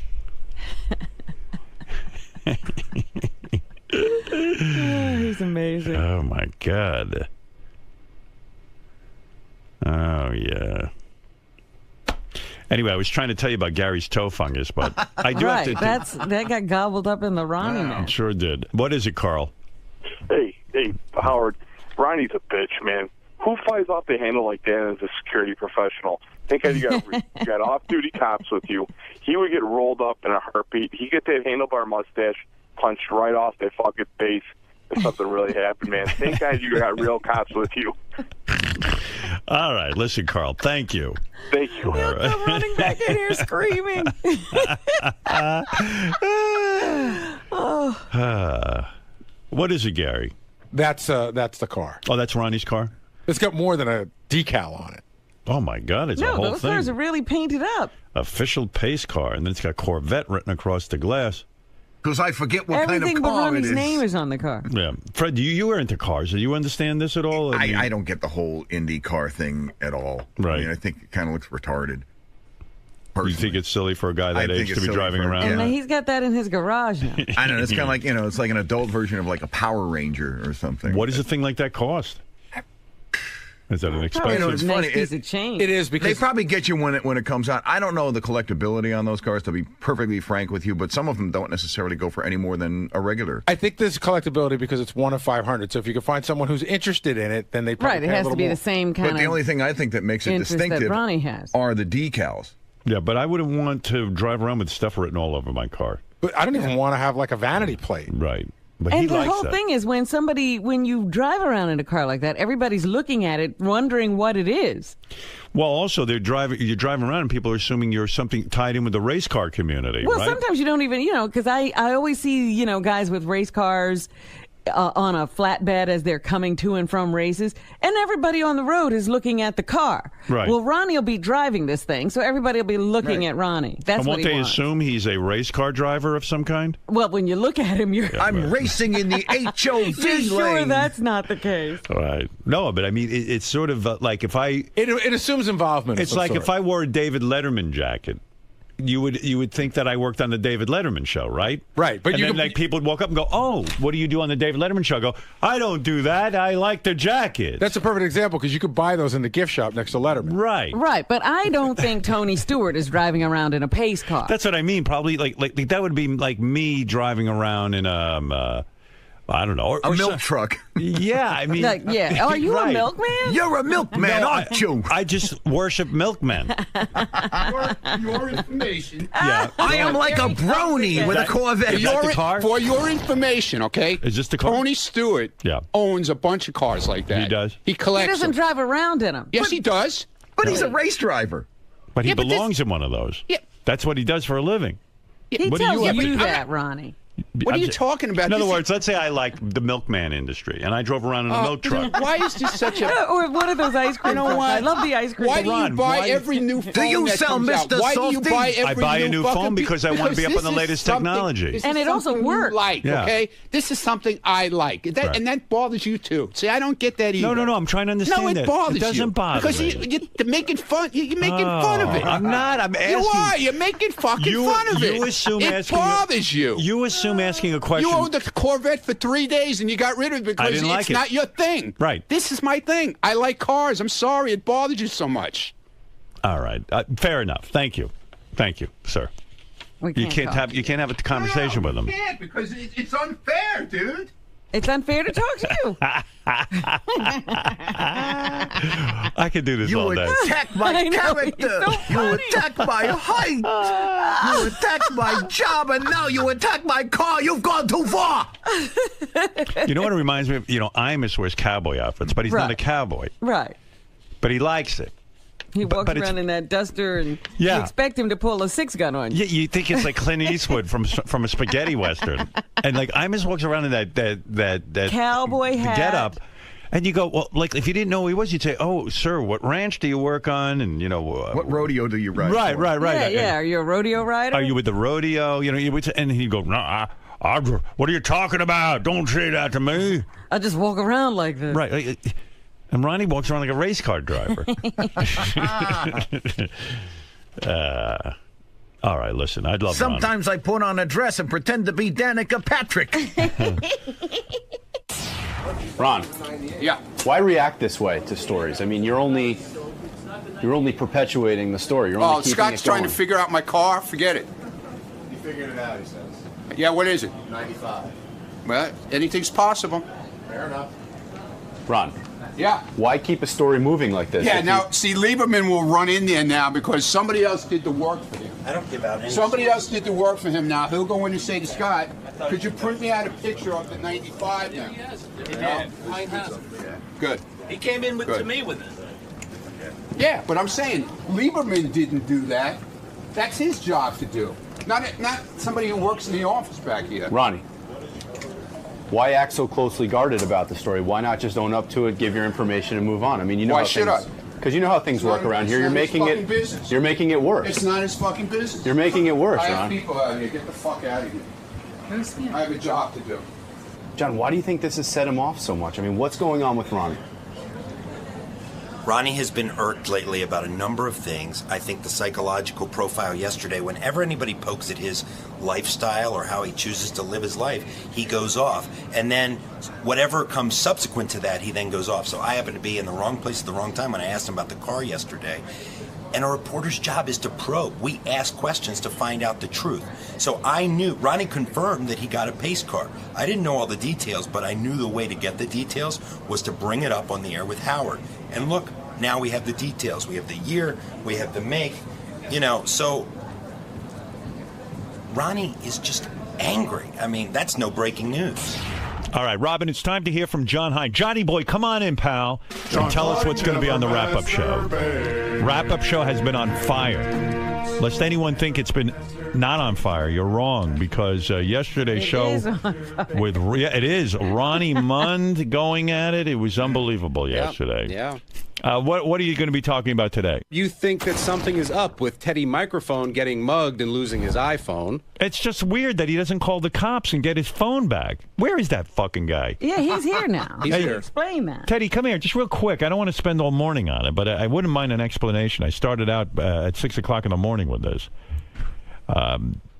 Speaker 11: He's amazing.
Speaker 1: Oh my God. Oh yeah. Anyway, I was trying to tell you about Gary's toe fungus, but I do have to.
Speaker 11: That got gobbled up in the Ronnie man.
Speaker 1: Sure did. What is it, Carl?
Speaker 18: Hey, Howard. Ronnie's a bitch, man. Who flies off the handle like that as a security professional? Think you got off-duty cops with you. He would get rolled up in a heartbeat. He'd get that handlebar mustache punched right off that fucking face if something really happened, man. Thank God you got real cops with you.
Speaker 1: All right, listen, Carl. Thank you.
Speaker 18: Thank you.
Speaker 11: He'll come running back in here screaming.
Speaker 1: What is it, Gary?
Speaker 8: That's the car.
Speaker 1: Oh, that's Ronnie's car?
Speaker 8: It's got more than a decal on it.
Speaker 1: Oh, my God. It's a whole
Speaker 11: those
Speaker 1: thing.
Speaker 11: cars are really painted up.
Speaker 1: Official pace car. And then it's got Corvette written across the glass.
Speaker 15: Because I forget what
Speaker 11: Everything
Speaker 15: kind of
Speaker 11: but
Speaker 15: car it
Speaker 11: Ronnie's
Speaker 15: is.
Speaker 11: name is on the car.
Speaker 1: Yeah. Fred, you are into cars. Do you understand this at all?
Speaker 10: I don't get the whole Indy car thing at all.
Speaker 1: Right.
Speaker 10: I mean, I think it kind of looks retarded.
Speaker 1: You think it's silly for a guy that age to be driving around?
Speaker 11: And he's got that in his garage now.
Speaker 10: I know. It's kind of like, it's like an adult version of like a Power Ranger or something.
Speaker 1: What does a thing like that cost? Is that an expensive?
Speaker 10: It's funny.
Speaker 11: Piece of change.
Speaker 8: It is because
Speaker 10: they probably get you when it comes out. I don't know the collectability on those cars, to be perfectly frank with you, but some of them don't necessarily go for any more than a regular.
Speaker 8: I think there's collectability because it's 1 of 500. So if you can find someone who's interested in it, then they probably
Speaker 11: Right, it has to be the same kind of.
Speaker 10: But the only thing I think that makes it
Speaker 11: interest
Speaker 10: distinctive
Speaker 11: that Ronnie has.
Speaker 10: are the decals.
Speaker 1: Yeah, but I wouldn't want to drive around with stuff written all over my car.
Speaker 8: But I don't even want to have like a vanity plate.
Speaker 1: Right. But
Speaker 11: And
Speaker 1: he
Speaker 11: the
Speaker 1: likes
Speaker 11: whole
Speaker 1: that.
Speaker 11: thing is when you drive around in a car like that, everybody's looking at it, wondering what it is.
Speaker 1: Well, also, you're driving around and people are assuming you're something tied in with the race car community,
Speaker 11: Well,
Speaker 1: right?
Speaker 11: sometimes you don't even, because I always see, guys with race cars on a flatbed as they're coming to and from races, and everybody on the road is looking at the car.
Speaker 1: Right.
Speaker 11: Well, Ronnie will be driving this thing, so everybody will be looking at Ronnie. That's
Speaker 1: and
Speaker 11: what
Speaker 1: won't
Speaker 11: he
Speaker 1: they
Speaker 11: wants.
Speaker 1: assume he's a race car driver of some kind?
Speaker 11: Well, when you look at him,
Speaker 10: I'm racing in the HOV
Speaker 11: you're sure
Speaker 10: lane.
Speaker 11: that's not the case.
Speaker 1: Right. No, but I mean, it's sort of like if I...
Speaker 8: It assumes involvement.
Speaker 1: It's like if I wore a David Letterman jacket. You would think that I worked on the David Letterman show, right?
Speaker 8: Right, but
Speaker 1: and then like people would walk up and go, "Oh, what do you do on the David Letterman show?" I go, "I don't do that. I like the jacket."
Speaker 8: That's a perfect example because you could buy those in the gift shop next to Letterman.
Speaker 1: Right.
Speaker 11: Right, but I don't think Tony Stewart is driving around in a pace car.
Speaker 1: That's what I mean. Probably like that would be like me driving around in I don't know.
Speaker 10: A milk truck.
Speaker 1: Yeah, I mean...
Speaker 11: Are you a milkman?
Speaker 10: You're a milkman, aren't you?
Speaker 1: I just worship milkmen.
Speaker 14: Your information.
Speaker 1: Yeah.
Speaker 10: I am like a brony with a Corvette.
Speaker 1: Is that the car?
Speaker 14: For your information, okay?
Speaker 1: Is this the car?
Speaker 14: Tony Stewart owns a bunch of cars like that.
Speaker 1: He does?
Speaker 14: He
Speaker 11: He
Speaker 14: collects
Speaker 11: doesn't
Speaker 14: them.
Speaker 11: drive around in them.
Speaker 14: Yes, he does.
Speaker 10: But he's a race driver.
Speaker 1: But he
Speaker 14: Yeah, but this-
Speaker 1: belongs in one of those.
Speaker 14: Yeah.
Speaker 1: That's what he does for a living.
Speaker 11: He
Speaker 1: What do
Speaker 11: tells
Speaker 1: you
Speaker 11: you,
Speaker 1: have to-
Speaker 11: that, Ronnie.
Speaker 14: What are you talking about?
Speaker 1: In other
Speaker 14: This is-
Speaker 1: words, let's say I like the milkman industry, and I drove around in a milk truck.
Speaker 14: Why is this such a...
Speaker 11: Or one of those ice cream trucks. I love the ice cream
Speaker 14: Why do you
Speaker 1: Ron,
Speaker 14: buy
Speaker 1: why-
Speaker 14: every new phone
Speaker 10: Do you
Speaker 14: that
Speaker 10: sell
Speaker 14: comes out?
Speaker 10: Mr.
Speaker 14: Why do you
Speaker 10: Softy?
Speaker 14: buy every
Speaker 1: I buy a new
Speaker 14: fucking
Speaker 1: phone because I want to be up on the latest technology.
Speaker 14: This
Speaker 11: And
Speaker 14: is
Speaker 11: it also
Speaker 14: something you
Speaker 11: works.
Speaker 14: like,
Speaker 1: Yeah.
Speaker 14: okay? This is something I like.
Speaker 1: Right.
Speaker 14: And that bothers you too. See, I don't get that either.
Speaker 1: No, I'm trying to understand
Speaker 14: No, it
Speaker 1: that.
Speaker 14: bothers
Speaker 1: It doesn't
Speaker 14: you.
Speaker 1: bother
Speaker 14: because
Speaker 1: me.
Speaker 14: you're making fun. You're making fun of it.
Speaker 1: I'm not. I'm asking.
Speaker 14: You are. You're making fucking fun of it.
Speaker 1: You assume
Speaker 14: it
Speaker 1: asking.
Speaker 14: bothers you.
Speaker 1: You assume asking a question.
Speaker 14: You owned a Corvette for 3 days and you got rid of it because
Speaker 1: didn't
Speaker 14: it's
Speaker 1: like it.
Speaker 14: not your thing.
Speaker 1: Right.
Speaker 14: This is my thing. I like cars. I'm sorry it bothers you so much.
Speaker 1: All right. Fair enough. Thank you, sir.
Speaker 11: We
Speaker 1: You can't
Speaker 11: talk.
Speaker 1: have a conversation with him.
Speaker 14: You can't because it's unfair, dude.
Speaker 11: It's unfair to talk to you.
Speaker 1: I could do this all day.
Speaker 10: attack my
Speaker 11: I know,
Speaker 10: character.
Speaker 11: it's so
Speaker 10: You attack my height. You attack my job, and now you attack my car. You've gone too far.
Speaker 1: You know what it reminds me of? Imus wears cowboy outfits, but he's not a
Speaker 11: Right.
Speaker 1: cowboy.
Speaker 11: Right.
Speaker 1: But he likes it.
Speaker 11: He walks
Speaker 1: but it's-
Speaker 11: around in that duster, and
Speaker 1: Yeah.
Speaker 11: you expect him to pull a 6-gun on you.
Speaker 1: Yeah, you think it's like Clint Eastwood from a spaghetti western, and like Imus walks around in that
Speaker 11: Cowboy hat.
Speaker 1: get up, and you go, well, like if you didn't know who he was, you'd say, "Oh, sir, what ranch do you work on?" And
Speaker 10: What rodeo do you ride?
Speaker 1: Right.
Speaker 11: Yeah. Are you a rodeo rider?
Speaker 1: Are you with the rodeo? You would say, and he'd go, "No, what are you talking about? Don't say that to me."
Speaker 11: I just walk around like this.
Speaker 1: Right. And Ronnie walks around like a race car driver. All right, listen, I'd love
Speaker 10: Sometimes I put on a dress and pretend to be Danica Patrick.
Speaker 16: Ron,
Speaker 14: Yeah.
Speaker 16: why react this way to stories? I mean, you're only perpetuating the story. You're only keeping
Speaker 14: Scott's
Speaker 16: it
Speaker 14: trying
Speaker 16: going.
Speaker 14: to figure out my car. Forget it.
Speaker 12: He figured it out, he says.
Speaker 14: Yeah, what is it?
Speaker 12: 95.
Speaker 14: Well, anything's possible.
Speaker 12: Fair enough.
Speaker 16: Ron,
Speaker 14: Yeah.
Speaker 16: why keep a story moving like this?
Speaker 14: Yeah,
Speaker 16: If
Speaker 14: now, see, Lieberman will run in there now because somebody else did the work for him.
Speaker 7: I don't give out any.
Speaker 14: Somebody else did the work for him now. He'll go in and say to Scott, could you print me out a picture of the 95 now? Good.
Speaker 21: He came in to
Speaker 14: Good.
Speaker 21: me with it.
Speaker 14: Yeah, but I'm saying Lieberman didn't do that. That's his job to do. Not somebody who works in the office back here.
Speaker 16: Ronnie, why act so closely guarded about the story? Why not just own up to it, give your information, and move on? I mean, you know
Speaker 14: Why
Speaker 16: how
Speaker 14: should
Speaker 16: things, Because you know how things work around here. You're making it.
Speaker 14: Business.
Speaker 16: You're making it worse.
Speaker 14: It's not his fucking business.
Speaker 16: You're making it worse,
Speaker 14: I have
Speaker 16: Ron.
Speaker 14: people out here. Get the fuck out of here. I have a job to do.
Speaker 16: John, why do you think this has set him off so much? I mean, what's going on with Ronnie?
Speaker 13: Ronnie has been irked lately about a number of things. I think the psychological profile yesterday, whenever anybody pokes at his lifestyle or how he chooses to live his life, he goes off. And then whatever comes subsequent to that, he then goes off. So I happen to be in the wrong place at the wrong time when I asked him about the car yesterday. And a reporter's job is to probe. We ask questions to find out the truth. So I knew, Ronnie confirmed that he got a pace car. I didn't know all the details, but I knew the way to get the details was to bring it up on the air with Howard. And look, now we have the details. We have the year, we have the make, so Ronnie is just angry. I mean, that's no breaking news.
Speaker 1: All right, Robin, it's time to hear from John Hein. Johnny boy, come on in, pal, and tell us what's going to be on the wrap-up show. Wrap-up show has been on fire. Lest anyone think it's been not on fire, you're wrong, because yesterday's show with it is Ronnie Mund going at it. It was unbelievable yesterday.
Speaker 21: Yeah.
Speaker 1: What are you going to be talking about today?
Speaker 21: You think that something is up with Teddy Microphone getting mugged and losing his iPhone.
Speaker 1: It's just weird that he doesn't call the cops and get his phone back. Where is that fucking guy?
Speaker 11: Yeah, he's here now.
Speaker 21: He's here.
Speaker 11: Explain that.
Speaker 1: Teddy, come here, just real quick. I don't want to spend all morning on it, but I wouldn't mind an explanation. I started out at 6 o'clock in the morning with this.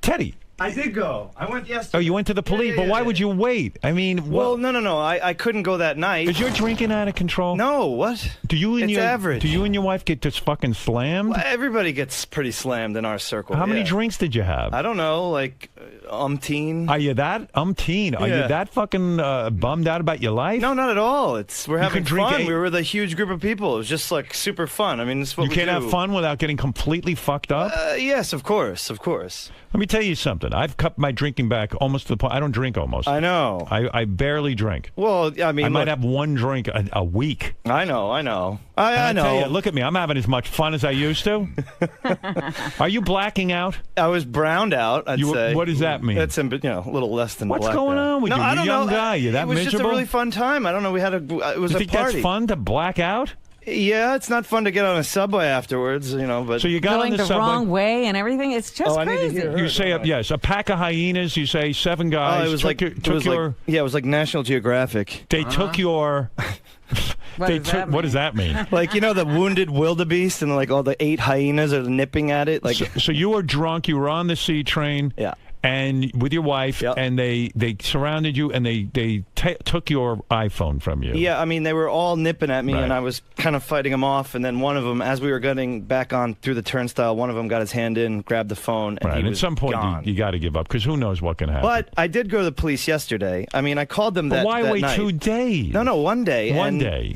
Speaker 1: Teddy.
Speaker 22: I did go. I went yesterday.
Speaker 1: Oh, you went to the police, but why would you wait? I mean,
Speaker 22: well, no. I couldn't go that night.
Speaker 1: Is your drinking out of control?
Speaker 22: No, what?
Speaker 1: It's
Speaker 22: average.
Speaker 1: Do you and your wife get just fucking slammed?
Speaker 22: Well, everybody gets pretty slammed in our circle.
Speaker 1: How many drinks did you have?
Speaker 22: I don't know, like umpteen.
Speaker 1: Are you that umpteen? Are you that fucking bummed out about your life?
Speaker 22: No, not at all. We're having fun. We were with a huge group of people. It was just like super fun. I mean, this is what
Speaker 1: you can't have fun without getting completely fucked up.
Speaker 22: Yes, of course.
Speaker 1: Let me tell you something. I've cut my drinking back almost to the point. I don't drink almost.
Speaker 22: I know.
Speaker 1: I barely drink.
Speaker 22: Well, I mean,
Speaker 1: I might have one drink a week.
Speaker 22: I know. I know.
Speaker 1: Tell you, look at me. I'm having as much fun as I used to. Are you blacking out?
Speaker 22: I was browned out, I'd say.
Speaker 1: What does that mean?
Speaker 22: That's a little less than
Speaker 1: What's
Speaker 22: blacked
Speaker 1: going
Speaker 22: out.
Speaker 1: on with you?
Speaker 22: I
Speaker 1: You're a
Speaker 22: don't
Speaker 1: young
Speaker 22: know.
Speaker 1: guy. You're that
Speaker 22: miserable? It was just a really fun time. I don't know. It was
Speaker 1: you
Speaker 22: a
Speaker 1: think
Speaker 22: party.
Speaker 1: That's fun to black out?
Speaker 22: Yeah, it's not fun to get on a subway afterwards, but
Speaker 1: so you got
Speaker 11: going
Speaker 1: on the
Speaker 11: subway
Speaker 1: wrong
Speaker 11: way and everything. It's just crazy.
Speaker 22: I need to hear her.
Speaker 1: You say yes, a pack of hyenas. You say 7 guys.
Speaker 22: It was
Speaker 1: it
Speaker 22: was like National Geographic.
Speaker 1: They took your. What does that mean?
Speaker 22: Like the wounded wildebeest and like all the 8 hyenas are nipping at it. Like
Speaker 1: so you were drunk. You were on the C train.
Speaker 22: Yeah.
Speaker 1: And with your wife, and they surrounded you, and they took your iPhone from you.
Speaker 22: Yeah, I mean, they were all nipping at me, and I was kind of fighting them off. And then one of them, as we were getting back on through the turnstile, one of them got his hand in, grabbed the phone, and he was
Speaker 1: at some point,
Speaker 22: gone.
Speaker 1: you got to give up, because who knows what can happen.
Speaker 22: But I did go to the police yesterday. I mean, I called them that
Speaker 1: why
Speaker 22: that
Speaker 1: wait
Speaker 22: night.
Speaker 1: 2 days?
Speaker 22: No, 1 day.
Speaker 1: One day.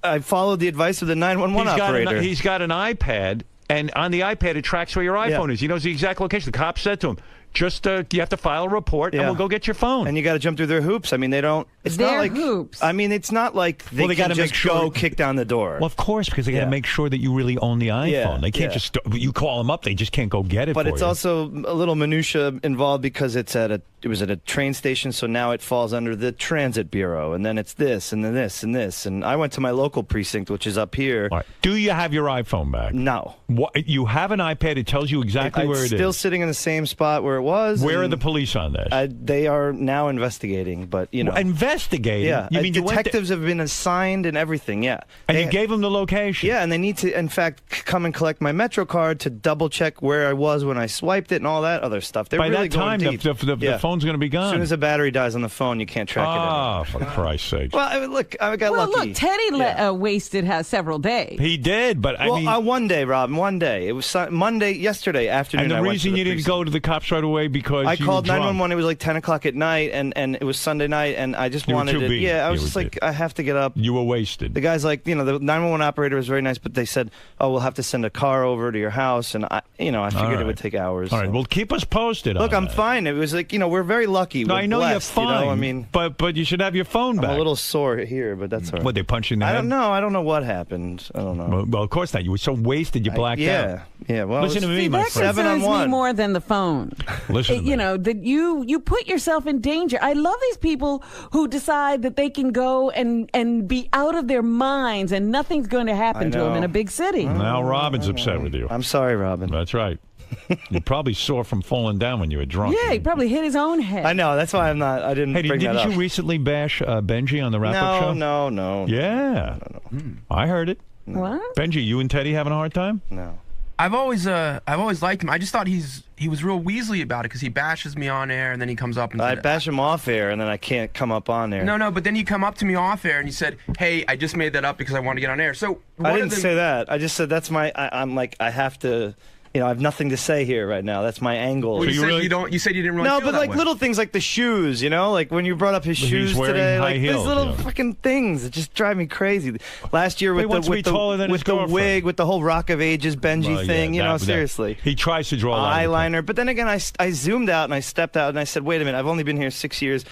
Speaker 22: I folled the advice of the 911 operator.
Speaker 1: He's got an iPad, and on the iPad, it tracks where your iPhone is. He knows the exact location. The cop said to him, just you have to file a report, and we'll go get your phone.
Speaker 22: And you got to jump through their hoops. I mean, they don't. It's
Speaker 11: their
Speaker 22: not like
Speaker 11: hoops.
Speaker 22: I mean, it's not like they
Speaker 1: got to
Speaker 22: just
Speaker 1: make sure
Speaker 22: go kick down the door.
Speaker 1: Well, of course, because they got to make sure that you really own the iPhone.
Speaker 22: Yeah,
Speaker 1: They can't just you call them up. They just can't go get it.
Speaker 22: But
Speaker 1: for
Speaker 22: it's
Speaker 1: you.
Speaker 22: also a little minutia involved because it was at a train station, so now it falls under the Transit Bureau, and then it's this, and then this, and this. And I went to my local precinct, which is up here.
Speaker 1: All right. Do you have your iPhone back?
Speaker 22: No.
Speaker 1: What, you have an iPad. It tells you exactly where it is.
Speaker 22: It's still sitting in the same spot where it was.
Speaker 1: Where are the police on this?
Speaker 22: They are now investigating, but
Speaker 1: investigating.
Speaker 22: Yeah,
Speaker 1: you mean
Speaker 22: detectives have been assigned and everything. Yeah,
Speaker 1: and you gave them the location.
Speaker 22: Yeah, and they need to, in fact, come and collect my Metro card to double check where I was when I swiped it and all that other stuff. They're
Speaker 1: By
Speaker 22: really
Speaker 1: that time,
Speaker 22: going deep.
Speaker 1: the phone's going to be gone.
Speaker 22: As soon as the battery dies on the phone, you can't track it anymore.
Speaker 1: Oh, for Christ's sake!
Speaker 22: Well, I mean, look, I got lucky.
Speaker 11: Look, Teddy wasted several days.
Speaker 1: He did, but I mean,
Speaker 22: 1 day, Robin. 1 day. It was yesterday afternoon.
Speaker 1: And the reason you didn't go to the cops right away because
Speaker 22: I
Speaker 1: you
Speaker 22: called
Speaker 1: were drunk.
Speaker 22: 911. It was like 10 o'clock at night, and it was Sunday night, and I just wanted
Speaker 1: too
Speaker 22: it.
Speaker 1: beat.
Speaker 22: Yeah, I was
Speaker 1: You
Speaker 22: just
Speaker 1: were
Speaker 22: like, I have to get up.
Speaker 1: You were wasted.
Speaker 22: The guy's like, the 911 operator was very nice, but they said, "Oh, we'll have to send a car over to your house," and I figured it would take hours.
Speaker 1: All right, well, keep us posted.
Speaker 22: Look,
Speaker 1: on
Speaker 22: I'm fine. It was like, we're very lucky.
Speaker 1: No,
Speaker 22: We're
Speaker 1: I know
Speaker 22: blessed,
Speaker 1: you're fine.
Speaker 22: I mean,
Speaker 1: but you should have your phone back.
Speaker 22: I'm a little sore here, but that's all right.
Speaker 1: What, they punch you in the head?
Speaker 22: I don't know. I don't know what happened. I don't know.
Speaker 1: Well, of course not. You were so wasted, you blacked out.
Speaker 22: Yeah. Well,
Speaker 1: listen to me, my
Speaker 11: that
Speaker 1: friend.
Speaker 11: concerns me more than the phone.
Speaker 1: Listen to me.
Speaker 11: That you put yourself in danger. I love these people who decide that they can go and be out of their minds and nothing's going to happen to them in a big city.
Speaker 1: Now Robin's upset with you.
Speaker 22: I'm sorry, Robin.
Speaker 1: That's right. You're probably sore from falling down when you were drunk.
Speaker 11: Yeah, he probably hit his own head.
Speaker 22: I know. That's why I didn't
Speaker 1: Hey,
Speaker 22: bring that
Speaker 1: didn't
Speaker 22: up.
Speaker 1: you recently bash Benji on the wrap-up show?
Speaker 22: No.
Speaker 1: Yeah. I heard it.
Speaker 11: What?
Speaker 1: Benji, you and Teddy having a hard time?
Speaker 22: No.
Speaker 6: I've always liked him. I just thought he was real Weasley about it because he bashes me on air and then he comes up and
Speaker 22: I bash him off air and then I can't come up on there.
Speaker 6: No, but then you come up to me off air and you said, "Hey, I just made that up because I want to get on air." So
Speaker 22: I didn't say that. I just said that's my. I'm like I have to. I have nothing to say here right now. That's my angle.
Speaker 6: Well, you said you didn't really.
Speaker 22: No,
Speaker 6: feel
Speaker 22: but
Speaker 6: that
Speaker 22: like
Speaker 6: way.
Speaker 22: little things like the shoes. Like when you brought up his
Speaker 1: He's
Speaker 22: shoes
Speaker 1: wearing
Speaker 22: today,
Speaker 1: high
Speaker 22: like
Speaker 1: heels,
Speaker 22: these little
Speaker 1: yeah.
Speaker 22: fucking things that just drive me crazy. Last year
Speaker 1: He wants to be taller than his
Speaker 22: with the
Speaker 1: girlfriend.
Speaker 22: wig, with the whole Rock of Ages Benji
Speaker 1: Well, yeah,
Speaker 22: thing.
Speaker 1: that-
Speaker 22: Seriously.
Speaker 1: He tries to draw a line.
Speaker 22: Eyeliner, but then again, I zoomed out and I stepped out and I said, wait a minute, I've only been here 6 years.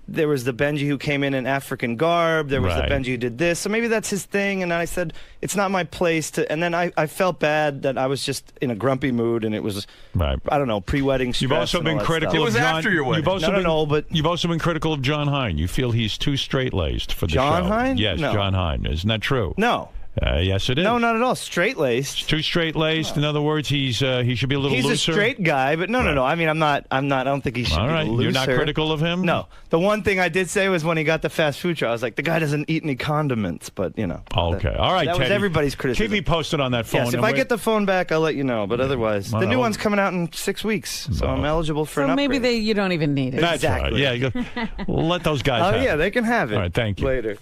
Speaker 22: There was the Benji who came in African garb. There was the
Speaker 1: Right.
Speaker 22: Benji who did this. So maybe that's his thing. And I said, it's not my place to. And then I felt bad that I was just in a grumpy mood and it was,
Speaker 1: right.
Speaker 22: I don't know, pre-wedding stress.
Speaker 1: You've also
Speaker 22: and all
Speaker 1: been
Speaker 22: that
Speaker 1: critical
Speaker 22: stuff.
Speaker 1: of John. You've also
Speaker 22: but
Speaker 1: you've also been critical of John Hine. You feel he's too straight-laced for the
Speaker 22: John
Speaker 1: show.
Speaker 22: Hine?
Speaker 1: Yes,
Speaker 22: No.
Speaker 1: John Hine. Isn't that true?
Speaker 22: No.
Speaker 1: Yes, it is.
Speaker 22: No, not at all. Straight-laced.
Speaker 1: Too straight-laced. In other words, he should be a little
Speaker 22: He's
Speaker 1: looser.
Speaker 22: a straight guy, but no. I mean, I'm not. I don't think he should
Speaker 1: All
Speaker 22: be
Speaker 1: right.
Speaker 22: looser.
Speaker 1: You're not critical of him?
Speaker 22: No. The one thing I did say was when he got the fast food truck, I was like, the guy doesn't eat any condiments, but
Speaker 1: Okay.
Speaker 22: that-
Speaker 1: All right,
Speaker 22: That was
Speaker 1: Teddy.
Speaker 22: everybody's criticism.
Speaker 1: Keep me posted on that phone.
Speaker 22: Yes, if
Speaker 1: and
Speaker 22: I
Speaker 1: we're-
Speaker 22: get the phone back, I'll let you know. But otherwise,
Speaker 1: Well,
Speaker 22: the new
Speaker 1: no.
Speaker 22: one's coming out in 6 weeks, so I'm eligible for
Speaker 11: So
Speaker 22: an
Speaker 11: maybe
Speaker 22: upgrade.
Speaker 11: you don't even need it.
Speaker 1: That's
Speaker 22: Exactly.
Speaker 1: right. Yeah, let those guys
Speaker 22: Oh,
Speaker 1: have
Speaker 22: yeah,
Speaker 1: it.
Speaker 22: they can have it.
Speaker 1: All right, thank you.
Speaker 22: Later.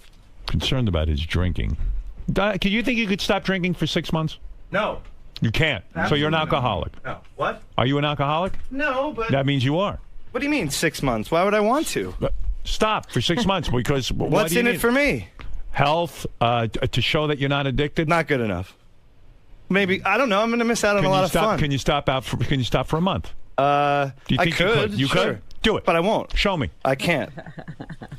Speaker 1: Concerned about his drinking. Can you think you could stop drinking for 6 months?
Speaker 22: No.
Speaker 1: You can't. So you're an
Speaker 22: Absolutely not.
Speaker 1: alcoholic.
Speaker 22: No. What?
Speaker 1: Are you an alcoholic?
Speaker 22: No, but
Speaker 1: That means you are.
Speaker 22: what do you mean 6 months? Why would I want to?
Speaker 1: Stop for 6 months because
Speaker 22: What's in it for me?
Speaker 1: Health, to show that you're not addicted.
Speaker 22: Not good enough. Maybe I don't know. I'm going to miss out on a lot of fun.
Speaker 1: Can you stop for a month?
Speaker 22: Do
Speaker 1: you think
Speaker 22: I could.
Speaker 1: You
Speaker 22: sure.
Speaker 1: could? Do it.
Speaker 22: But I won't.
Speaker 1: Show me.
Speaker 22: I can't.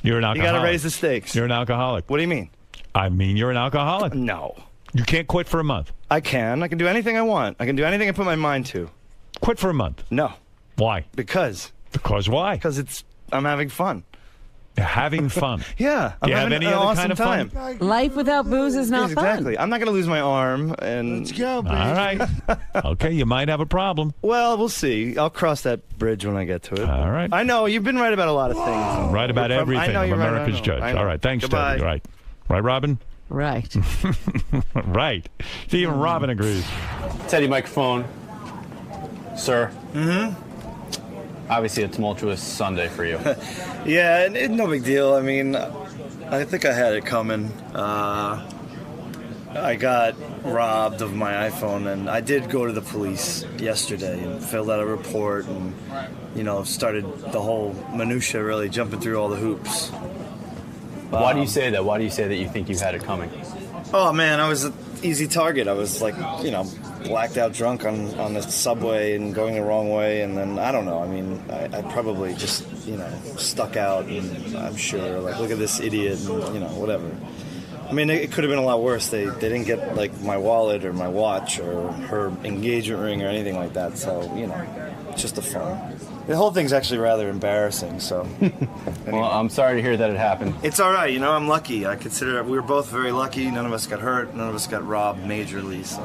Speaker 1: You're an
Speaker 22: You
Speaker 1: alcoholic.
Speaker 22: got to raise the stakes.
Speaker 1: You're an alcoholic.
Speaker 22: What do you mean?
Speaker 1: I mean, you're an alcoholic.
Speaker 22: No.
Speaker 1: You can't quit for a month.
Speaker 22: I can. I can do anything I want. I can do anything I put my mind to.
Speaker 1: Quit for a month.
Speaker 22: No.
Speaker 1: Why?
Speaker 22: Because
Speaker 1: why?
Speaker 22: Because I'm having fun.
Speaker 1: Having fun.
Speaker 22: Yeah.
Speaker 1: Do you have
Speaker 22: having
Speaker 1: any
Speaker 22: an
Speaker 1: other
Speaker 22: awesome
Speaker 1: kind of
Speaker 22: time.
Speaker 1: fun?
Speaker 11: Life without booze is not
Speaker 22: Yes,
Speaker 11: fun.
Speaker 22: exactly. I'm not going to lose my arm. And let's
Speaker 7: go, baby.
Speaker 1: All right. Okay, you might have a problem.
Speaker 22: Well, we'll see. I'll cross that bridge when I get to it.
Speaker 1: All right.
Speaker 22: I know you've been right about a lot of things.
Speaker 1: Right about
Speaker 22: You're from- I
Speaker 1: everything.
Speaker 22: know
Speaker 1: I'm
Speaker 22: you're right, I
Speaker 1: America's
Speaker 22: know.
Speaker 1: judge.
Speaker 22: I know.
Speaker 1: All right. Thanks,
Speaker 22: Goodbye.
Speaker 1: Teddy. Right. Right, Robin?
Speaker 11: Right.
Speaker 1: Right. See, even Robin agrees.
Speaker 16: Teddy, microphone. Sir. Mm-hmm. Obviously a tumultuous Sunday for you.
Speaker 22: Yeah, no big deal. I mean, I think I had it coming. I got robbed of my iPhone, and I did go to the police yesterday and filled out a report and, started the whole minutia, really jumping through all the hoops.
Speaker 16: Why do you say that? Why do you say that you think you had it coming?
Speaker 22: Oh, man, I was an easy target. I was like, blacked out drunk on the subway and going the wrong way, and then, I don't know, I mean, I probably just, stuck out, and I'm sure, like, look at this idiot, and, whatever. I mean, it could have been a lot worse. They didn't get, like, my wallet or my watch or her engagement ring or anything like that, so, it's just a fun. The whole thing's actually rather embarrassing, so...
Speaker 16: Well, I'm sorry to hear that it happened.
Speaker 22: It's all right, I'm lucky. I consider we were both very lucky. None of us got hurt. None of us got robbed majorly, so...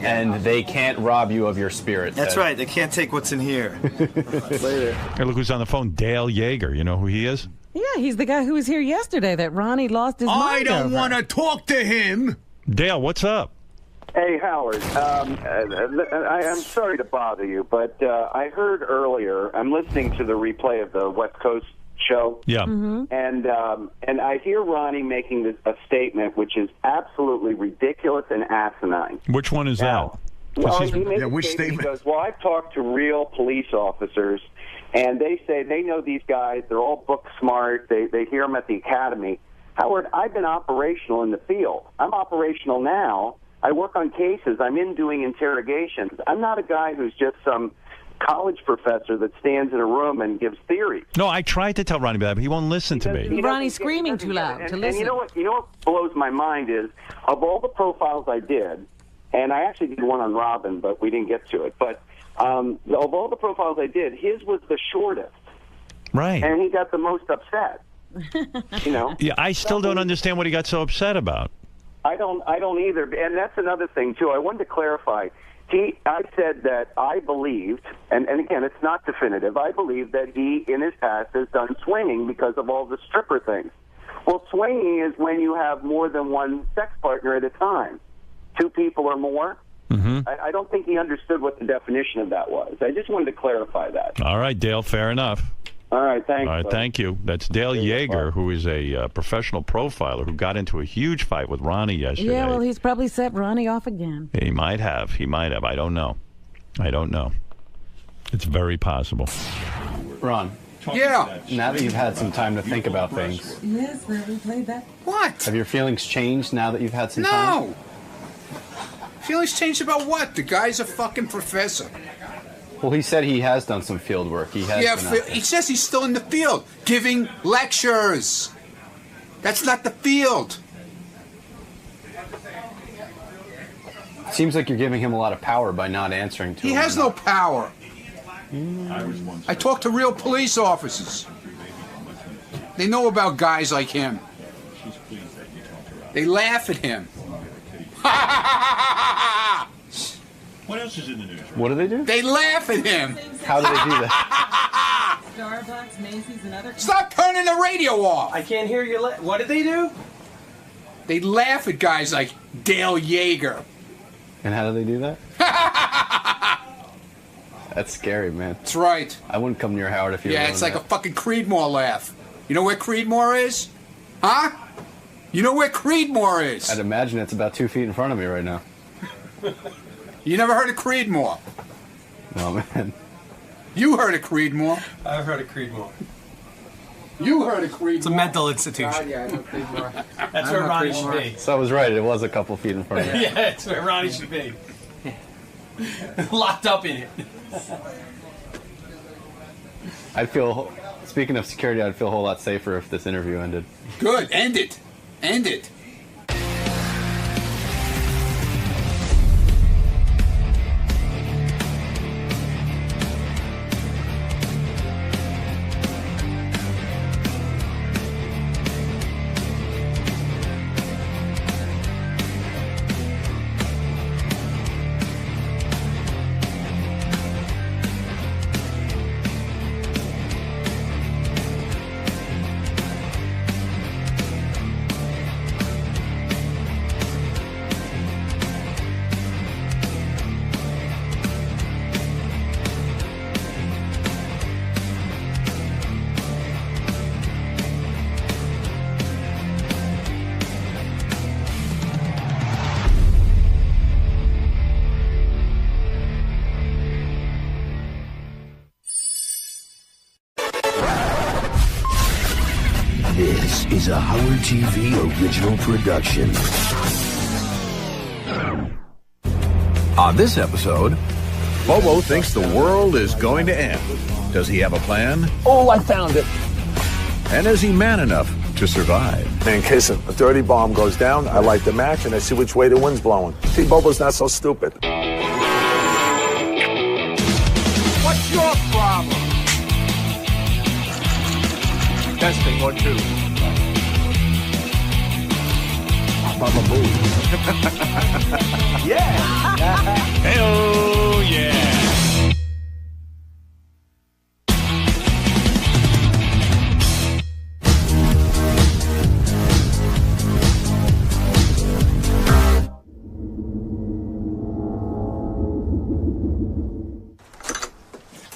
Speaker 16: And they can't rob you of your spirit.
Speaker 22: That's
Speaker 16: Ted.
Speaker 22: right. They can't take what's in here. Later.
Speaker 1: Hey, look who's on the phone. Dale Yeager. You know who he is?
Speaker 11: Yeah, he's the guy who was here yesterday that Ronnie lost his mind
Speaker 15: I don't
Speaker 11: over.
Speaker 15: want to talk to him.
Speaker 1: Dale, what's up?
Speaker 9: Hey, Howard. I'm sorry to bother you, but I heard earlier, I'm listening to the replay of the West Coast show.
Speaker 1: Yeah.
Speaker 9: And I hear Ronnie making a statement which is absolutely ridiculous and asinine.
Speaker 1: Which one is
Speaker 9: Now,
Speaker 1: that?
Speaker 9: Well, he made a statement. He goes, well, I've talked to real police officers, and they say they know these guys. They're all book smart. They hear them at the academy. Howard, I've been operational in the field. I'm operational now. I work on cases. I'm in doing interrogations. I'm not a guy who's just some college professor that stands in a room and gives theories.
Speaker 1: No, I tried to tell Ronnie that, but he won't listen to me.
Speaker 11: Ronnie's screaming too loud to listen.
Speaker 9: And you know what blows my mind is, of all the profiles I did, and I actually did one on Robin, but we didn't get to it, but of all the profiles I did, his was the shortest.
Speaker 1: Right.
Speaker 9: And he got the most upset.
Speaker 1: Yeah, I still don't understand what he got so upset about.
Speaker 9: I don't either. And that's another thing, too. I wanted to clarify. I said that I believed, and again, it's not definitive, I believe that he, in his past, has done swinging because of all the stripper things. Well, swinging is when you have more than one sex partner at a time, 2 people or more. I don't think he understood what the definition of that was. I just wanted to clarify that.
Speaker 1: All right, Dale, fair enough.
Speaker 9: All right, thanks.
Speaker 1: All right, thank you. That's Dale Yeager, who is a professional profiler who got into a huge fight with Ronnie yesterday.
Speaker 11: Yeah, well, he's probably set Ronnie off again.
Speaker 1: He might have. I don't know. It's very possible.
Speaker 16: Ron.
Speaker 14: Yeah.
Speaker 16: Now that you've had some time to think about things,
Speaker 11: Yes, we played that.
Speaker 14: What?
Speaker 16: have your feelings changed now that you've had some time?
Speaker 14: No. Feelings changed about what? The guy's a fucking professor.
Speaker 16: Well, he said he has done some field work. He has.
Speaker 14: Yeah,
Speaker 16: been out there.
Speaker 14: he says he's still in the field, giving lectures. That's not the field.
Speaker 16: Seems like you're giving him a lot of power by not answering to him.
Speaker 14: He has no power. I talk to real police officers. They know about guys like him. They laugh at him.
Speaker 1: What else is in the news?
Speaker 16: What do they do?
Speaker 14: They laugh at him.
Speaker 16: How do they do that?
Speaker 11: Starbucks, Macy's, and other.
Speaker 14: Stop turning the radio off.
Speaker 4: I can't hear you. What did they do?
Speaker 14: They laugh at guys like Dale Yeager.
Speaker 16: And how do they do that? That's scary, man.
Speaker 14: That's right.
Speaker 16: I wouldn't come near Howard if you were
Speaker 14: Yeah,
Speaker 16: doing
Speaker 14: it's like
Speaker 16: that.
Speaker 14: a fucking Creedmoor laugh. You know where Creedmoor is? Huh? You know where Creedmoor is?
Speaker 16: I'd imagine it's about 2 feet in front of me right now.
Speaker 14: You never heard of Creedmoor?
Speaker 16: No, man.
Speaker 14: You heard of Creedmoor?
Speaker 4: I've heard of Creedmoor.
Speaker 14: You heard of Creedmoor?
Speaker 4: It's a mental institution.
Speaker 19: Yeah, I know Creedmoor.
Speaker 4: That's where Ronnie should be.
Speaker 16: So I was right. It was a couple feet in front of me.
Speaker 4: Yeah, it's where Ronnie should be. Locked up in it.
Speaker 16: I'd feel, speaking of security, I'd feel a whole lot safer if this interview ended.
Speaker 14: Good. End it. End it.
Speaker 5: This is a Howard TV original production.
Speaker 10: On this episode, Bobo thinks the world is going to end. Does he have a plan?
Speaker 5: Oh, I found it.
Speaker 10: And is he man enough to survive?
Speaker 12: In case a dirty bomb goes down, I light the match and I see which way the wind's blowing. See, Bobo's not so stupid.
Speaker 14: What's your problem?
Speaker 12: Testing 1, 2. Baba Boo.
Speaker 1: Yeah. Hey-oh, yeah.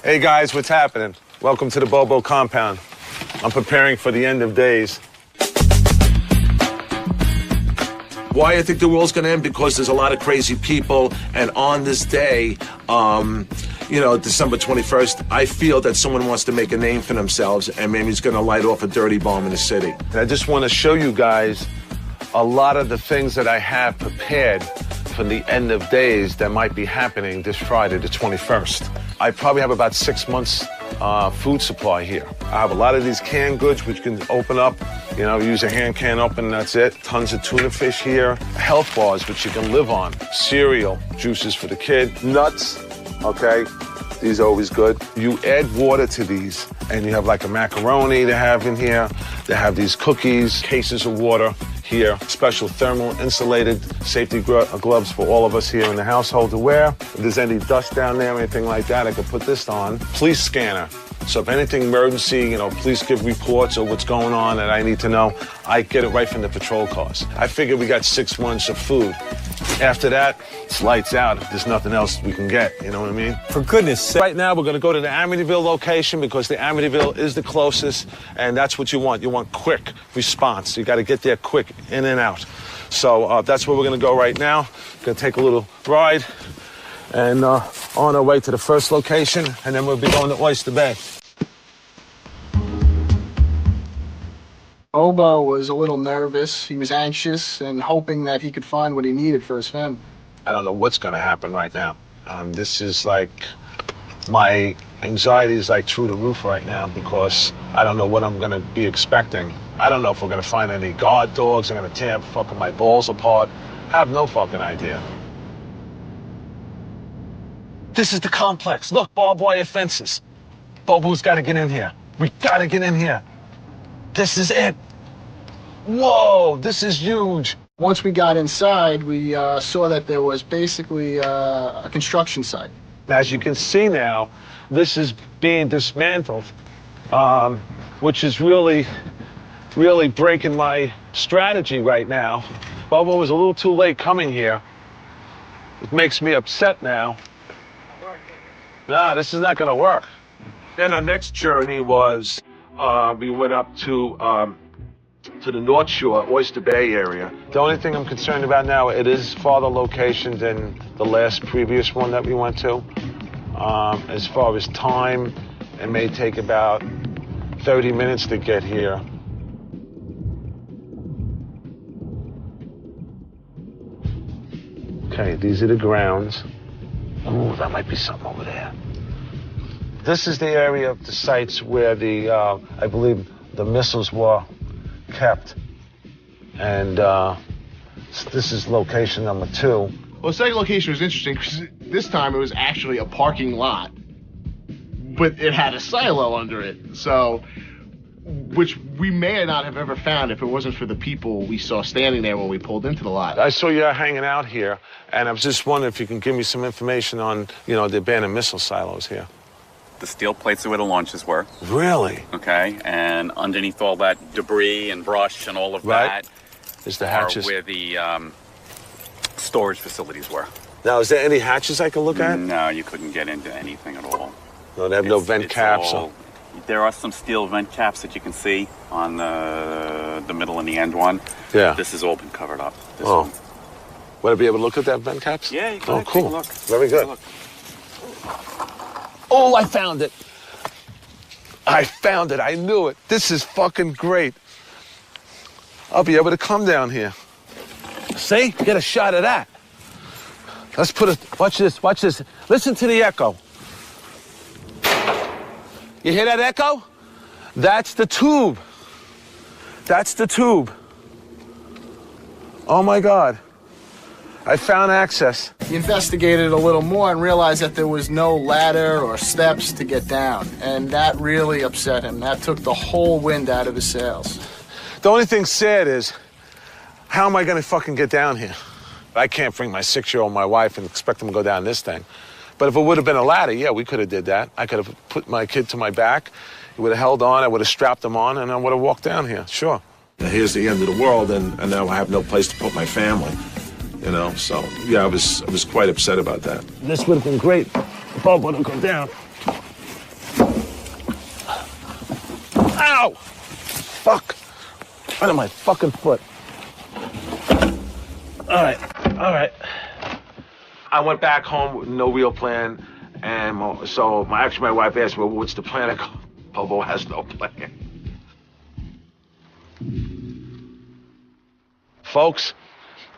Speaker 12: Hey guys, what's happening? Welcome to the Bobo compound. I'm preparing for the end of days. Why I think the world's going to end? Because there's a lot of crazy people, and on this day, December 21st, I feel that someone wants to make a name for themselves, and maybe he's going to light off a dirty bomb in the city. And I just want to show you guys a lot of the things that I have prepared for the end of days that might be happening this Friday, the 21st. I probably have about 6 months food supply here. I have a lot of these canned goods which you can open up, use a hand can open and that's it. Tons of tuna fish here. Health bars which you can live on. Cereal, juices for the kid. Nuts, okay? These are always good. You add water to these and you have like a macaroni they have in here. They have these cookies, cases of water. here. Special thermal insulated safety gloves for all of us here in the household to wear. If there's any dust down there or anything like that, I can put this on. Police scanner. So if anything emergency, police give reports or what's going on that I need to know, I get it right from the patrol cars. I figure we got 6 months of food. After that, it's lights out if there's nothing else we can get, you know what I mean? For goodness sake. Right now, we're going to go to the Amityville location because the Amityville is the closest, and that's what you want. You want quick response. You got to get there quick, in and out. So that's where we're going to go right now. Going to take a little ride and on our way to the first location, and then we'll be going to Oyster Bay.
Speaker 2: Bobo was a little nervous. He was anxious and hoping that he could find what he needed for his family.
Speaker 12: I don't know what's going to happen right now. This is like, my anxiety is like through the roof right now because I don't know what I'm going to be expecting. I don't know if we're going to find any guard dogs. I'm going to tear fucking my balls apart. I have no fucking idea. This is the complex. Look, barbed wire fences. Bobo's got to get in here. We got to get in here. This is it. Whoa, this is huge.
Speaker 2: Once we got inside, we saw that there was basically a construction site.
Speaker 12: As you can see now, this is being dismantled, which is really breaking my strategy right now. Bobo was a little too late coming here. It makes me upset now. Nah, this is not gonna work. Then our next journey was, we went up to the North Shore, Oyster Bay area. The only thing I'm concerned about now, it is farther location than the last previous one that we went to. As far as time, it may take about 30 minutes to get here. Okay, these are the grounds. Oh, that might be something over there. This is the area of the sites where the, I believe, the missiles were kept. And this is location number 2.
Speaker 3: Well, the second location was interesting because this time it was actually a parking lot, but it had a silo under it. So, which we may not have ever found if it wasn't for the people we saw standing there when we pulled into the lot.
Speaker 12: I saw you hanging out here, and I was just wondering if you can give me some information on, the abandoned missile silos here.
Speaker 23: The steel plates are where the launches were.
Speaker 12: Really?
Speaker 23: Okay, and underneath all that debris and brush and all of that
Speaker 12: is the hatches.
Speaker 23: Are where the storage facilities were.
Speaker 12: Now, is there any hatches I can look at?
Speaker 23: No, you couldn't get into anything at all.
Speaker 12: No, they have no vent caps.
Speaker 23: There are some steel vent caps that you can see on the middle and the end one.
Speaker 12: Yeah.
Speaker 23: This has all been covered up.
Speaker 12: Would I be able to look at that vent caps?
Speaker 23: Yeah, you can.
Speaker 12: Cool.
Speaker 23: Take a look.
Speaker 12: Very good. Oh, I found it. I found it. I knew it. This is fucking great. I'll be able to come down here. See? Get a shot of that. Let's put a... Watch this. Watch this. Listen to the echo. You hear that echo? That's the tube. That's the tube. Oh, my God. I found access.
Speaker 2: He investigated a little more and realized that there was no ladder or steps to get down. And that really upset him. That took the whole wind out of his sails.
Speaker 12: The only thing sad is, how am I going to fucking get down here? I can't bring my 6-year-old, my wife, and expect them to go down this thing. But if it would have been a ladder, yeah, we could have did that. I could have put my kid to my back. He would have held on. I would have strapped him on, and I would have walked down here. Sure.
Speaker 24: Here's the end of the world, and now I have no place to put my family. So yeah, I was quite upset about that.
Speaker 12: This would have been great if Bob wouldn't go down. Ow! Fuck! Right on my fucking foot. All right. I went back home with no real plan, and so my wife asked me, well, what's the plan? I go, Bobo has no plan. Folks,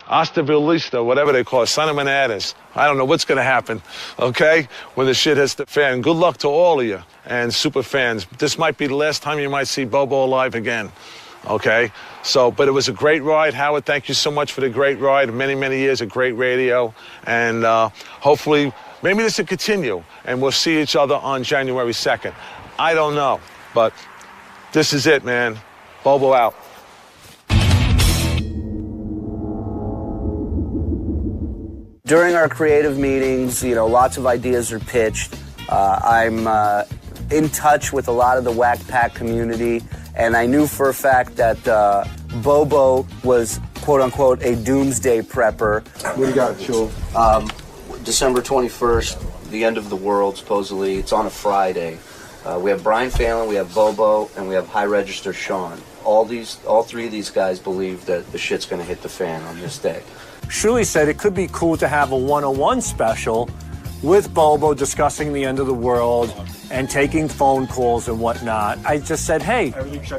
Speaker 12: hasta vista, whatever they call it, son of manadas. I don't know what's going to happen, okay, when the shit hits the fan. Good luck to all of you and super fans. This might be the last time you might see Bobo alive again, okay? So, but it was a great ride. Howard, thank you so much for the great ride. Many, many years of great radio. And hopefully, maybe this will continue, and we'll see each other on January 2nd. I don't know, but this is it, man. Bobo out.
Speaker 8: During our creative meetings, you know, lots of ideas are pitched. I'm in touch with a lot of the Whack Pack community, and I knew for a fact that Bobo was, quote-unquote, a doomsday prepper.
Speaker 17: What do you got, Chul?
Speaker 8: December 21st, the end of the world, supposedly. It's on a Friday. We have Brian Phelan, we have Bobo, and we have High Register Sean. All three of these guys believe that the shit's going to hit the fan on this day.
Speaker 18: Shuli said it could be cool to have a 101 special with Bobo discussing the end of the world and taking phone calls and whatnot. I just said, hey,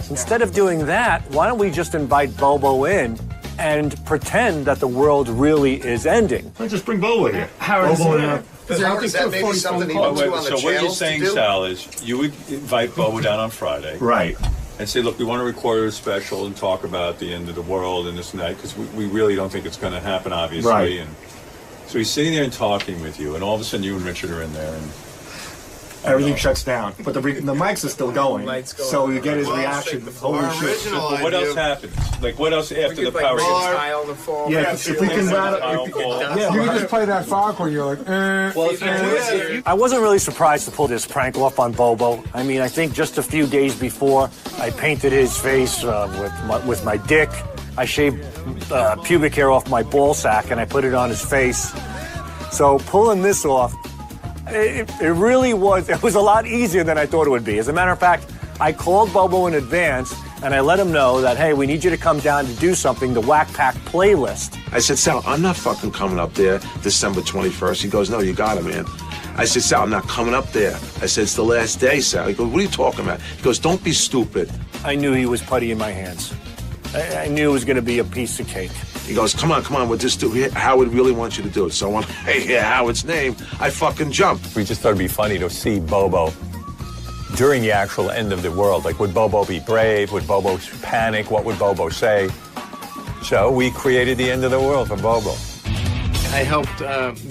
Speaker 18: instead of doing that, why don't we just invite Bobo in and pretend that the world really is ending?
Speaker 1: Let's just bring Bobo here.
Speaker 18: Howard,
Speaker 20: Is that maybe something he would do on the
Speaker 1: So what you're
Speaker 20: channels
Speaker 1: saying,
Speaker 20: to do?
Speaker 1: Sal, is you would invite Bobo down on Friday.
Speaker 20: Right.
Speaker 1: And say, look, we want to record a special and talk about the end of the world and this and that, because we really don't think it's going to happen, obviously.
Speaker 20: Right.
Speaker 1: And so he's sitting there and talking with you, and all of a sudden you and Richard are in there, and
Speaker 25: Everything shuts down, but the mics are still going. So you get his reaction. Holy shit!
Speaker 1: But what else happens? Like what else after the power?
Speaker 25: Tile the fall. Yeah, if we can rattle, you can just play that fog when you're like.
Speaker 18: I wasn't really surprised to pull this prank off on Bobo. I mean, I think just a few days before, I painted his face with my dick. I shaved pubic hair off my ball sack and I put it on his face. So pulling this off, it really was. It was a lot easier than I thought it would be. As a matter of fact, I called Bobo in advance and I let him know that, hey, we need you to come down to do something, the Whack Pack playlist.
Speaker 24: I said, Sal, I'm not fucking coming up there December 21st. He goes, no, you got it, man. I said, Sal, I'm not coming up there. I said, it's the last day, Sal. He goes, what are you talking about? He goes, don't be stupid.
Speaker 18: I knew he was putty in my hands. I knew it was going to be a piece of cake.
Speaker 24: He goes, come on, we'll just do it. Howard really wants you to do it. So when I hear Howard's name, I fucking jumped.
Speaker 26: We just thought it'd be funny to see Bobo during the actual end of the world. Like, would Bobo be brave? Would Bobo panic? What would Bobo say? So we created the end of the world for Bobo.
Speaker 27: I helped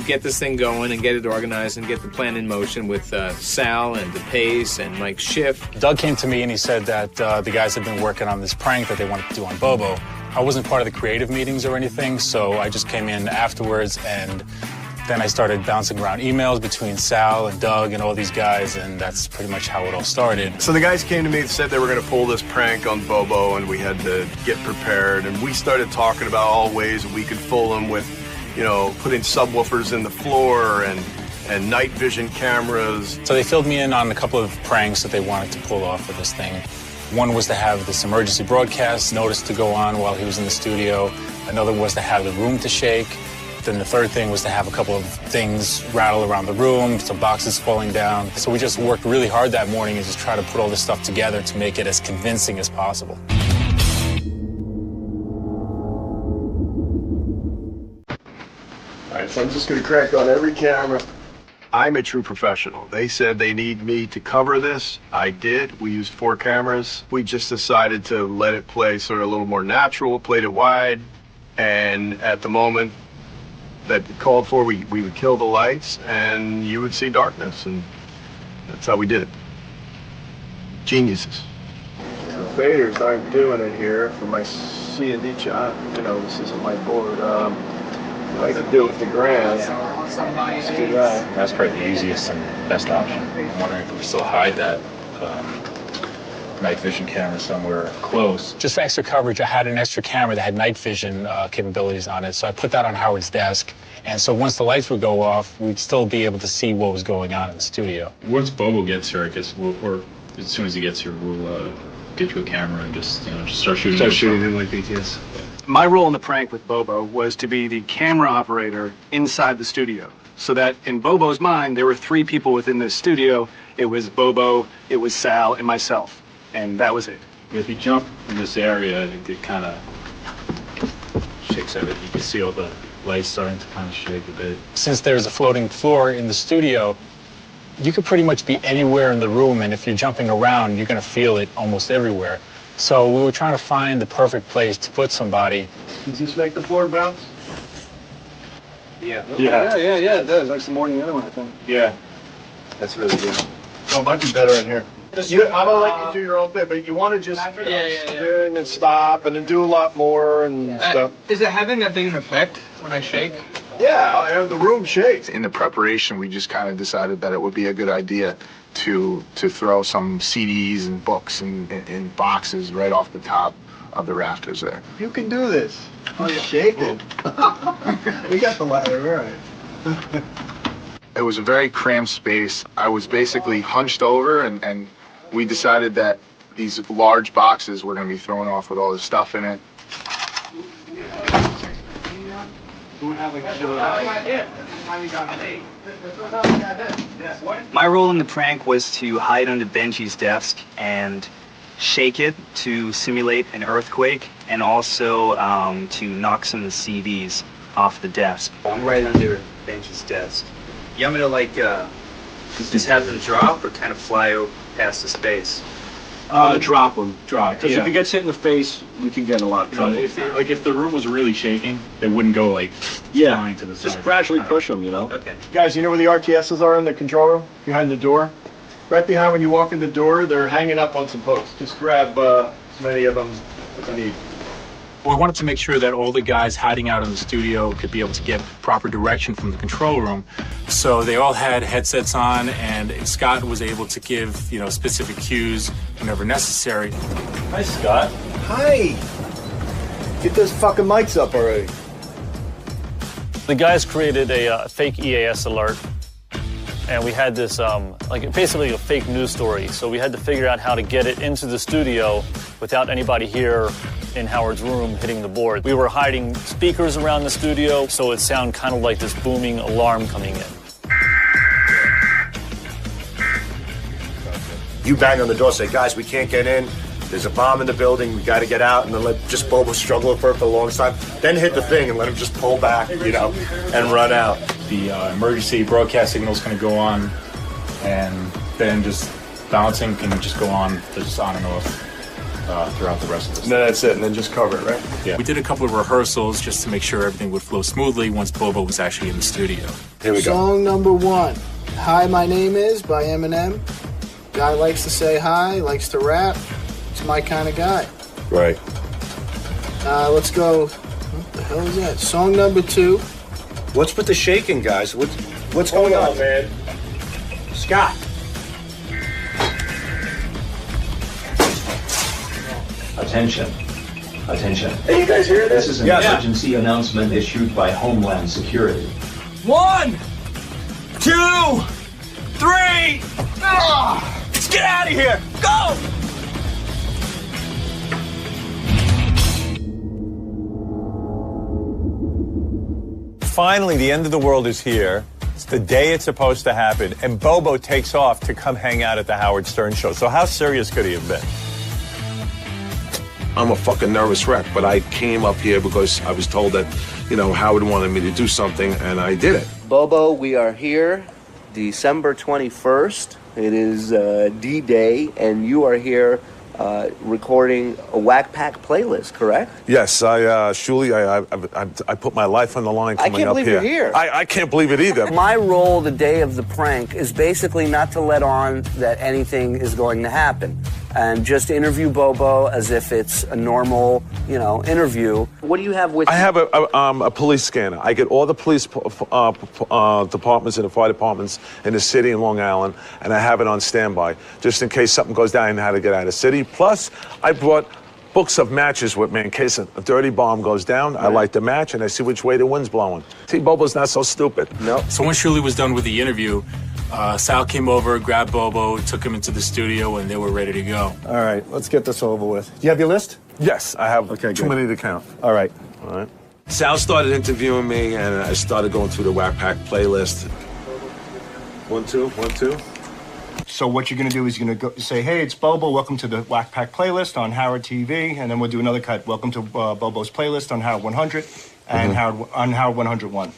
Speaker 27: get this thing going and get it organized and get the plan in motion with Sal and DePace and Mike Schiff.
Speaker 28: Doug came to me and he said that the guys had been working on this prank that they wanted to do on Bobo. I wasn't part of the creative meetings or anything, so I just came in afterwards, and then I started bouncing around emails between Sal and Doug and all these guys, and that's pretty much how it all started.
Speaker 29: So the guys came to me and said they were going to pull this prank on Bobo, and we had to get prepared, and we started talking about all ways that we could fool him with, you know, putting subwoofers in the floor and night vision cameras.
Speaker 28: So they filled me in on a couple of pranks that they wanted to pull off for this thing. One was to have this emergency broadcast notice to go on while he was in the studio. Another was to have the room to shake. Then the third thing was to have a couple of things rattle around the room, some boxes falling down. So we just worked really hard that morning and just tried to put all this stuff together to make it as convincing as possible.
Speaker 29: All right, so I'm just going to crack on every camera. I'm a true professional. They said they need me to cover this. I did. We used 4 cameras. We just decided to let it play sort of a little more natural, played it wide, and at the moment that it called for, we would kill the lights and you would see darkness, and that's how we did it. Geniuses. The faders aren't doing it here for my C&D shot. You know, this isn't my board. I could do it with the grand. Let's do that.
Speaker 28: That's probably the easiest and best option. I'm wondering if we still hide that night vision camera somewhere close. Just for extra coverage, I had an extra camera that had night vision capabilities on it, so I put that on Howard's desk. And so once the lights would go off, we'd still be able to see what was going on in the studio.
Speaker 30: Once Bobo gets here, I guess, or as soon as he gets here, we'll get you a camera and just start shooting.
Speaker 29: Start shooting him like BTS.
Speaker 31: My role in the prank with Bobo was to be the camera operator inside the studio, so that in Bobo's mind, there were 3 people within this studio. It was Bobo, it was Sal, and myself, and that was it.
Speaker 30: If you jump in this area, it kind of shakes everything. You can see all the lights starting to kind of shake a bit.
Speaker 28: Since there's a floating floor in the studio, you could pretty much be anywhere in the room, and if you're jumping around, you're going to feel it almost everywhere. So we were trying to find the perfect place to put somebody.
Speaker 29: Does this make the floor bounce?
Speaker 31: Yeah.
Speaker 29: Yeah,
Speaker 31: it does. Like some more than the other one, I think.
Speaker 29: Yeah. That's really good. Oh, it might be better in here. I'm gonna let you do your own thing, but you want to just spin and stop and then do a lot more and stuff.
Speaker 27: Is it having that big an effect when I shake?
Speaker 29: Yeah, the room shakes.
Speaker 3: In the preparation, we just kind of decided that it would be a good idea to throw some CDs and books in boxes right off the top of the rafters there.
Speaker 29: You can do this. Oh, you're shaking. We got the ladder, right.
Speaker 3: It was a very cramped space. I was basically hunched over, and we decided that these large boxes were going to be thrown off with all this stuff in it.
Speaker 4: My role in the prank was to hide under Benji's desk and shake it to simulate an earthquake, and also to knock some of the CDs off the desk. I'm right under Benji's desk. You want me to like just have them drop or kind of fly past the space?
Speaker 31: Drop them. Because
Speaker 4: Yeah.
Speaker 31: if he gets hit in the face, we can get in a lot of trouble.
Speaker 30: If the room was really shaking, they wouldn't go like flying to the side.
Speaker 31: Just gradually push them, you know?
Speaker 4: Okay.
Speaker 29: Guys, you know where the RTSs are in the control room? Behind the door? Right behind when you walk in the door, they're hanging up on some posts. Just grab as many of them as you need.
Speaker 28: We wanted to make sure that all the guys hiding out in the studio could be able to get proper direction from the control room. So they all had headsets on, and Scott was able to give, specific cues whenever necessary.
Speaker 30: Hi, Scott.
Speaker 29: Hi! Get those fucking mics up already.
Speaker 6: The guys created a fake EAS alert, and we had this, basically a fake news story. So we had to figure out how to get it into the studio without anybody here in Howard's room hitting the board. We were hiding speakers around the studio, so it sounded kind of like this booming alarm coming in.
Speaker 20: You bang on the door, say, guys, we can't get in. There's a bomb in the building. We got to get out, and then let just Bobo struggle for it for the longest time. Then hit the thing and let him just pull back, and run out.
Speaker 28: The emergency broadcast signal is going to go on, and then just bouncing can just go on, just on and off throughout the rest of the
Speaker 29: No, that's it, and then just cover it, right?
Speaker 28: Yeah. We did a couple of rehearsals just to make sure everything would flow smoothly once Bobo was actually in the studio.
Speaker 29: Here we go.
Speaker 2: Song number 1, Hi, My Name Is by Eminem. Guy likes to say hi, likes to rap. It's my kind of guy.
Speaker 29: Right.
Speaker 2: Let's go. What the hell is that? Song number 2.
Speaker 20: What's with the shaking, guys? What's going on,
Speaker 29: man?
Speaker 20: Scott.
Speaker 7: Attention. Attention.
Speaker 29: Hey, you guys hear this?
Speaker 7: This is an emergency announcement issued by Homeland Security.
Speaker 4: 1, 2, 3. Let's get out of here. Go!
Speaker 26: Finally, the end of the world is here. It's the day it's supposed to happen, and Bobo takes off to come hang out at the Howard Stern show. So how serious could he have been?
Speaker 12: I'm a fucking nervous wreck, but I came up here because I was told that, Howard wanted me to do something, and I did it.
Speaker 8: Bobo, we are here December 21st. It is D-Day, and you are here recording a Whack Pack playlist, correct?
Speaker 12: Yes, Shuli, I put my life on the line coming up here.
Speaker 8: I can't believe you're here.
Speaker 12: I can't believe it either.
Speaker 8: My role the day of the prank is basically not to let on that anything is going to happen, and just interview Bobo as if it's a normal, interview. What do you have with you?
Speaker 12: I have a police scanner. I get all the police departments and the fire departments in the city in Long Island, and I have it on standby, just in case something goes down and how to get out of the city. Plus, I brought books of matches with me in case a dirty bomb goes down. Right. I light the match, and I see which way the wind's blowing. See, Bobo's not so stupid.
Speaker 8: No.
Speaker 28: So when Shirley was done with the interview, Sal came over, grabbed Bobo, took him into the studio, and they were ready to go.
Speaker 29: All right, let's get this over with. Do you have your list?
Speaker 12: Yes, I have too many to count. All right. Sal started interviewing me, and I started going through the Whack Pack playlist. 1, 2, 1, 2.
Speaker 29: So what you're going to do is you're going to say, hey, it's Bobo. Welcome to the Whack Pack playlist on Howard TV. And then we'll do another cut. Welcome to Bobo's playlist on Howard 100 and on Howard 101.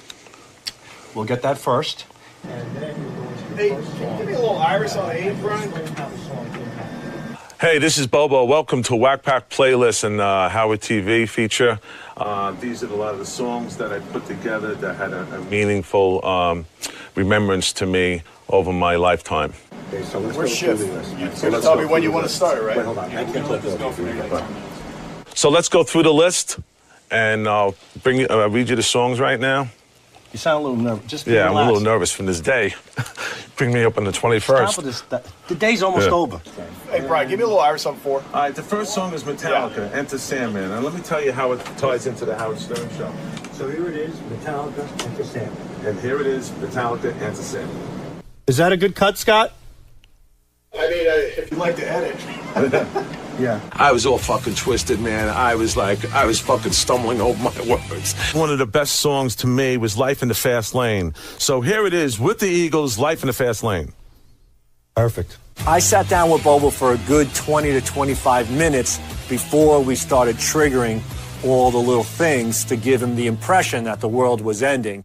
Speaker 29: We'll get that first. Hey, can you give me a little iris on the apron?
Speaker 12: Hey, this is Bobo. Welcome to Whack Pack Playlist and Howard TV feature. These are a lot of the songs that I put together that had a meaningful remembrance to me over my lifetime.
Speaker 29: Okay, so let's shift. You're going to tell me when you want to start, right? Wait, hold on.
Speaker 12: So let's go through the list, and I'll read you the songs right now.
Speaker 18: You sound a little nervous. Just
Speaker 12: Yeah,
Speaker 18: relax.
Speaker 12: I'm a little nervous from this day. Bring me up on the 21st.
Speaker 18: Stop with this. The day's almost over.
Speaker 3: Hey, Brian, give me a little Irish on 4.
Speaker 12: All right, the first song is Metallica, Enter Sandman. And let me tell you how it ties into the Howard Stern show.
Speaker 18: So here it is, Metallica, Enter Sandman.
Speaker 12: And here it is, Metallica, Enter Sandman.
Speaker 18: Is that a good cut, Scott?
Speaker 3: I mean, if you'd like to edit.
Speaker 18: Yeah.
Speaker 12: I was all fucking twisted, man. I was fucking stumbling over my words. One of the best songs to me was Life in the Fast Lane. So here it is with the Eagles, Life in the Fast Lane.
Speaker 18: Perfect. I sat down with Bobo for a good 20 to 25 minutes before we started triggering all the little things to give him the impression that the world was ending.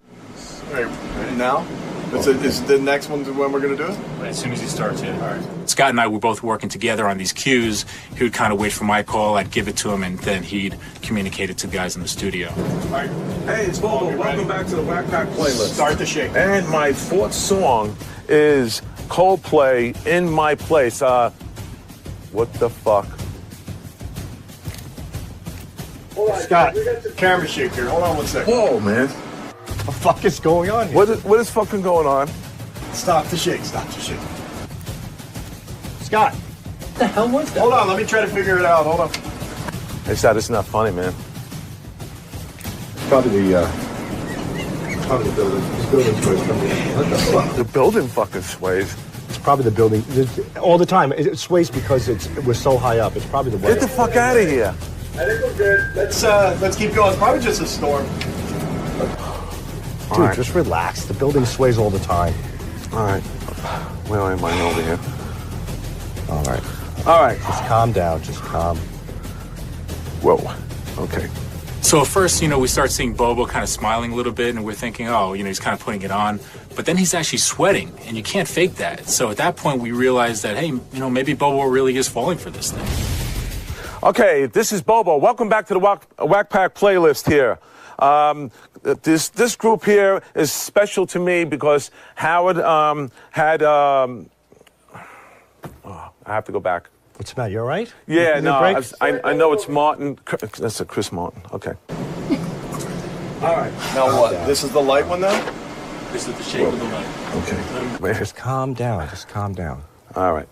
Speaker 3: All right, ready now? Is the next one when we're going to do it?
Speaker 28: As soon as he starts, yeah. All right. Scott and I were both working together on these cues. He would kind of wait for my call, I'd give it to him, and then he'd communicate it to the guys in the studio.
Speaker 3: All right.
Speaker 12: Hey, it's Bobo. Welcome back to the Whack Pack playlist.
Speaker 3: Start the shake.
Speaker 12: And my fourth song is Coldplay, In My Place. What the fuck?
Speaker 3: Scott, camera shake here. Hold on one second.
Speaker 12: Whoa, man.
Speaker 3: What the fuck is going on here?
Speaker 12: What is fucking going on?
Speaker 3: Stop the shake. Stop the shake.
Speaker 18: Scott, what the hell was that?
Speaker 3: Hold on. Let me try to figure it out. Hold on.
Speaker 12: Hey, Scott, it's not funny, man.
Speaker 3: Probably the building. This building sways from the... What the fuck?
Speaker 12: The building fucking sways.
Speaker 18: It's probably the building. All the time. It sways because we're so high up. It's probably the weather.
Speaker 12: Get the fuck out of here.
Speaker 3: I think we're good. Let's keep going. It's probably just a storm.
Speaker 18: Dude, right. Just relax. The building sways all the time.
Speaker 12: All right. Where am I over here?
Speaker 18: All right. All right. Just calm down. Just calm.
Speaker 12: Whoa. Okay.
Speaker 28: So at first, we start seeing Bobo kind of smiling a little bit, and we're thinking, oh, he's kind of putting it on. But then he's actually sweating, and you can't fake that. So at that point, we realized that, hey, maybe Bobo really is falling for this thing.
Speaker 12: Okay, this is Bobo. Welcome back to the Whack Pack playlist here. This group here is special to me because Howard had... I have to go back.
Speaker 18: What's the matter? You all right?
Speaker 12: Yeah, no, I know it's Martin. That's a Chris Martin. Okay.
Speaker 3: All right. Now what? This is the light one now?
Speaker 28: This is the shape of the light.
Speaker 12: Okay.
Speaker 18: Just calm down. Just calm down.
Speaker 12: All right.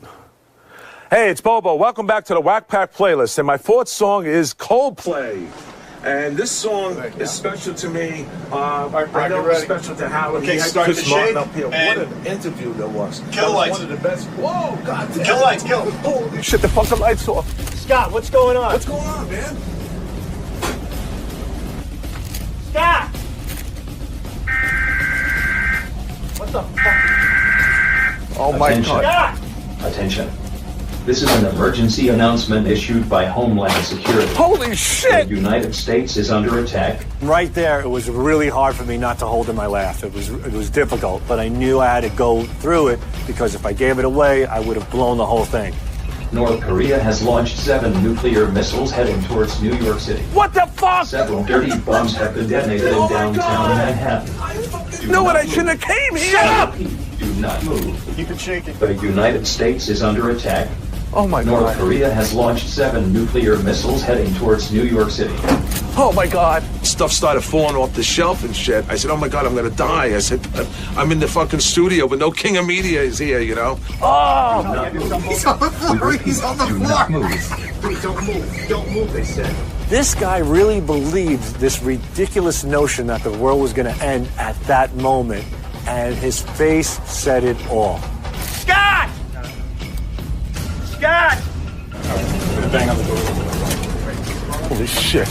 Speaker 12: Hey, it's Bobo. Welcome back to the Whack Pack playlist. And my fourth song is Coldplay. And this song is special to me. I know it's special to Howard.
Speaker 3: Okay, start the shake.
Speaker 12: Up here. What an interview there was.
Speaker 3: Kill the lights.
Speaker 12: One of the best. Whoa, God damn.
Speaker 3: Kill the lights. Kill them.
Speaker 12: Holy shit, the fucking lights off.
Speaker 18: Scott, what's going on?
Speaker 12: What's going on, man?
Speaker 18: Scott! What the fuck?
Speaker 12: Oh, my God.
Speaker 18: Scott!
Speaker 7: Attention. This is an emergency announcement issued by Homeland Security.
Speaker 12: Holy shit!
Speaker 7: The United States is under attack.
Speaker 18: Right there, it was really hard for me not to hold in my laugh. It was difficult, but I knew I had to go through it because if I gave it away, I would have blown the whole thing.
Speaker 7: North Korea has launched 7 nuclear missiles heading towards New York City.
Speaker 12: What the fuck?
Speaker 7: Several dirty bombs have been detonated in downtown Manhattan.
Speaker 12: You know what? I shouldn't have came here. Shut up!
Speaker 7: Do not move.
Speaker 3: Keep it shaking.
Speaker 7: The United States is under attack.
Speaker 12: Oh my God.
Speaker 7: North Korea has launched 7 nuclear missiles heading towards New York City.
Speaker 12: Oh my God. Stuff started falling off the shelf and shit. I said, oh my God, I'm gonna die. I said, I'm in the fucking studio, but no king of media is here, Oh!
Speaker 3: He's on the floor. He's on the floor.
Speaker 7: Please don't move. Don't move, they said.
Speaker 18: This guy really believed this ridiculous notion that the world was going to end at that moment, and his face said it all. Scott! Scott!
Speaker 28: I'm gonna bang on the door.
Speaker 12: Holy shit.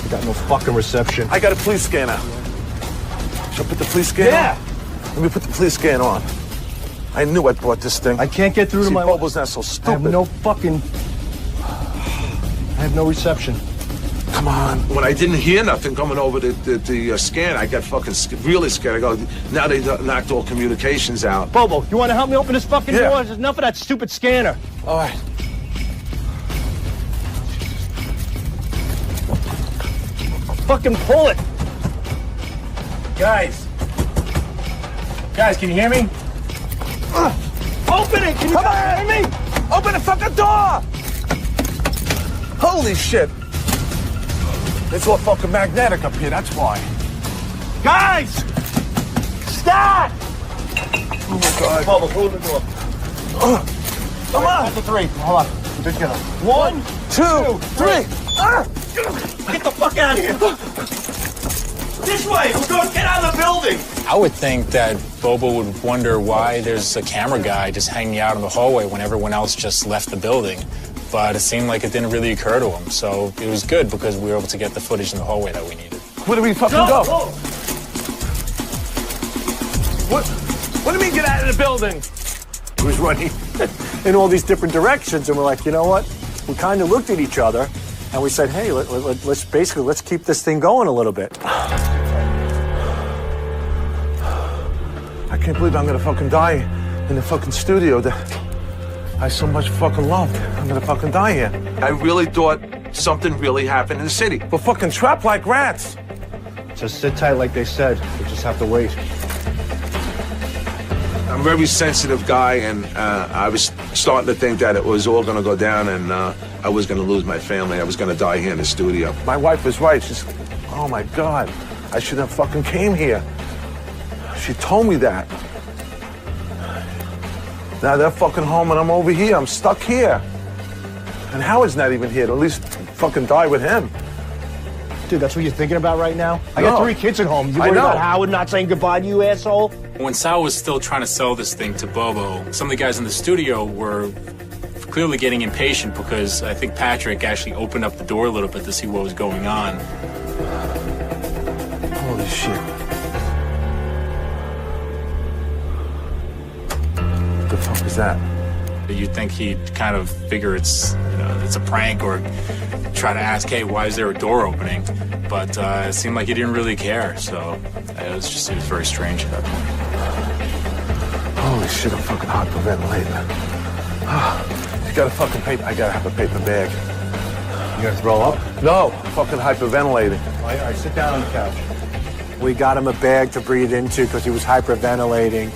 Speaker 18: We got no fucking reception.
Speaker 12: I got a police scanner. Should I put the police scanner on? Let me put the police scanner on. I knew I brought this thing.
Speaker 18: I can't get through to my...
Speaker 12: Bobo's not so stupid.
Speaker 18: I have no fucking... I have no reception.
Speaker 12: Come on. When I didn't hear nothing coming over the scan, I got fucking really scared. I go, now they knocked all communications out.
Speaker 18: Bobo, you want to help me open this fucking door? There's enough of that stupid scanner.
Speaker 12: All right.
Speaker 18: Fucking pull it. Guys, can you hear me? Open it! Can you hear me?
Speaker 12: Open the fucking door! Holy shit! It's all fucking magnetic up here, that's why.
Speaker 18: Guys! that?
Speaker 24: Oh my God.
Speaker 18: Bubba, close the door. Come on. Count to three. Hold on. Just get up. 1, 2, 3. Get the fuck out of here. This way. We're going to get out of the building.
Speaker 28: I would think that Bobo would wonder why there's a camera guy just hanging out in the hallway when everyone else just left the building. But it seemed like it didn't really occur to him. So it was good because we were able to get the footage in the hallway that we needed.
Speaker 24: Where do we fucking go? What do you mean get out of the building?
Speaker 18: He was running in all these different directions, and we're like, you know what? We kind of looked at each other, and we said, hey, let's keep this thing going a little bit.
Speaker 24: I can't believe I'm gonna fucking die in the fucking studio that I so much fucking loved. I'm gonna fucking die here. I really thought something really happened in the city. We're fucking trapped like rats.
Speaker 25: Just sit tight like they said. We just have to wait.
Speaker 24: I'm a very sensitive guy, and I was starting to think that it was all gonna go down, and I was gonna lose my family. I was gonna die here in the studio. My wife was right. She's, oh my God, I should have fucking came here. She told me that. Now they're fucking home and I'm over here. I'm stuck here. And Howard's not even here to at least fucking die with him.
Speaker 18: Dude, that's what you're thinking about right now? I got 3 kids at home. You worried about Howard not saying goodbye to you, asshole?
Speaker 28: When Sal was still trying to sell this thing to Bobo, some of the guys in the studio were clearly getting impatient because I think Patrick actually opened up the door a little bit to see what was going on.
Speaker 24: Holy shit. What the fuck is that?
Speaker 28: You'd think he'd kind of figure it's a prank or try to ask, hey, why is there a door opening? But it seemed like he didn't really care, so it was very strange at that point.
Speaker 24: Holy shit, I'm fucking hyperventilating. You got a fucking paper? I gotta have a paper bag.
Speaker 25: You gonna throw up?
Speaker 24: No, I'm fucking hyperventilating.
Speaker 25: All right, sit down on the couch.
Speaker 18: We got him a bag to breathe into because he was hyperventilating.